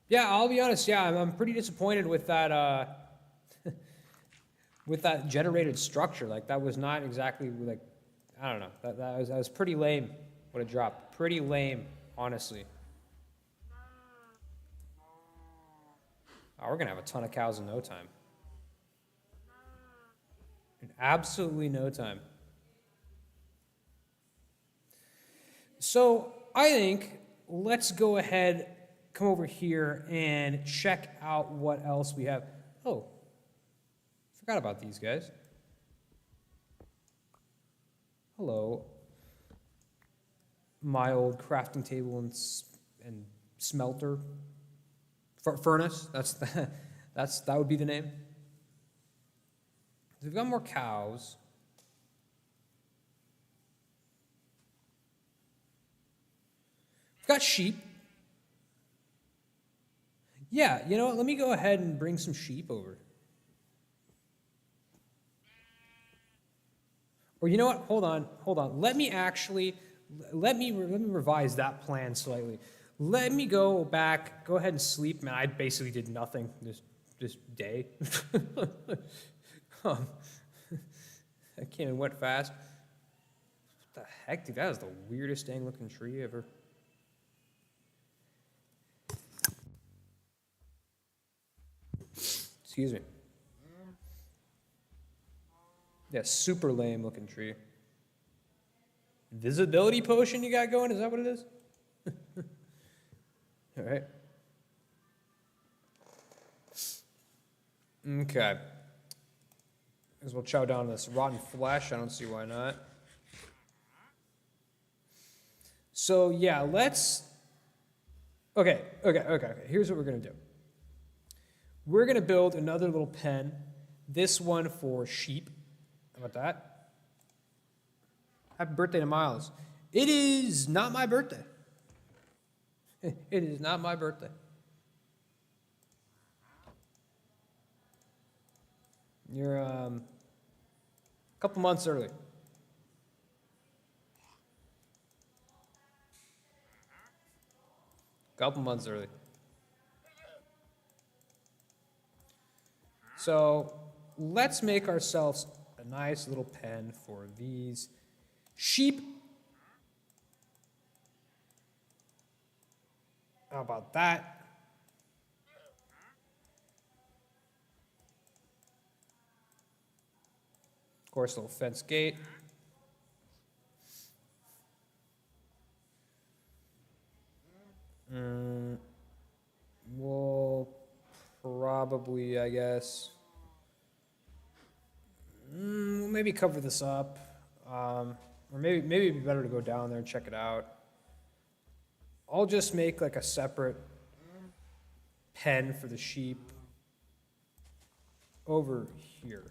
S1: Yeah, I'll be honest, yeah, I'm pretty disappointed with that, with that generated structure. Like, that was not exactly, like, I don't know, that was pretty lame when it dropped. Pretty lame, honestly. Oh, we're gonna have a ton of cows in no time. In absolutely no time. So I think let's go ahead, come over here and check out what else we have. Oh, forgot about these guys. Hello, my old crafting table and smelter furnace. That would be the name. We've got more cows. We've got sheep. Yeah, you know what? Let me go ahead and bring some sheep over. Or you know what? Hold on. Let me revise that plan slightly. Let me go back, go ahead and sleep. Man, I basically did nothing this day. That came and went fast. What the heck, dude? That is the weirdest dang looking tree ever. Excuse me. Yeah, super lame looking tree. Visibility potion you got going? Is that what it is? All right. Okay. As we'll chow down this rotten flesh. I don't see why not. So yeah, let's. Okay. Here's what we're gonna do. We're gonna build another little pen. This one for sheep. How about that? Happy birthday to Miles. It is not my birthday. It is not my birthday. You're a couple months early. Couple months early. So let's make ourselves a nice little pen for these sheep. How about that? Of course, little fence gate. We'll probably, I guess, we'll maybe cover this up. Or maybe it'd be better to go down there and check it out. I'll just make like a separate pen for the sheep over here.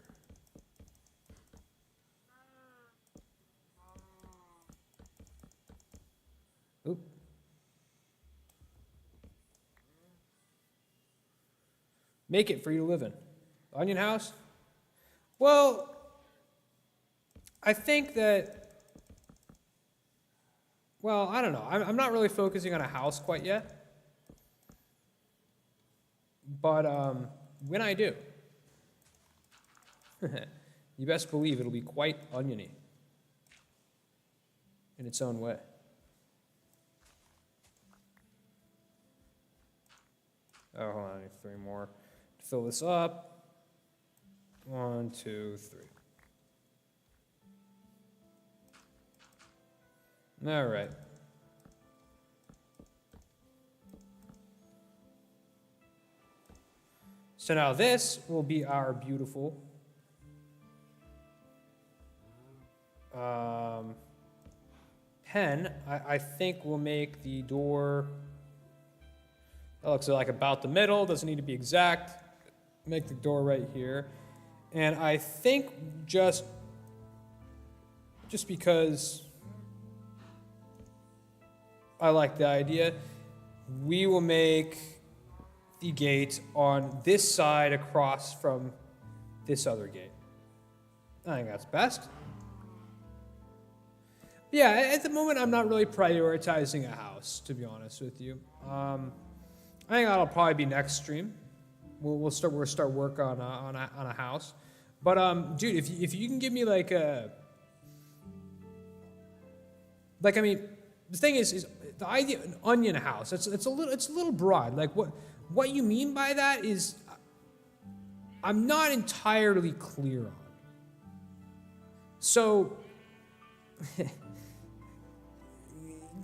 S1: Oop. Make it for you to live in. Onion house? Well, I think that, well, I don't know. I'm not really focusing on a house quite yet. But when I do, you best believe it'll be quite oniony in its own way. Oh, hold on, I need 3 more to fill this up. 1, 2, 3. All right. So now this will be our beautiful pen. I think we'll make the door, that looks like about the middle, doesn't need to be exact. Make the door right here. And I think just because I like the idea, we will make the gate on this side across from this other gate. I think that's best. Yeah, at the moment I'm not really prioritizing a house, to be honest with you. I think that'll probably be next stream. We'll start work on a house. But dude, if you can give me like I mean, the thing is the idea of an onion house. It's a little broad. Like what you mean by that is I'm not entirely clear on. So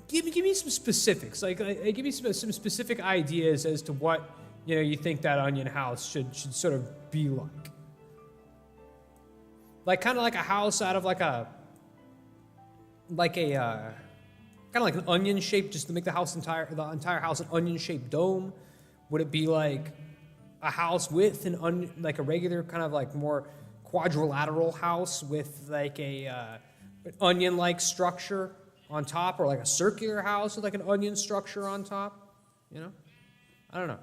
S1: give me some specifics. Like give me some specific ideas as to what you think that onion house should sort of be like. Like kind of like a house out of like a kind of like an onion shape, just to make the entire house an onion shaped dome. Would it be like a house with an onion, like a regular kind of like more quadrilateral house with like an onion-like structure on top, or like a circular house with like an onion structure on top? I don't know.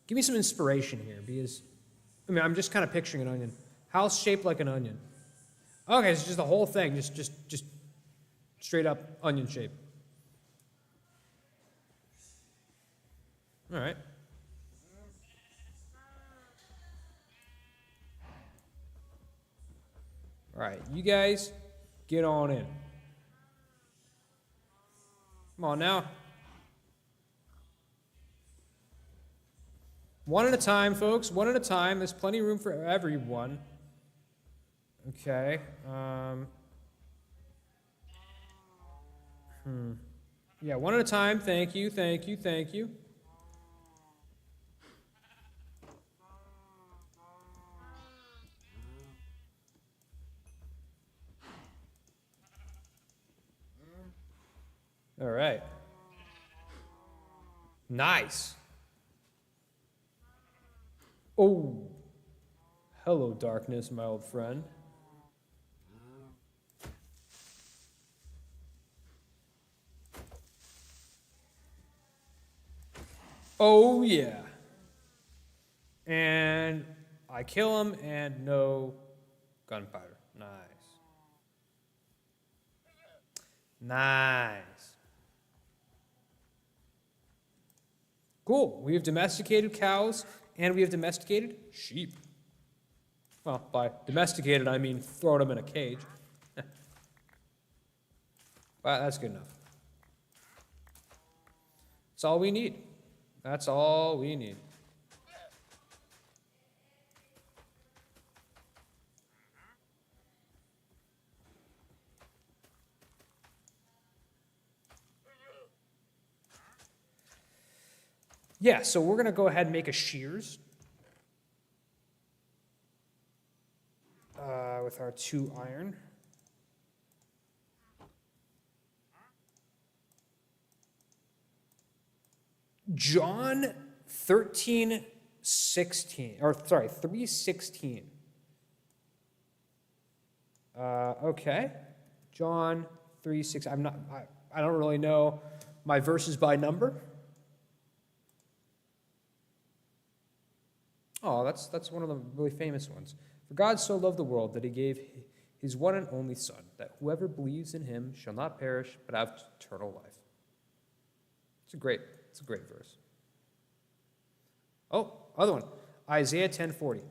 S1: Give me some inspiration here, because I'm just kind of picturing an onion. House shaped like an onion. Okay, it's just the whole thing, just straight up onion shape. All right. All right, you guys, get on in. Come on now. One at a time, folks. One at a time. There's plenty of room for everyone. Okay. Yeah, one at a time. Thank you, thank you, thank you. All right. Nice. Oh. Hello, darkness, my old friend. Oh, yeah. And I kill him, and no gunpowder. Nice. Nice. Cool. We have domesticated cows, and we have domesticated sheep. Well, by domesticated, I mean throwing them in a cage. But that's good enough. That's all we need. That's all we need. Yeah, so we're going to go ahead and make a shears with our 2 iron. John 13:16, or sorry, 3:16. Okay, John 3:6. I don't really know my verses by number. Oh, that's one of the really famous ones. For God so loved the world that he gave his one and only Son, that whoever believes in him shall not perish but have eternal life. It's a great verse. Oh, other one. Isaiah 10:40.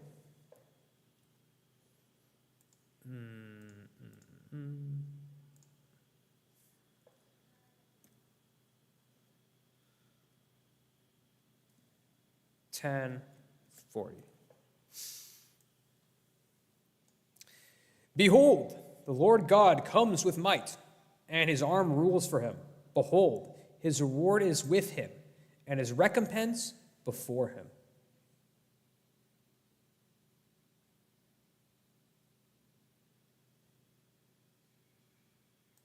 S1: Behold, the Lord God comes with might, and his arm rules for him. Behold, his reward is with him, and his recompense before him.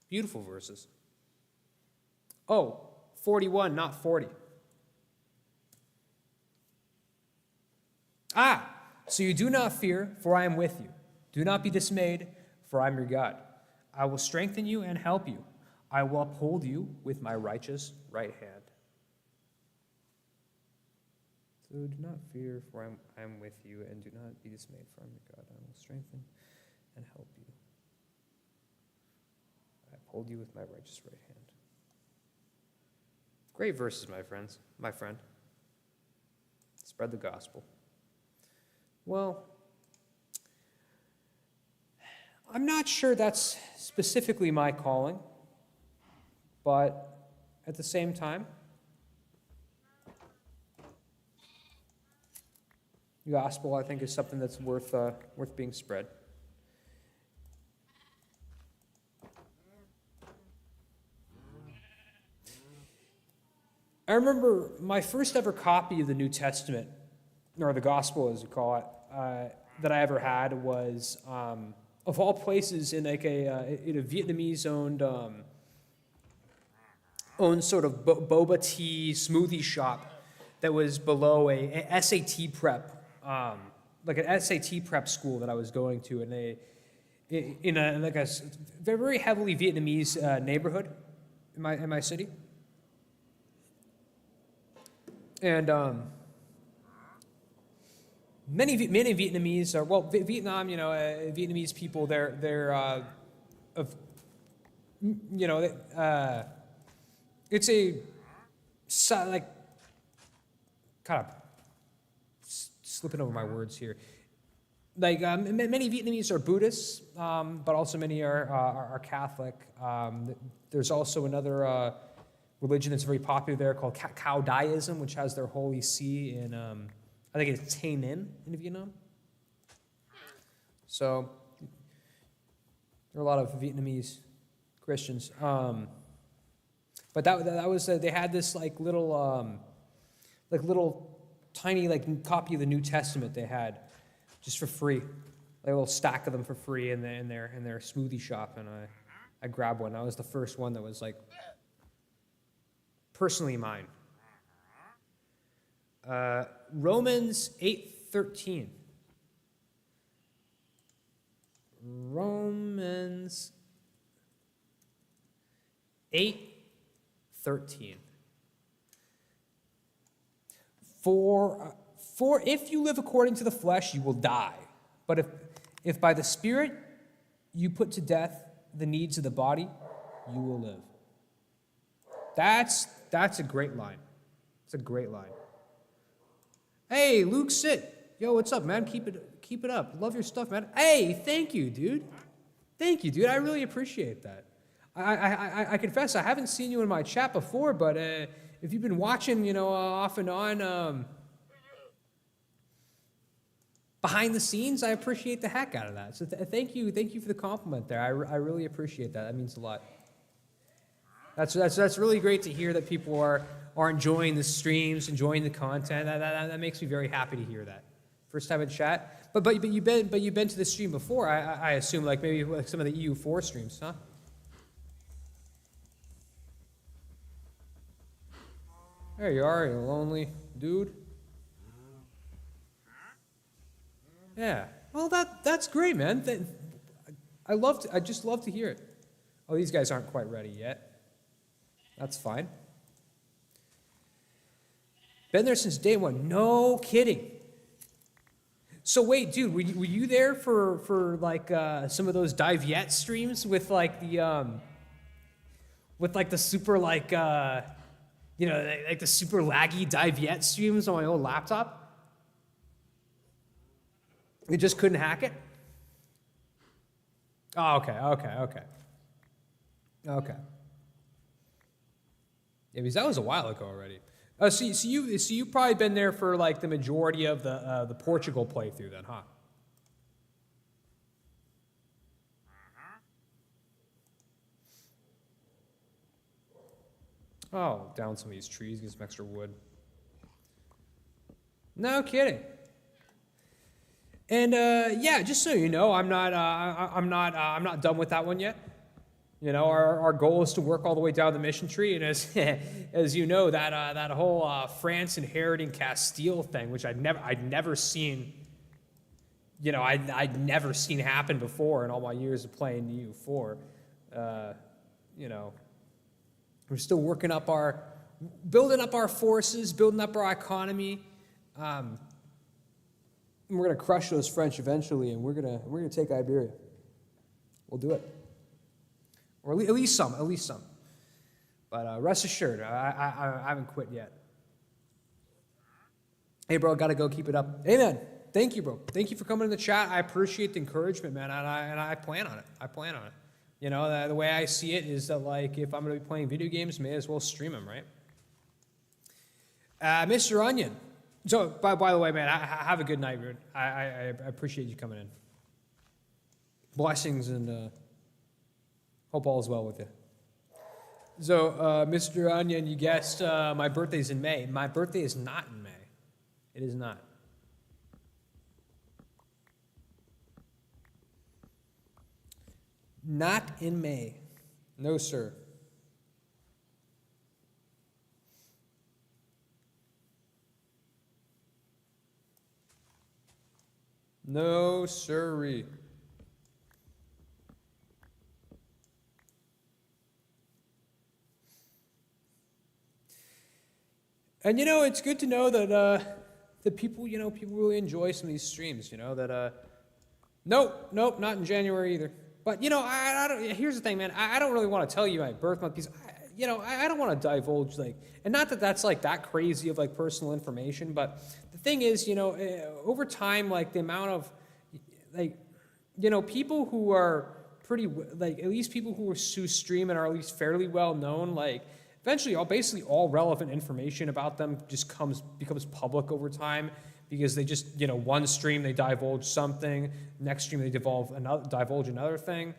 S1: Beautiful verses. Oh, 41, not 40. So you do not fear, for I am with you. Do not be dismayed, for I am your God. I will strengthen you and help you. I will uphold you with my righteous right hand. So do not fear, for I am with you, and do not be dismayed, for I am your God. I will strengthen and help you. I uphold you with my righteous right hand. Great verses, my friends, my friend. Spread the gospel. Well, I'm not sure that's specifically my calling, but at the same time, the gospel, I think, is something that's worth being spread. I remember my first ever copy of the New Testament, or the gospel as we call it, that I ever had was, of all places, in like in a Vietnamese-owned sort of boba tea smoothie shop that was below a SAT prep, like an SAT prep school that I was going to in a very heavily Vietnamese neighborhood in my city, and many Vietnamese are, well, Vietnam, Vietnamese people, they're it's a like kind of slipping over my words here. Like many Vietnamese are Buddhists, but also many are Catholic. There's also another religion that's very popular there called Cao Daism, which has their holy see in I think it's Tay Ninh in Vietnam. So there are a lot of Vietnamese Christians. But that was they had this little tiny copy of the New Testament they had just for free, like a little stack of them for free in their smoothie shop, and I grabbed one. That was the first one that was personally mine. Romans 8:13. Romans 8:13. For if you live according to the flesh, you will die. But if by the Spirit you put to death the needs of the body, you will live. That's a great line. It's a great line. Hey, Luke, sit. Yo, what's up, man? Keep it up. Love your stuff, man. Hey, thank you, dude. Thank you, dude. I really appreciate that. I confess I haven't seen you in my chat before, but if you've been watching, off and on behind the scenes, I appreciate the heck out of that. So thank you for the compliment there. I really appreciate that. That means a lot. That's really great to hear that people are enjoying the streams, enjoying the content. That makes me very happy to hear that. First time in chat, but you've been to the stream before. I assume like maybe like some of the EU4 streams, huh? There you are, you lonely dude. Yeah. Well, that's great, man. I just love to hear it. Oh, these guys aren't quite ready yet. That's fine. Been there since day one. No kidding. So wait, dude, were you there for like some of those Dive Yet streams with like the super like the super laggy Dive Yet streams on my old laptop? You just couldn't hack it? Oh, okay. Yeah, because that was a while ago already. So you've probably been there for like the majority of the Portugal playthrough then, huh? Oh, down some of these trees, get some extra wood. No kidding. And yeah, just so you know, I'm not done with that one yet. Our goal is to work all the way down the mission tree, and as you know, that whole France inheriting Castile thing, which I'd never seen. I'd never seen happen before in all my years of playing EU4. We're still building up our forces, building up our economy. And we're gonna crush those French eventually, and we're gonna take Iberia. We'll do it. Or at least some. But rest assured, I haven't quit yet. Hey, bro, gotta go. Keep it up. Hey, man, thank you, bro. Thank you for coming in the chat. I appreciate the encouragement, man, and I plan on it. The way I see it is that, like, if I'm gonna be playing video games, may as well stream them, right? Mr. Onion. So, by the way, man, have a good night, Rude. I appreciate you coming in. Blessings and. Hope all is well with you. So, Mr. Onion, you guessed my birthday's in May. My birthday is not in May. It is not. Not in May. No, sir. No, sirree. And it's good to know that people really enjoy some of these streams. Nope, not in January either. But I don't. Here's the thing, man. I don't really want to tell you my birth month because I don't want to divulge and not that that's like that crazy of like personal information. But the thing is, over time, like the amount of people who are pretty at least people who stream and are at least fairly well known, eventually, all relevant information about them just becomes public over time because they just, one stream they divulge something, next stream they divulge another thing.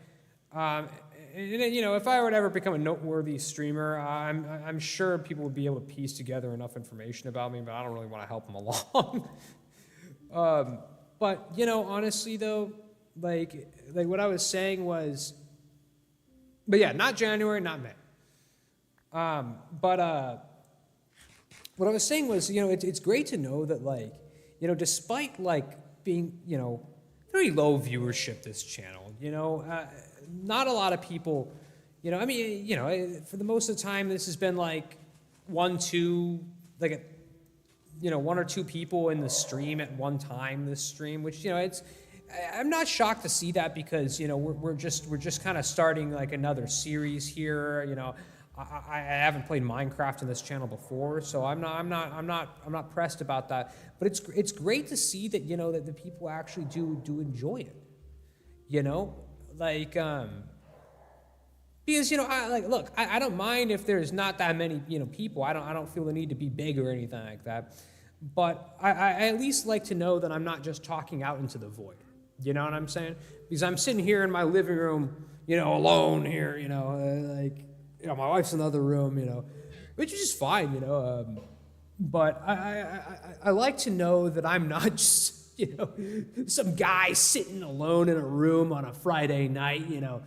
S1: If I were to ever become a noteworthy streamer, I'm sure people would be able to piece together enough information about me, but I don't really want to help them along. But honestly though, like what I was saying was, but yeah, not January, not May. What I was saying was, it's great to know that, despite, being, very low viewership, this channel, not a lot of people, for the most of the time, this has been, one or two people in the stream at one time, this stream, which, I'm not shocked to see that because, we're just kind of starting, another series here, I haven't played Minecraft in this channel before, so I'm not pressed about that. But it's great to see that, you know, that the people actually do enjoy it. You know, like because, you know, I don't mind if there's not that many, you know, people. I don't feel the need to be big or anything like that. But I at least like to know that I'm not just talking out into the void. You know what I'm saying? Because I'm sitting here in my living room, you know, alone here, you know, like, you know, my wife's in the other room, you know, which is just fine, you know. But I like to know that I'm not just, you know, some guy sitting alone in a room on a Friday night, you know,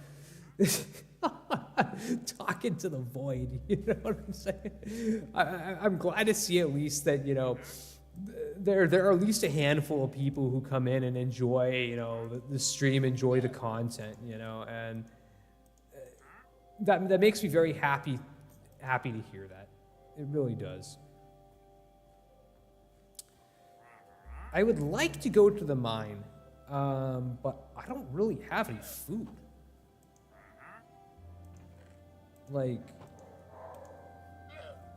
S1: talking to the void. You know what I'm saying? I'm glad to see at least that, you know, there are at least a handful of people who come in and enjoy, you know, the stream, enjoy the content, you know, and that makes me very happy to hear that. It really does. I would like to go to the mine, but I don't really have any food. Like,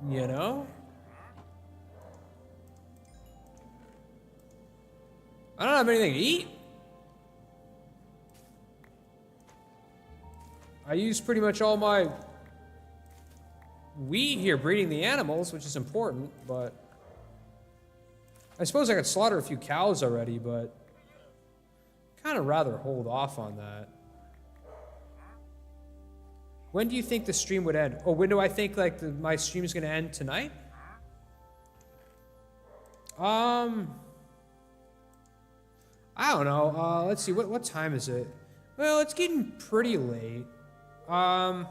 S1: you know? I don't have anything to eat. I use pretty much all my wheat here breeding the animals, which is important, but I suppose I could slaughter a few cows already, but kind of rather hold off on that. When do you think the stream would end? Or when do I think like my stream is going to end tonight? I don't know. Let's see. What time is it? Well, it's getting pretty late. I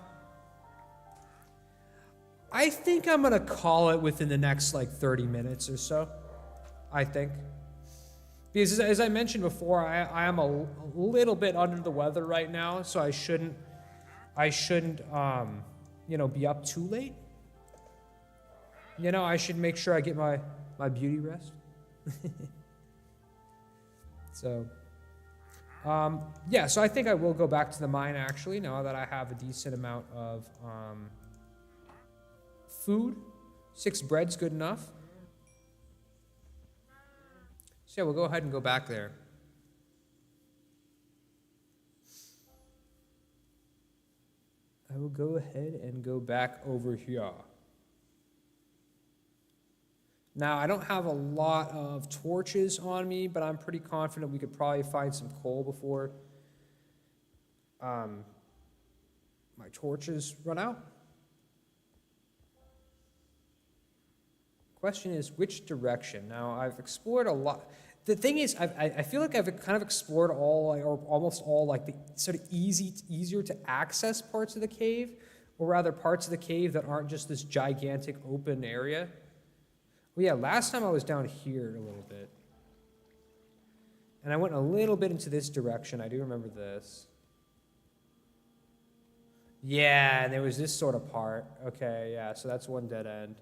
S1: think I'm gonna call it within the next like 30 minutes or so. I think. Because as I mentioned before, I am a little bit under the weather right now, so I shouldn't you know, be up too late. You know, I should make sure I get my beauty rest. So, yeah, so I think I will go back to the mine, actually, now that I have a decent amount of food. 6 bread's good enough. So, yeah, we'll go ahead and go back there. I will go ahead and go back over here. Now, I don't have a lot of torches on me, but I'm pretty confident we could probably find some coal before my torches run out. Question is, which direction? Now, I've explored a lot. The thing is, I feel like I've kind of explored all, or almost all, like the sort of easier to access parts of the cave, or rather parts of the cave that aren't just this gigantic open area. Well, yeah, last time I was down here a little bit. And I went a little bit into this direction. I do remember this. Yeah, and there was this sort of part. Okay, yeah, so that's one dead end.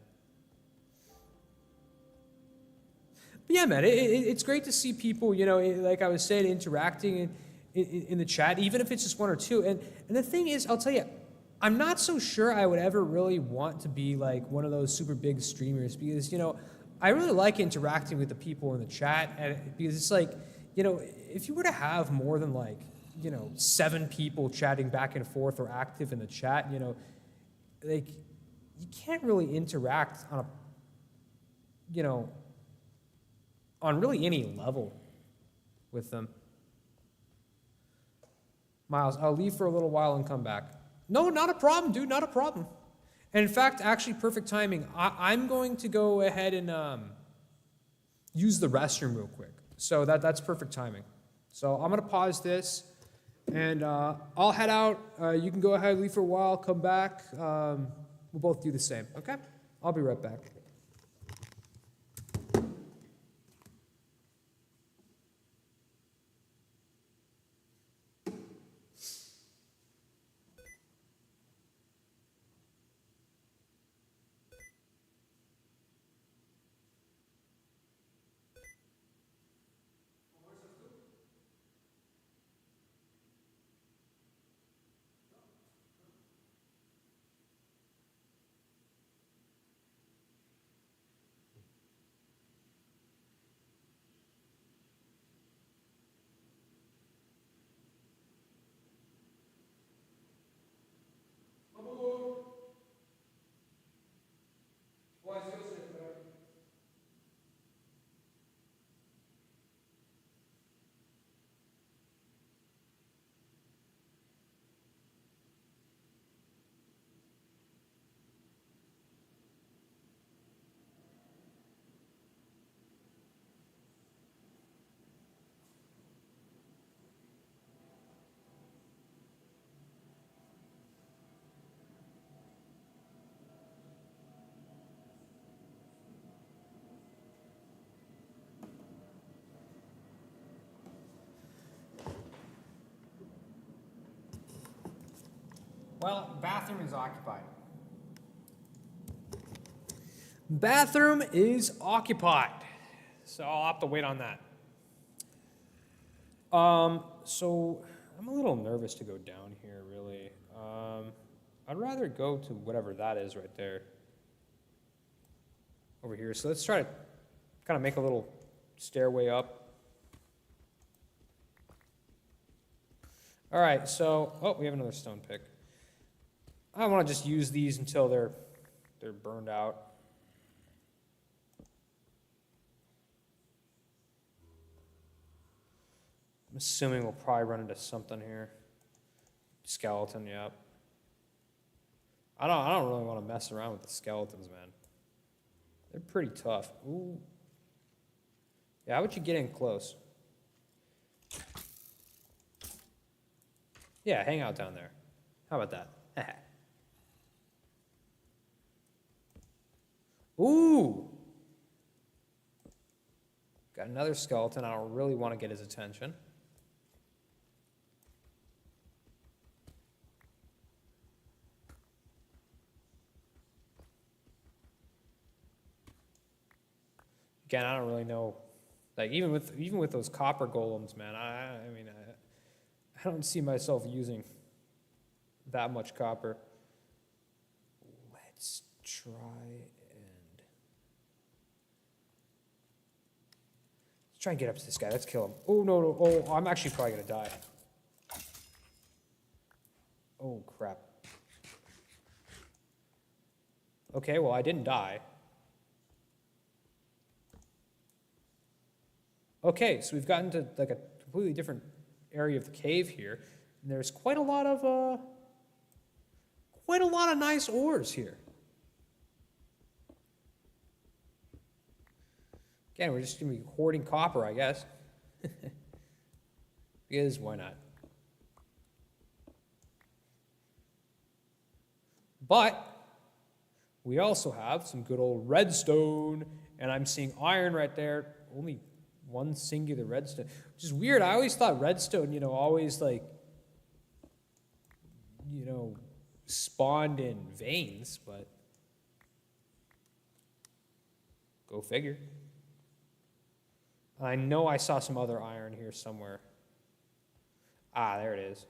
S1: But yeah, man, it's great to see people, you know, like I was saying, interacting in the chat, even if it's just one or two. And the thing is, I'll tell you, I'm not so sure I would ever really want to be like one of those super big streamers because, you know, I really like interacting with the people in the chat and because it's like, you know, if you were to have more than like, you know, 7 people chatting back and forth or active in the chat, you know, like you can't really interact on a, you know, on really any level with them. Miles, I'll leave for a little while and come back. No, not a problem, dude, not a problem. And in fact, actually, perfect timing. I'm going to go ahead and use the restroom real quick. So that's perfect timing. So I'm going to pause this, and I'll head out. You can go ahead, leave for a while, come back. We'll both do the same, okay? I'll be right back. Well, bathroom is occupied. Bathroom is occupied. So I'll have to wait on that. So I'm a little nervous to go down here, really. I'd rather go to whatever that is right there. Over here. So let's try to kind of make a little stairway up. All right, so, oh, we have another stone pick. I want to just use these until they're burned out. I'm assuming we'll probably run into something here. Skeleton, yep. I don't really want to mess around with the skeletons, man. They're pretty tough. Ooh. Yeah, how about you get in close? Yeah, hang out down there. How about that? Ooh! Got another skeleton. I don't really want to get his attention. Again, I don't really know. Like even with those copper golems, man, I mean I don't see myself using that much copper. Let's try and get up to this guy. Let's kill him. Oh no! Oh, I'm actually probably gonna die. Oh crap. Okay, well I didn't die. Okay, so we've gotten to like a completely different area of the cave here, and there's quite a lot of nice ores here. Again, we're just gonna be hoarding copper, I guess. Because why not? But we also have some good old redstone, and I'm seeing iron right there. Only one singular redstone, which is weird. I always thought redstone, always like, spawned in veins, but go figure. I know I saw some other iron here somewhere. Ah, there it is.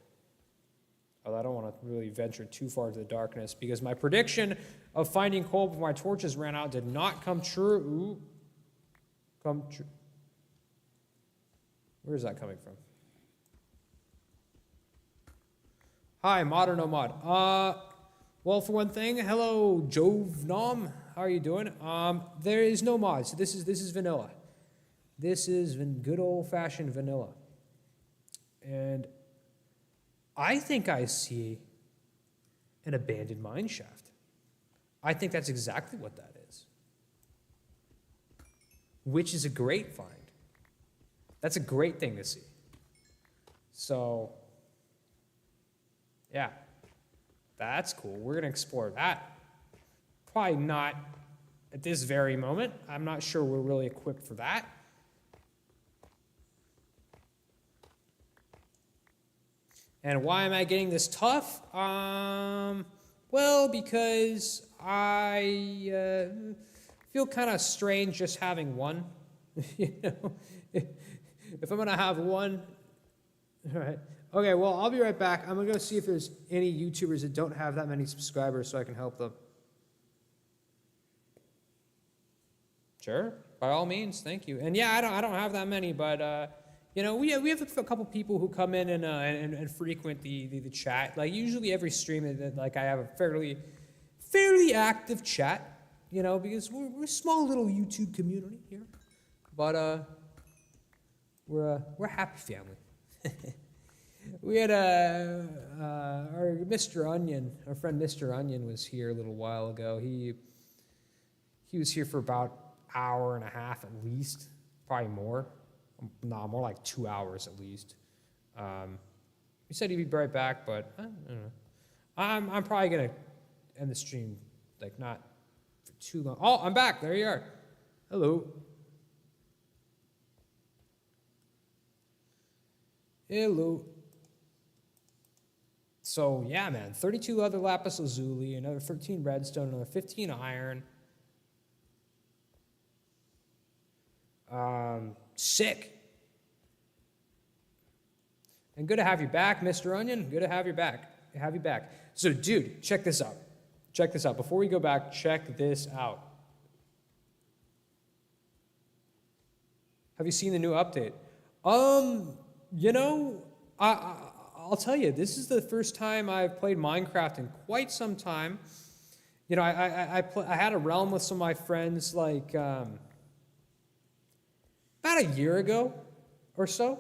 S1: Although I don't want to really venture too far into the darkness because my prediction of finding coal before my torches ran out did not come true. Ooh. Come true. Where is that coming from? Hi, Mod or no mod? Well, for one thing, hello, Jovnom. How are you doing? There is no mod, so this is vanilla. This is good old-fashioned vanilla. And I think I see an abandoned mine shaft. I think that's exactly what that is. Which is a great find. That's a great thing to see. So, yeah, that's cool. We're going to explore that. Probably not at this very moment. I'm not sure we're really equipped for that. And why am I getting this tough? Well, because I feel kind of strange just having one. If I'm going to have one, all right. Okay, well, I'll be right back. I'm going to go see if there's any YouTubers that don't have that many subscribers so I can help them. Sure, by all means, thank you. And yeah, I don't have that many, but we have a couple people who come in and frequent the chat. Like usually every stream, like I have a fairly active chat, because we're a small little YouTube community here. But we're a happy family. We had our Mr. Onion, our friend Mr. Onion was here a little while ago. He was here for about an hour and a half at least, probably more. No, more like 2 hours at least. He said he'd be right back, but I don't know. I'm probably gonna end the stream like not for too long. Oh, I'm back. There you are. Hello. Hello. So yeah, man, 32 other lapis lazuli, another 13 redstone, another 15 iron. Sick. And good to have you back, Mr. Onion. Good to have you back. So, dude, check this out. Before we go back, check this out. Have you seen the new update? You know, I'll tell you, this is the first time I've played Minecraft in quite some time. You know, I had a realm with some of my friends like about a year ago or so.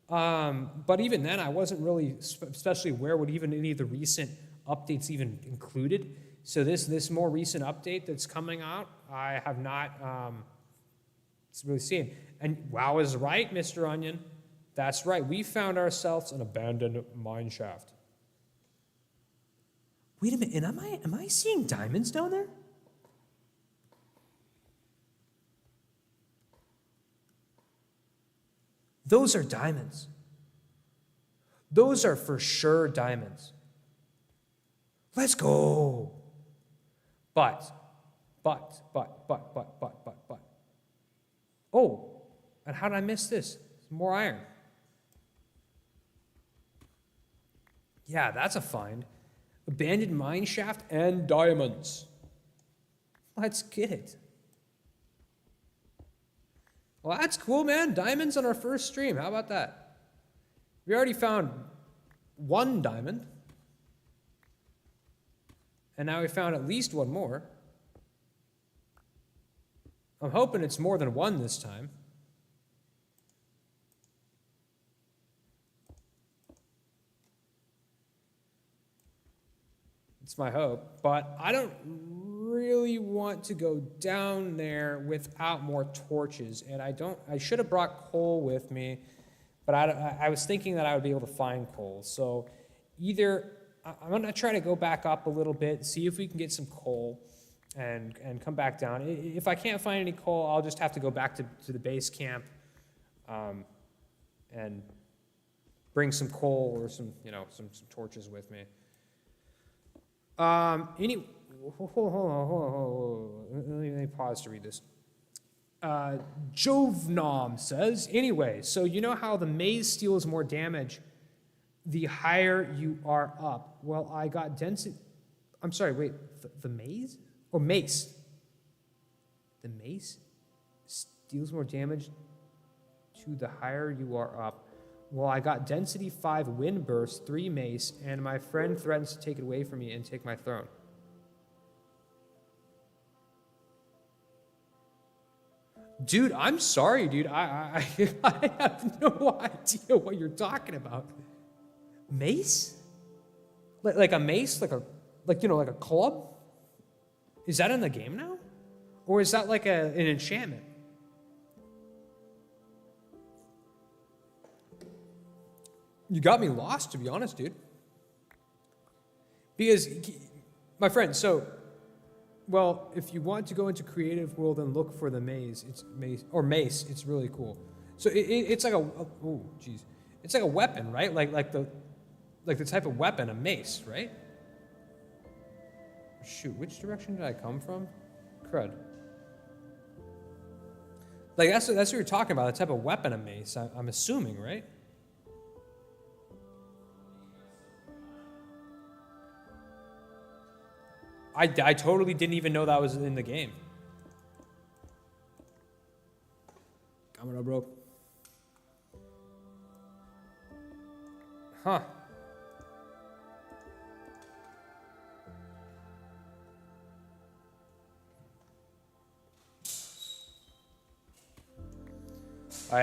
S1: But even then, I wasn't really especially aware what even any of the recent updates even included. So this more recent update that's coming out, I have not really seen. And wow is right, Mr. Onion. That's right. We found ourselves an abandoned mine shaft. Wait a minute. And am I seeing diamonds down there? Those are diamonds. Those are for sure diamonds. Let's go. But. Oh, and how did I miss this? More iron. Yeah, that's a find. Abandoned mine shaft and diamonds. Let's get it. Well, that's cool, man. Diamonds on our first stream. How about that? We already found one diamond. And now we found at least one more. I'm hoping it's more than one this time. It's my hope. But I don't really want to go down there without more torches. And I should have brought coal with me. But I was thinking that I would be able to find coal. So either I'm going to try to go back up a little bit, see if we can get some coal, and come back down. If I can't find any coal, I'll just have to go back to the base camp and bring some coal or some torches with me. Hold on. Let me pause to read this. Jovnom says, anyway, so you know how the maze steals more damage the higher you are up? Well, I got density. I'm sorry, wait, the maze? Or mace? The mace steals more damage to the higher you are up. Well, I got density 5 wind burst, 3 mace, and my friend threatens to take it away from me and take my throne. Dude, I'm sorry, dude. I have no idea what you're talking about. Mace? Like a mace? Like a club? Is that in the game now? Or is that like an enchantment? You got me lost, to be honest, dude. Because, my friend, well, if you want to go into creative world and look for the maze, it's mace, it's really cool. So it's like it's like a weapon, right? Like the type of weapon, a mace, right? Shoot, which direction did I come from? Crud. Like that's what you're talking about, the type of weapon, a mace. I'm assuming, right? I totally didn't even know that was in the game. Coming up, bro. Huh. One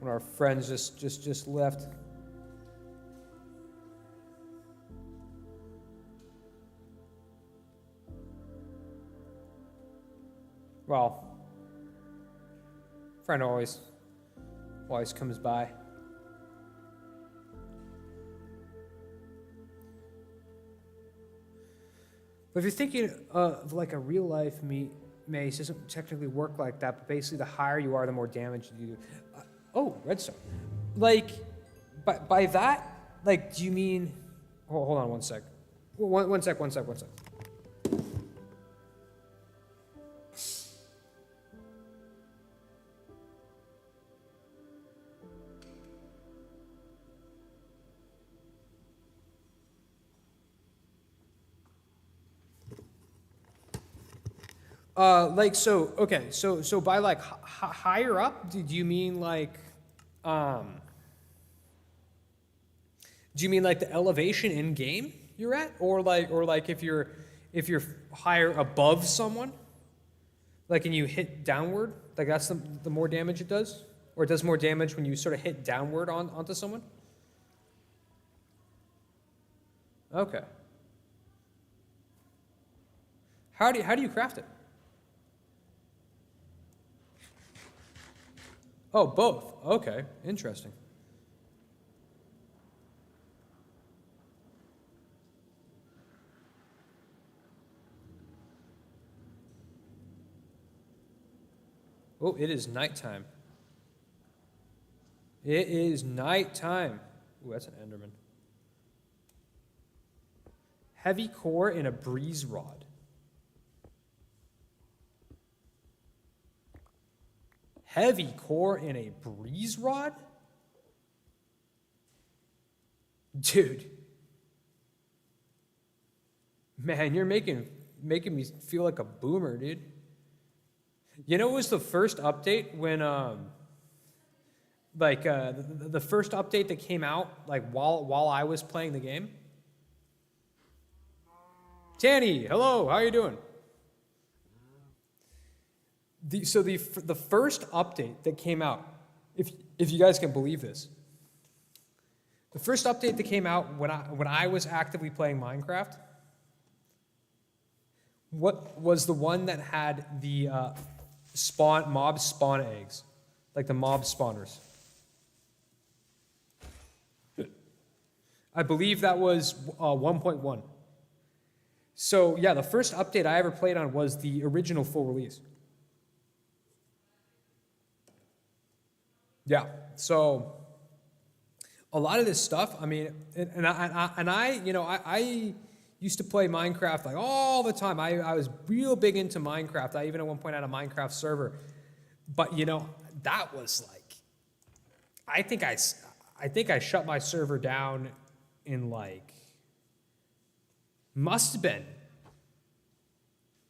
S1: of our friends just left. Well, friend always comes by. But if you're thinking of like a real life mace, it doesn't technically work like that, but basically the higher you are, the more damage you do. Oh, redstone. Like, by that, like, do you mean? Hold on one sec. One sec. Like, so, okay, so by like higher up, do you mean like, do you mean like the elevation in game you're at, or like if you're higher above someone, like and you hit downward, like that's the more damage it does, or it does more damage when you sort of hit downward onto someone? Okay. How do you craft it? Oh, both. Okay, interesting. Oh, it is nighttime. It is nighttime. Ooh, that's an Enderman. Heavy core in a breeze rod. Heavy core in a breeze rod? Dude. Man, you're making me feel like a boomer, dude. You know, it was the first update when, the first update that came out, like, while I was playing the game? Tanny, hello, how you doing? The first update that came out, if you guys can believe this, the first update that came out when I was actively playing Minecraft, what was the one that had the mob spawn eggs, like the mob spawners. I believe that was 1.1. So yeah, the first update I ever played on was the original full release. Yeah, so a lot of this stuff, I mean, I used to play Minecraft like all the time. I was real big into Minecraft. I even at one point had a Minecraft server. But, that was like, I think I shut my server down in like, must have been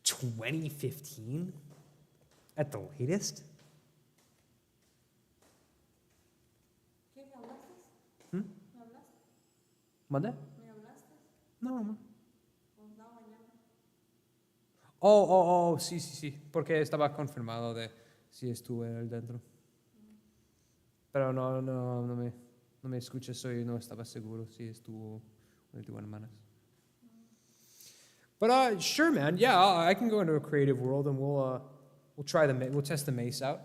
S1: 2015 at the latest. ¿Mande? No. Oh, sí, porque estaba confirmado de si estuve dentro. Pero no me escuchas, no estaba seguro si estuvo de buenas manos. But sure, man, yeah, I can go into a creative world and we'll test the mace out.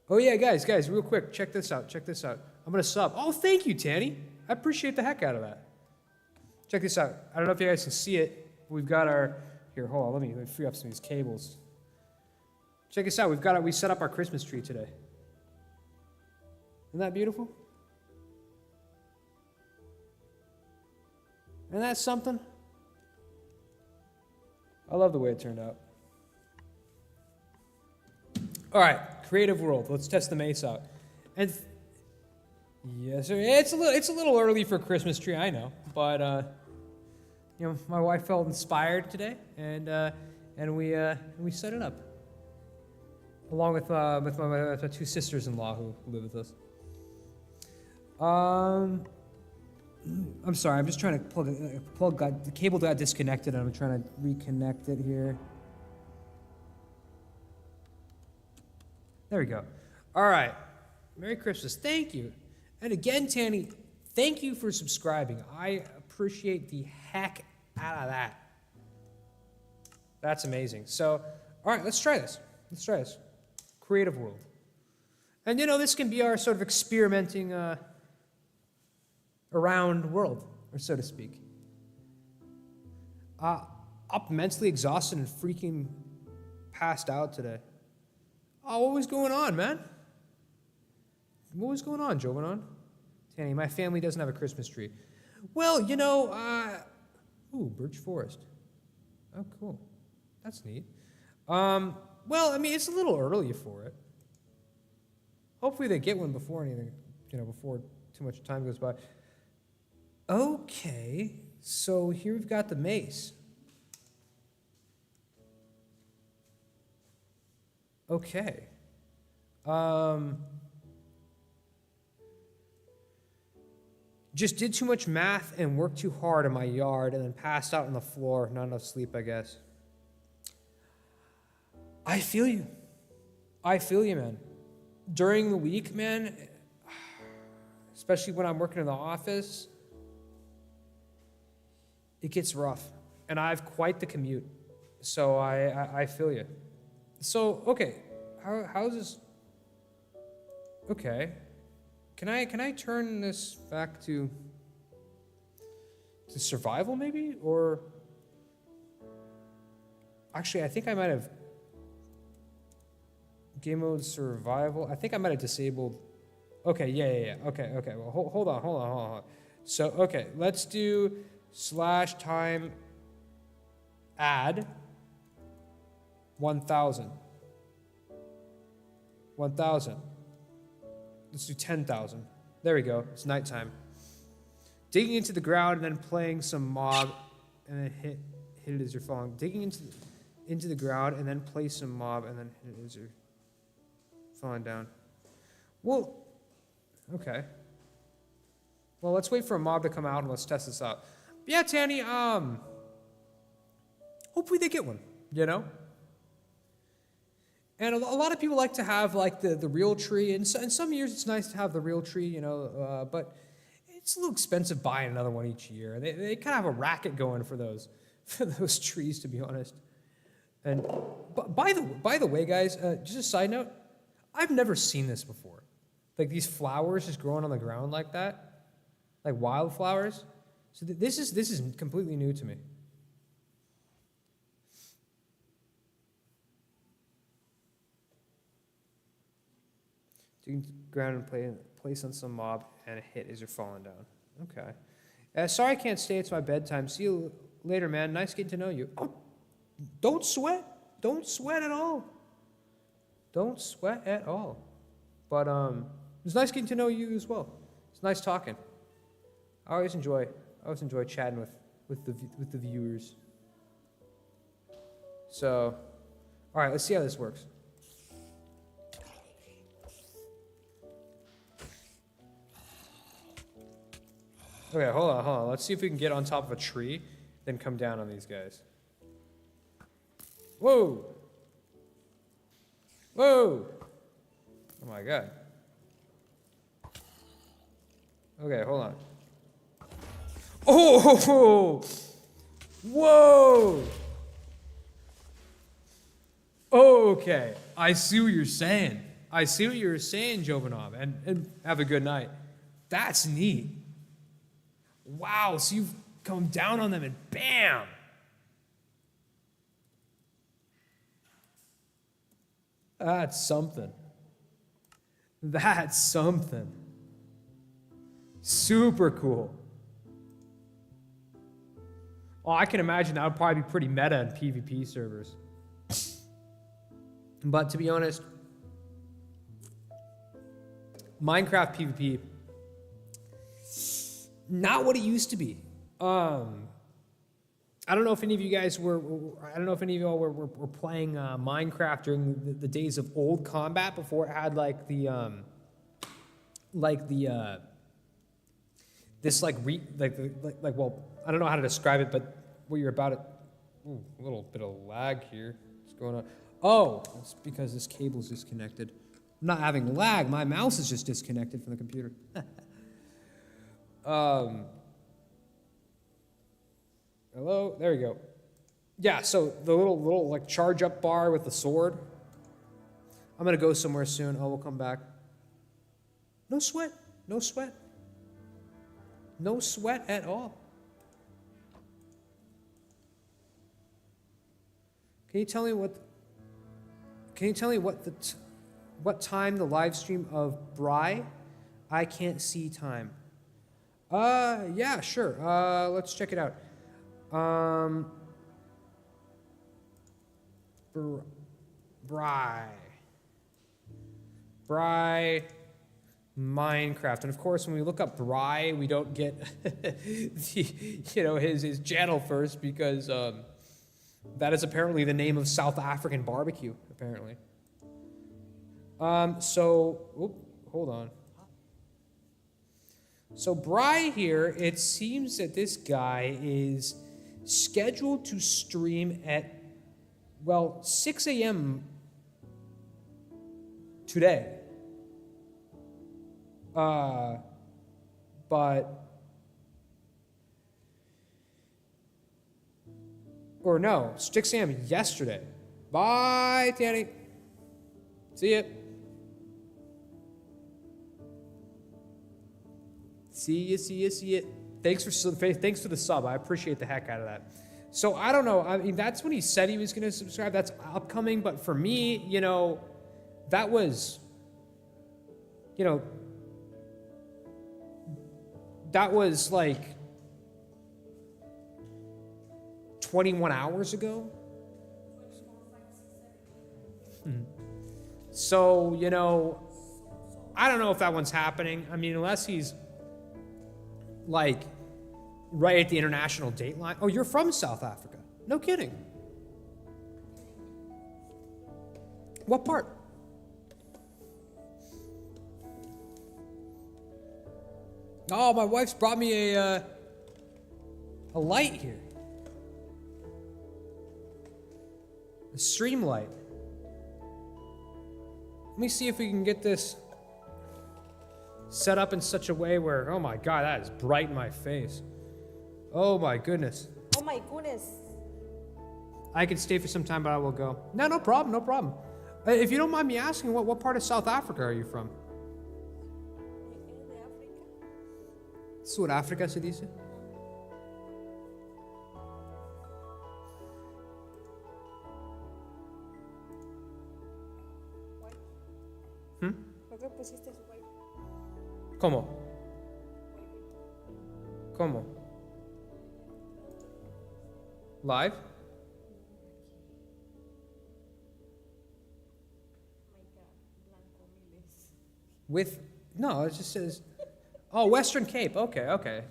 S1: Oh yeah, guys, real quick, check this out. I'm gonna sub. Oh, thank you, Tanny. I appreciate the heck out of that. Check this out. I don't know if you guys can see it. We've got here, hold on, let me free up some of these cables. Check this out. We set up our Christmas tree today. Isn't that beautiful? Isn't that something? I love the way it turned out. All right, creative world. Let's test the mace out. And yes, it's a little early for Christmas tree, I know, but my wife felt inspired today, and we set it up along with my two sisters-in-law who live with us. I'm sorry, I'm just trying to plug the cable got disconnected, and I'm trying to reconnect it here. There we go. All right. Merry Christmas. Thank you. And again, Tanny, thank you for subscribing. I appreciate the heck out of that. That's amazing. So, all right, let's try this. Creative world. And this can be our sort of experimenting around world, or so to speak. up mentally exhausted and freaking passed out today. Oh, what was going on, man? What was going on, Jovanon? Tanny, my family doesn't have a Christmas tree. Well, ooh, birch forest. Oh, cool. That's neat. Well, I mean, it's a little early for it. Hopefully they get one before anything, before too much time goes by. Okay, so here we've got the mace. Okay. Just did too much math and worked too hard in my yard and then passed out on the floor. Not enough sleep, I guess. I feel you. I feel you, man. During the week, man, especially when I'm working in the office, it gets rough. And I have quite the commute. So I feel you. So, okay. How's this? Okay. Can I turn this back to survival maybe? Or actually I think I might have game mode survival. I think I might have disabled. Okay, yeah. Okay. Well, hold on. So, okay, let's do /time add 1,000. 1,000. Let's do 10,000. There we go. It's nighttime. Digging into the ground and then playing some mob, and then hit it as you're falling. Digging into the ground and then play some mob, and then hit it as you're falling down. Well, okay. Well, let's wait for a mob to come out and let's test this out. But yeah, Tanny. Hopefully they get one. And a lot of people like to have like the real tree, and some years it's nice to have the real tree, but it's a little expensive buying another one each year. They kind of have a racket going for those trees, to be honest. And by the way, guys, just a side note, I've never seen this before. Like these flowers just growing on the ground like that, like wildflowers. So this is completely new to me. You can ground and place on some mob and a hit as you're falling down. Okay. Sorry I can't stay. It's my bedtime. See you later, man. Nice getting to know you. Oh, don't sweat. Don't sweat at all. Don't sweat at all. But it's nice getting to know you as well. It's nice talking. I always enjoy chatting with the viewers. So, all right. Let's see how this works. Okay, hold on. Let's see if we can get on top of a tree, then come down on these guys. Whoa! Oh my god. Okay, hold on. Oh! Whoa! Okay, I see what you're saying. Jovanov, and have a good night. That's neat. Wow, so you've come down on them and bam! That's something. Super cool. Oh, I can imagine that would probably be pretty meta in PvP servers. But to be honest, Minecraft PvP, not what it used to be. I don't know if any of you guys were playing Minecraft during the days of old combat before it had well, I don't know how to describe it, but what you're about it. Ooh, a little bit of lag here. What's going on? Oh, it's because this cable's disconnected. I'm not having lag. My mouse is just disconnected from the computer. Hello? There we go. Yeah, so the little like charge up bar with the sword. I'm gonna go somewhere soon. Oh, we'll come back. No sweat. No sweat. No sweat at all. Can you tell me what? Can you tell me what time the live stream of Bry? I can't see time. Yeah, sure. Let's check it out. Bry Minecraft, and of course, when we look up Bry, we don't get his channel first because that is apparently the name of South African barbecue. Apparently. Hold on. So Bry here, it seems that this guy is scheduled to stream at 6 a.m. today. Or no, 6 a.m. yesterday. Bye, Danny. See ya. See ya. Thanks for the sub. I appreciate the heck out of that. So I don't know. I mean, that's when he said he was going to subscribe. That's upcoming. But for me, that was, like 21 hours ago. So, I don't know if that one's happening. I mean, unless he's like right at the international date line. Oh, you're from South Africa? No kidding. What part? Oh, my wife's brought me a light here. A stream light. Let me see if we can get this set up in such a way where, oh my God, that is bright in my face. Oh my goodness.
S4: Oh my goodness.
S1: I can stay for some time, but I will go. No problem. If you don't mind me asking, what part of South Africa are you from? Sur África se dice?
S4: ¿Por qué pusiste su wifi?
S1: ¿Cómo? Live? No, it just says, oh, Western Cape. Okay.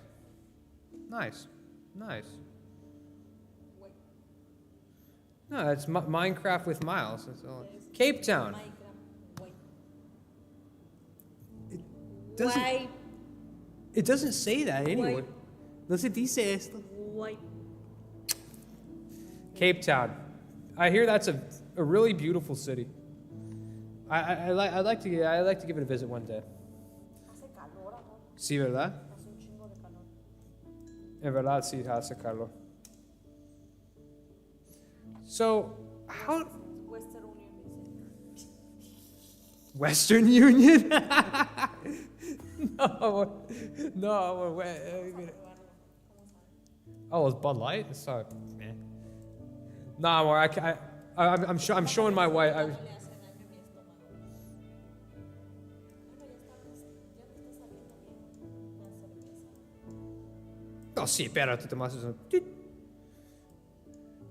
S1: Nice. No, it's Minecraft with Miles. That's all. Cape Town. It doesn't say that anyway. No se dice esto. Cape Town. I hear that's a really beautiful city. I'd like to give it a visit one day. Sí, ¿verdad? En verdad sí hace calor. So, how... Western Union? No. Oh, it's Bud Light? It's not, man. Nah, I'm showing my wife. Oh, sí, espérate, Tomás.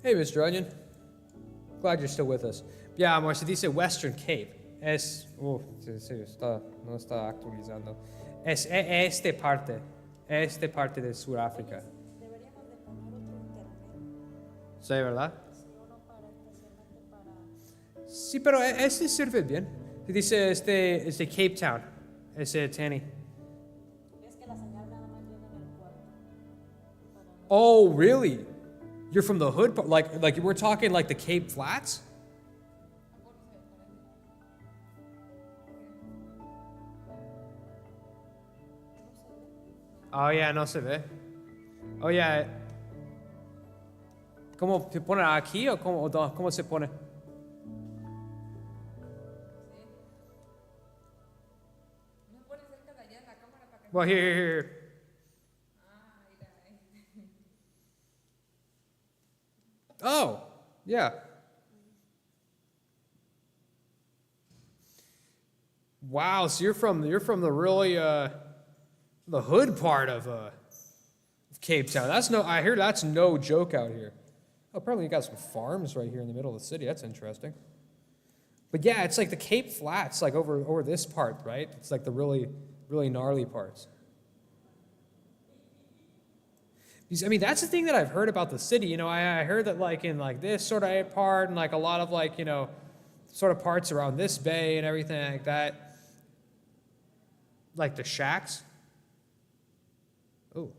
S1: Hey, Mr. Onion. Glad you're still with us. Yeah, amor, se dice Western Cape. Es... no está actualizando. Es esta parte de Sudáfrica. Sí, ¿verdad? Sí, pero este sirve bien. Se dice este Cape Town. Ese Tanny. Oh, really? You're from the hood? Like we're talking like the Cape Flats? Oh, yeah, no se ve. Oh, yeah. ¿Cómo se pone aquí o cómo se pone? Well, here. Oh, yeah. Wow, so you're from the really the hood part of Cape Town. I hear that's no joke out here. Oh, probably you got some farms right here in the middle of the city. That's interesting. But yeah, it's like the Cape Flats, like over this part, right? It's like the really, really gnarly parts. Because, I mean, that's the thing that I've heard about the city. You know, I heard that like in like this sort of part and like a lot of like, you know, sort of parts around this bay and everything like that. Like the shacks. Oh.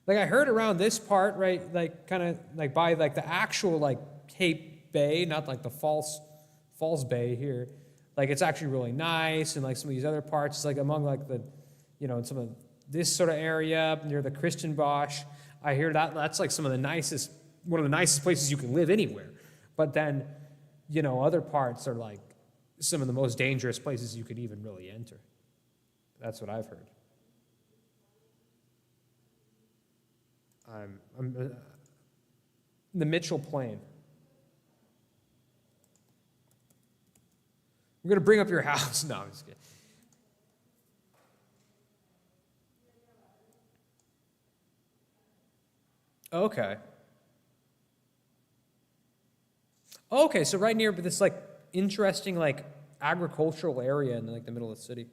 S1: Like I heard around this part, right, like kind of like by like the actual like Cape Bay, not like the False Bay here. Like it's actually really nice, and like some of these other parts, like among like the, you know, in some of this sort of area near the Christian Bosch, I hear that's like one of the nicest places you can live anywhere. But then, you know, other parts are like some of the most dangerous places you could even really enter. That's what I've heard. I'm the Mitchell Plain. We're going to bring up your house. No, I'm just kidding. Okay. Okay, so right near this like interesting like agricultural area in like the middle of the city.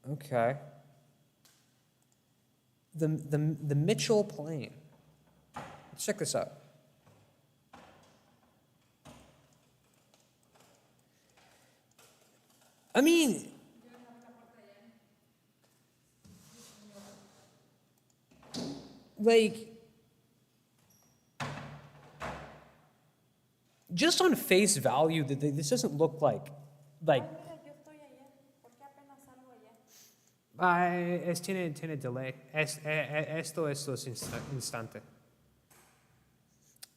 S1: Okay. The Mitchell Plain. Let's check this out. I mean, like, just on face value, this doesn't look like.
S4: Mira, yo estoy allá. ¿Por qué apenas salgo allá?
S1: Tiene delay. Esto es los instante.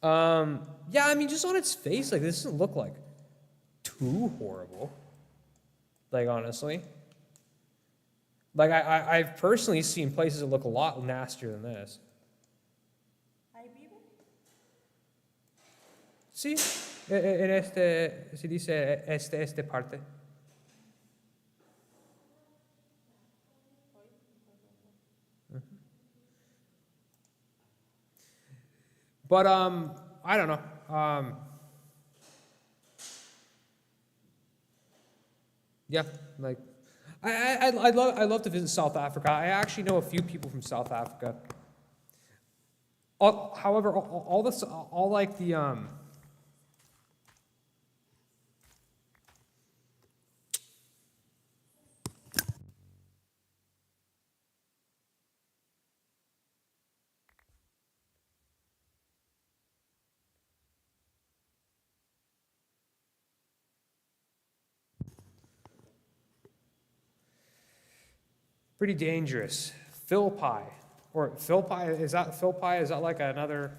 S1: Yeah, I mean, just on its face, like, this doesn't look like too horrible. Like, honestly. Like, I've personally seen places that look a lot nastier than this.
S4: ¿Ahí vive?
S1: Sí, se dice este parte. But I don't know. Yeah, like I'd love to visit South Africa. I actually know a few people from South Africa. However, all like the pretty dangerous. Philippi. Or Philippi, is that like another?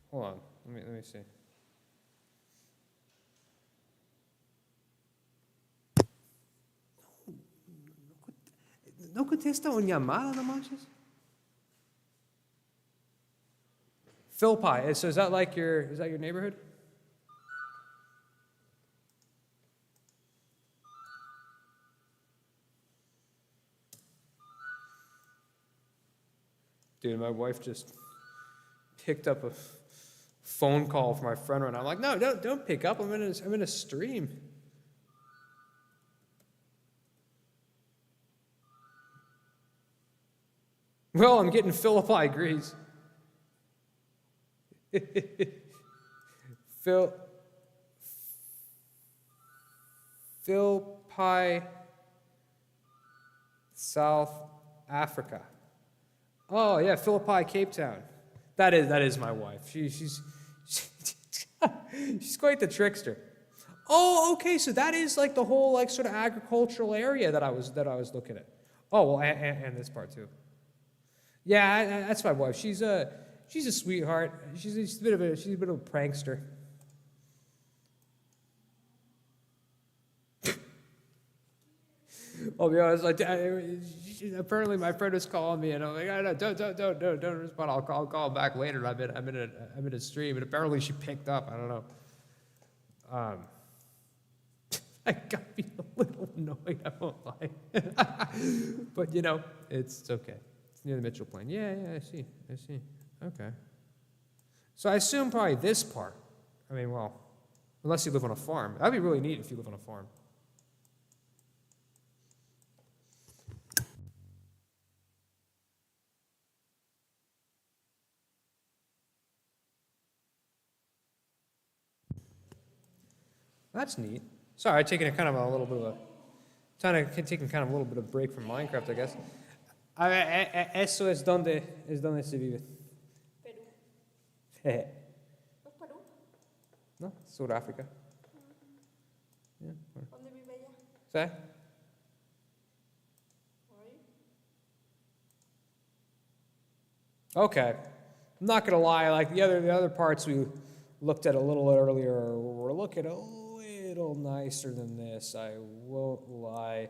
S1: Hold on, let me see. No contesta una llamada, no manches. Philippi, so is that your neighborhood? Dude, my wife just picked up a phone call from my friend right now. I'm like, no, don't pick up. I'm in a stream. Well, I'm getting Philippi Grease. Philippi, South Africa. Oh yeah, Philippi, Cape Town. That is my wife. She's quite the trickster. Oh, okay. So that is like the whole like sort of agricultural area that I was looking at. Oh well, and this part too. Yeah, that's my wife. She's a sweetheart. She's a bit of a prankster. I'll be honest. Apparently, my friend was calling me, and I'm like, "Oh, no, don't respond. I'll call back later. I'm in a stream." And apparently, she picked up. I don't know. I got me a little annoyed. I won't lie. But it's okay. It's near the Mitchell Plain. Yeah, I see. Okay. So I assume probably this part. I mean, well, unless you live on a farm. That'd be really neat if you live on a farm. That's neat. Sorry, taking a kind of a little bit of a, taking kind of a little bit of break from Minecraft, I guess. A ver, eso es donde se vive.
S4: Perú.
S1: Jeje.
S4: ¿No es Perú?
S1: No, Sudáfrica. Yeah.
S4: ¿Dónde vive ella?
S1: ¿Sabes?
S4: Ahí.
S1: Okay. I'm not gonna lie, like the other parts we looked at a little earlier were looking a little nicer than this, I won't lie.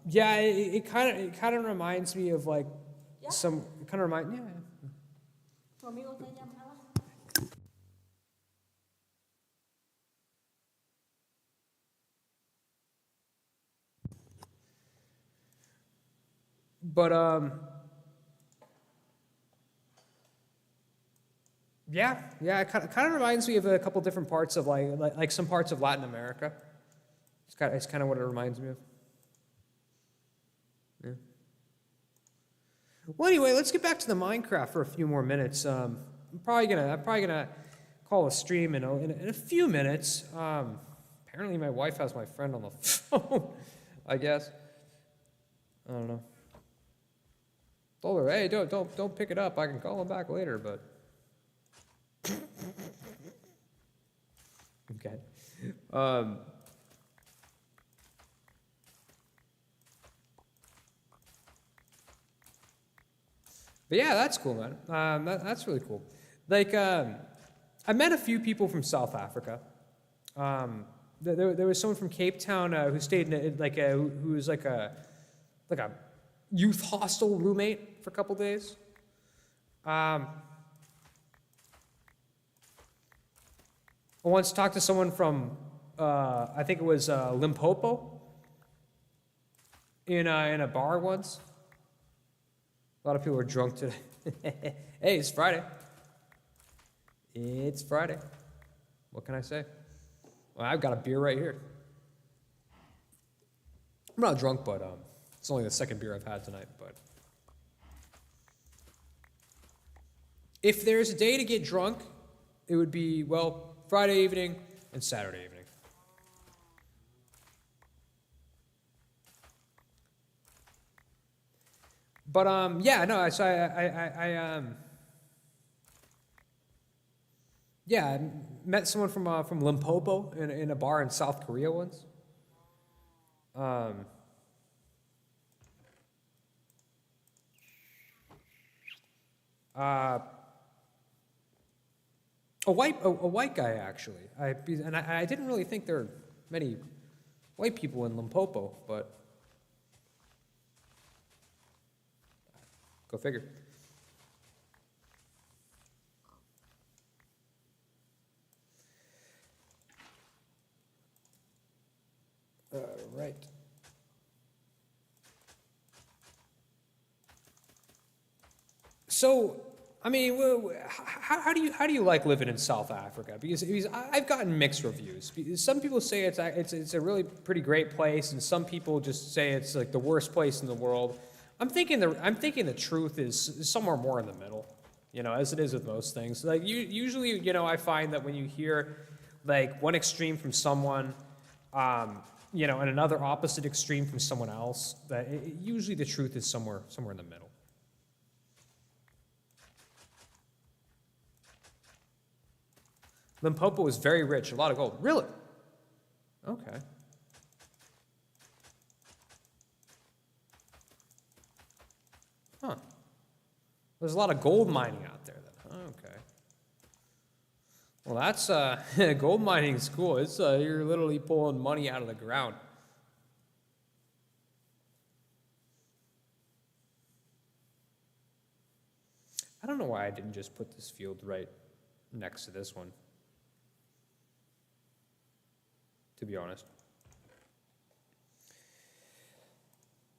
S1: Yeah, it kind of reminds me of like
S4: Yeah.
S1: it kind of reminds, yeah.
S4: ¿Tu amigo está en llamada?
S1: But yeah, it kind of reminds me of a couple different parts of like some parts of Latin America. It's kind of what it reminds me of. Yeah. Well, anyway, let's get back to the Minecraft for a few more minutes. I'm probably gonna call a stream in a few minutes. Apparently, my wife has my friend on the phone. I guess. I don't know. Told her, hey, don't pick it up. I can call him back later, but. Okay. But yeah, that's cool, man. That's really cool. Like, I met a few people from South Africa. There was someone from Cape Town who stayed who was like a youth hostel roommate for a couple days. I once talked to someone from, I think it was Limpopo, in a bar once. A lot of people are drunk today. Hey, it's Friday. It's Friday. What can I say? Well, I've got a beer right here. I'm not drunk, but it's only the second beer I've had tonight. But if there's a day to get drunk, it would be, well, Friday evening and Saturday evening. But yeah, no. So I met someone from Limpopo in a bar in South Korea once. A white guy actually. I didn't really think there were many white people in Limpopo, but go figure. Right. So, I mean, how do you like living in South Africa? Because I've gotten mixed reviews. Some people say it's a really pretty great place, and some people just say it's like the worst place in the world. I'm thinking the truth is somewhere more in the middle, as it is with most things. Like usually, I find that when you hear like one extreme from someone, and another opposite extreme from someone else, that usually the truth is somewhere in the middle. Limpopo is very rich, a lot of gold. Really? Okay. Huh. There's a lot of gold mining out there then. Okay. Well, that's gold mining is cool. It's you're literally pulling money out of the ground. I don't know why I didn't just put this field right next to this one, to be honest.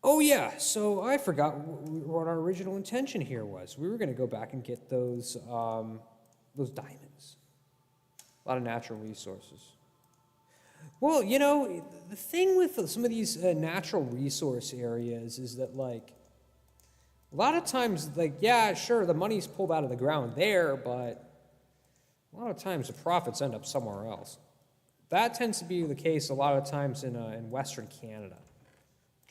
S1: Oh yeah, so I forgot what our original intention here was. We were going to go back and get those diamonds. A lot of natural resources. Well, you know, the thing with some of these natural resource areas is that, like, a lot of times, like, yeah, sure, the money's pulled out of the ground there, but a lot of times the profits end up somewhere else. That tends to be the case a lot of times in Western Canada.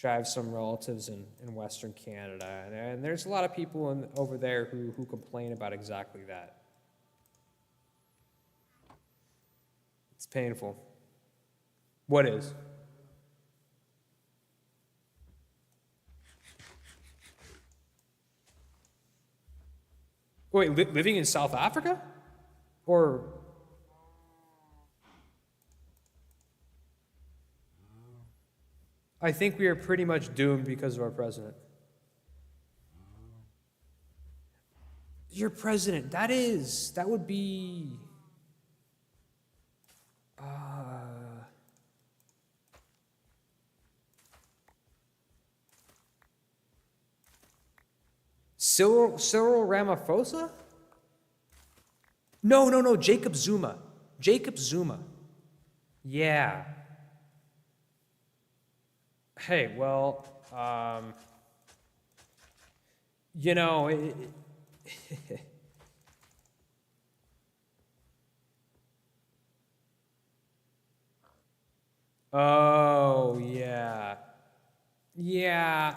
S1: I have some relatives in Western Canada, and there's a lot of people over there who complain about exactly that. It's painful. What is? Wait, living in South Africa? Or... I think we are pretty much doomed because of our president. Your president, that would be... Cyril Ramaphosa? No, Jacob Zuma. Jacob Zuma. Yeah. Hey, well, you know, oh, yeah. Yeah,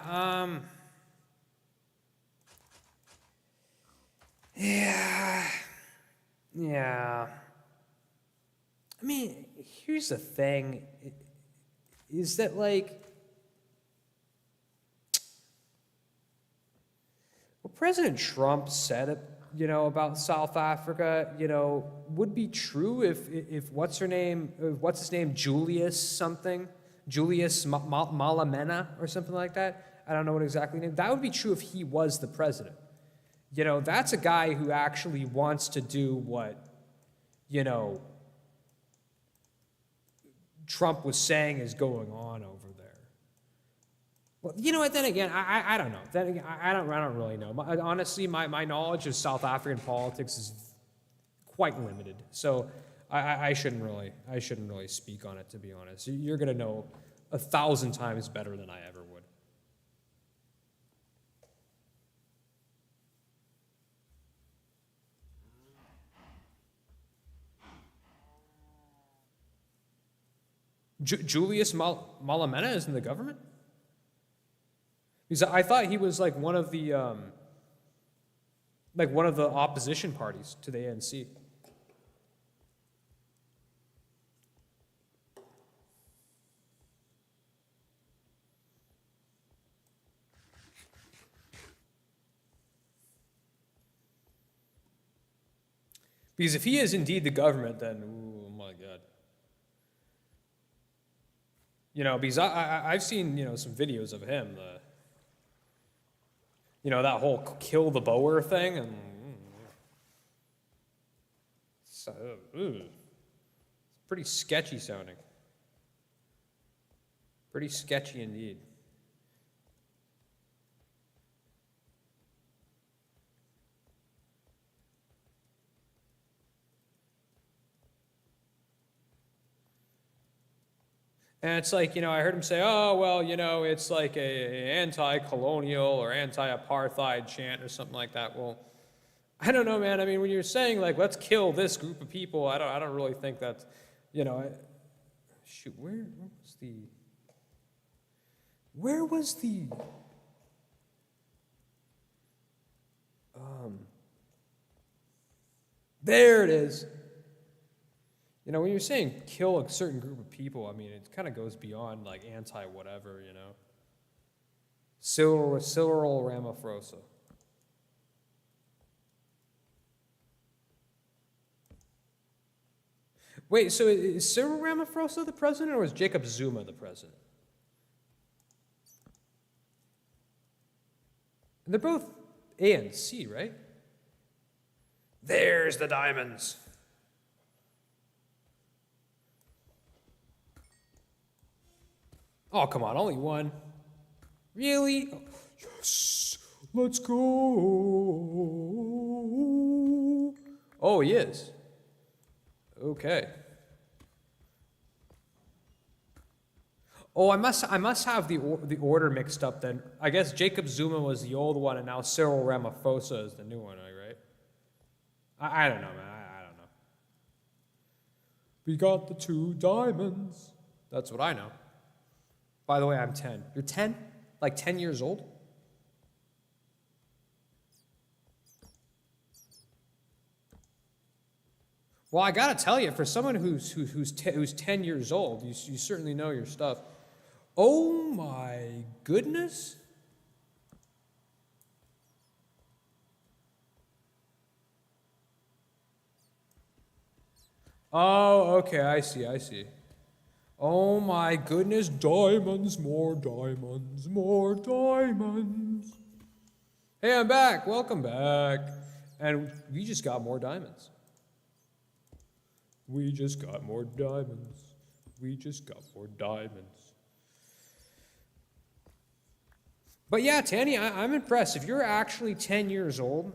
S1: yeah. I mean, here's the thing, is that, like, what President Trump said, you know, about South Africa, you know, would be true if what's his name, Julius Malamena or something like that. I don't know what exactly name. That would be true if he was the president. You know, that's a guy who actually wants to do what, you know, Trump was saying is going on over there. Well, you know what? Then again, I don't know. Then again, I don't really know. Honestly, my knowledge of South African politics is quite limited. So I shouldn't really speak on it, to be honest. You're gonna know 1,000 times better than I ever would. Julius Malamena is in the government? Because I thought he was like one of the opposition parties to the ANC. Because if he is indeed the government, then, oh my God. You know, because I've seen, you know, some videos of him, you know, that whole kill the Boer thing, and it's pretty sketchy sounding. Pretty sketchy indeed. And it's like, you know, I heard him say, oh, well, you know, it's like a anti-colonial or anti-apartheid chant or something like that. Well, I don't know, man. I mean, when you're saying, like, let's kill this group of people, I don't really think that's, you know, shoot, where was the, there it is. You know, when you're saying kill a certain group of people, I mean, it kind of goes beyond, like, anti-whatever, you know. Cyril Ramaphosa. Wait, so is Cyril Ramaphosa the president, or is Jacob Zuma the president? And they're both ANC, right? There's the diamonds. Oh, come on, only one. Really? Yes, let's go. Oh, he is. Okay. Oh, I must have the order mixed up then. I guess Jacob Zuma was the old one, and now Cyril Ramaphosa is the new one, right? I don't know, man. I don't know. We got the 2 diamonds. That's what I know. By the way, I'm 10. You're 10? Like 10 years old? Well, I gotta tell you, for someone who's 10 years old, you certainly know your stuff. Oh my goodness! Oh, okay, I see. Oh my goodness, diamonds, more diamonds, more diamonds. Hey, I'm back. Welcome back. And we just got more diamonds. We just got more diamonds. We just got more diamonds. But yeah, Tanny, I'm impressed. If you're actually 10 years old,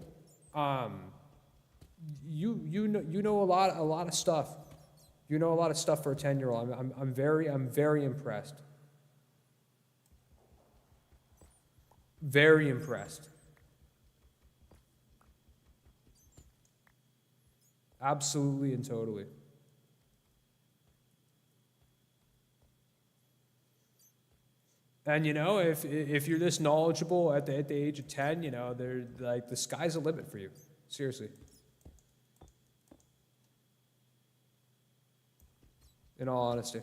S1: you know a lot of stuff. You know a lot of stuff for a 10-year-old. I'm very impressed. Very impressed. Absolutely and totally. And you know, if you're this knowledgeable at the age of 10, you know, they're like the sky's the limit for you. Seriously. In all honesty.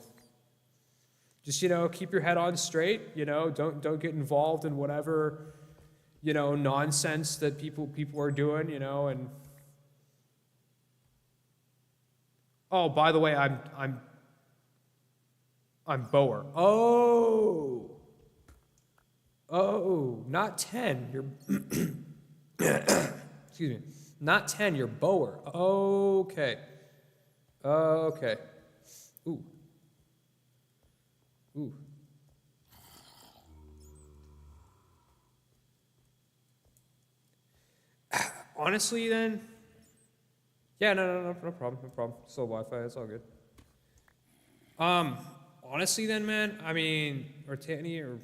S1: Just, you know, keep your head on straight, you know, don't get involved in whatever, you know, nonsense that people are doing, you know, and oh, by the way, I'm Boer. Oh, not 10. You're excuse me. Not 10, you're Boer. Okay. Okay. Ooh. Honestly, then. Yeah, no problem. Still Wi-Fi, it's all good. Honestly, then, man. I mean, or Tanny, or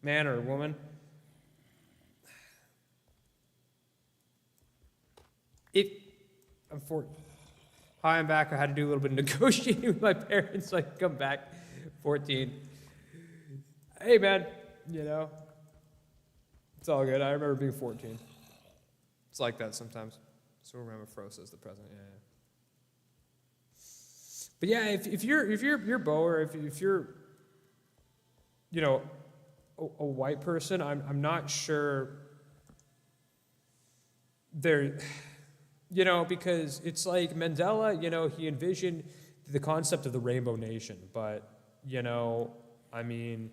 S1: man, or woman. Hi, I'm back. I had to do a little bit of negotiating with my parents so I could come back. 14. Hey, man, you know, it's all good. I remember being 14. It's like that sometimes. So Ramaphosa is the president. Yeah. But yeah, if you're Boer, if you're, you know, a white person, I'm not sure there. You know, because it's like Mandela, you know, he envisioned the concept of the Rainbow Nation. But, you know, I mean,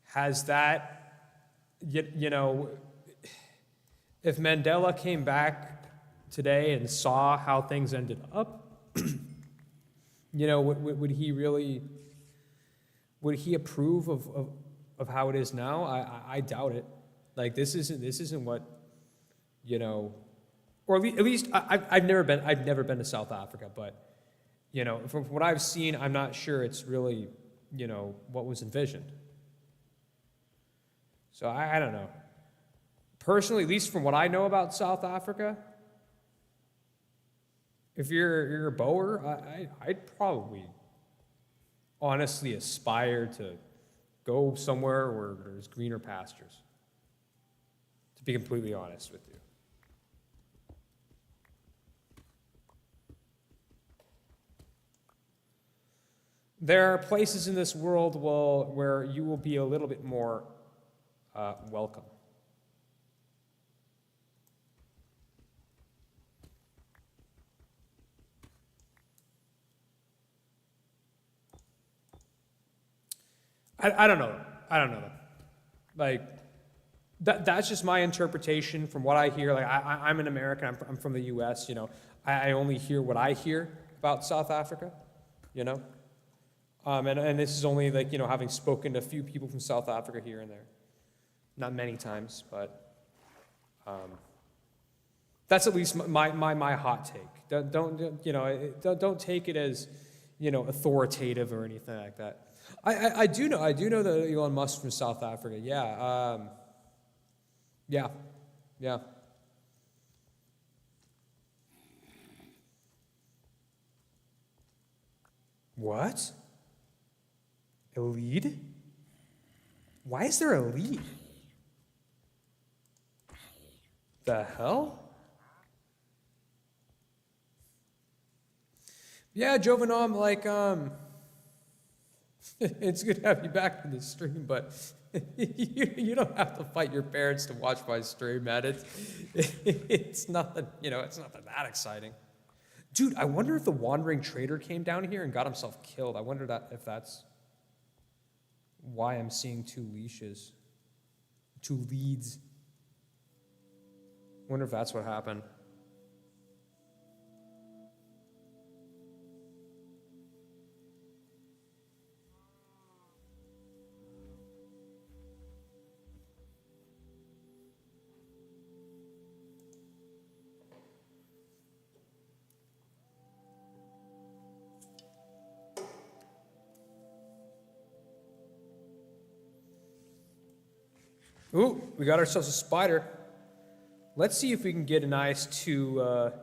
S1: has that, you know, if Mandela came back today and saw how things ended up, you know, would he really, would he approve of how it is now? I doubt it. Like, this isn't what, you know, or at least I've never been to South Africa, but, you know, from what I've seen, I'm not sure it's really, you know, what was envisioned. So I don't know. Personally, at least from what I know about South Africa, if you're a Boer, I'd probably honestly aspire to go somewhere where there's greener pastures, to be completely honest with you. There are places in this world where you will be a little bit more welcome. I don't know. Like, That's just my interpretation from what I hear. Like I'm an American. I'm from the U.S. You know, I only hear what I hear about South Africa. You know, and this is only like, you know, having spoken to a few people from South Africa here and there, not many times, but that's at least my hot take. Don't take it as, you know, authoritative or anything like that. I do know that Elon Musk from South Africa. Yeah. Yeah. What? A lead? Why is there a lead? The hell? Yeah, Jovanom, like, it's good to have you back in the stream, but you don't have to fight your parents to watch my stream, man. It's nothing, you know, it's nothing that exciting. Dude, I wonder if the wandering trader came down here and got himself killed. I wonder if that's why I'm seeing two leads. I wonder if that's what happened. Ooh, we got ourselves a spider. Let's see if we can get a nice two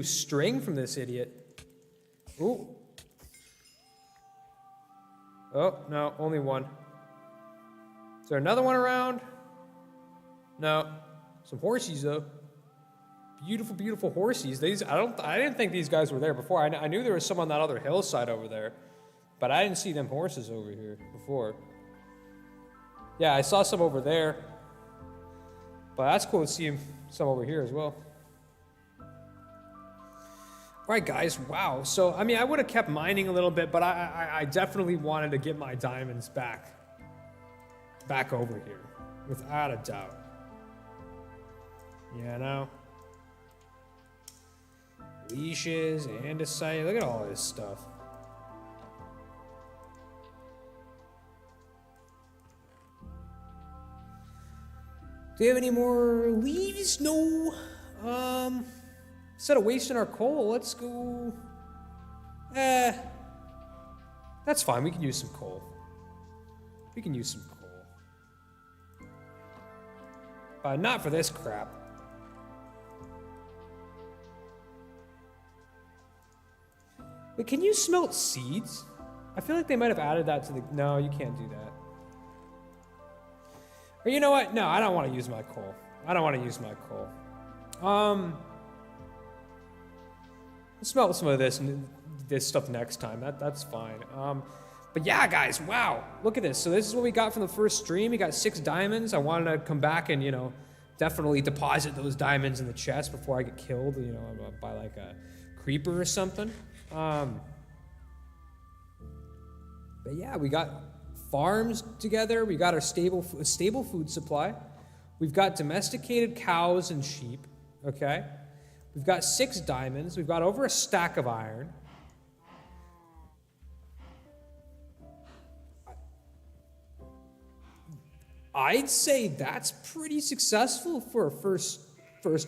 S1: string from this idiot. Ooh. Oh, no, only one. Is there another one around? No. Some horsies though. Beautiful, beautiful horsies. I didn't think these guys were there before. I knew there was some on that other hillside over there, but I didn't see them horses over here before. Yeah, I saw some over there, but that's cool to see some over here as well. All right, guys, wow. So, I mean, I would have kept mining a little bit, but I definitely wanted to get my diamonds back over here, without a doubt. You know? Leashes, andesite, look at all this stuff. Do we have any more leaves? No. Instead of wasting our coal, let's go. That's fine. We can use some coal. But not for this crap. Wait, can you smelt seeds? I feel like they might have added that to the... No, you can't do that. Or you know what? No, I don't want to use my coal. I'll smelt some of this stuff next time. That's fine. But yeah, guys, wow. Look at this. So this is what we got from the first stream. We got 6 diamonds. I wanted to come back and, you know, definitely deposit those diamonds in the chest before I get killed, you know, by like a creeper or something. But yeah, we got farms together. We got our stable food supply. We've got domesticated cows and sheep, okay? We've got 6 diamonds. We've got over a stack of iron. I'd say that's pretty successful for a first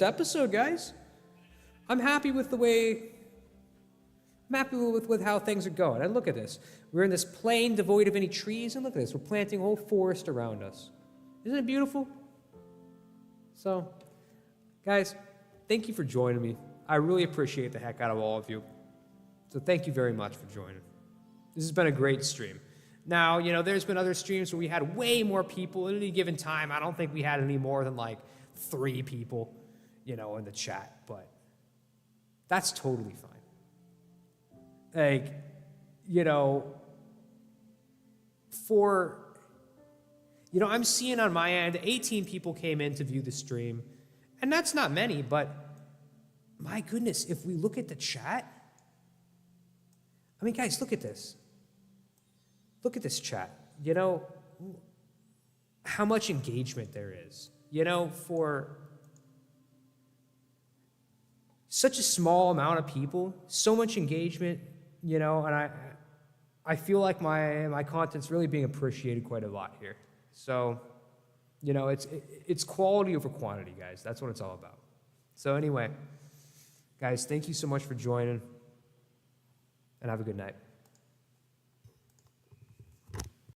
S1: episode, guys. I'm happy with the way... I'm happy with how things are going. And look at this. We're in this plain devoid of any trees, and look at this. We're planting a whole forest around us. Isn't it beautiful? So, guys, thank you for joining me. I really appreciate the heck out of all of you. So thank you very much for joining. This has been a great stream. Now, you know, there's been other streams where we had way more people at any given time. I don't think we had any more than like 3 people, you know, in the chat, but that's totally fine. Like, you know, I'm seeing on my end, 18 people came in to view the stream, and that's not many, but my goodness, if we look at the chat, I mean, guys, look at this. Look at this chat. You know, how much engagement there is. You know, for such a small amount of people, so much engagement, you know, and I feel like my content's really being appreciated quite a lot here. So, you know, it's quality over quantity, guys. That's what it's all about. So anyway, guys, thank you so much for joining, and have a good night.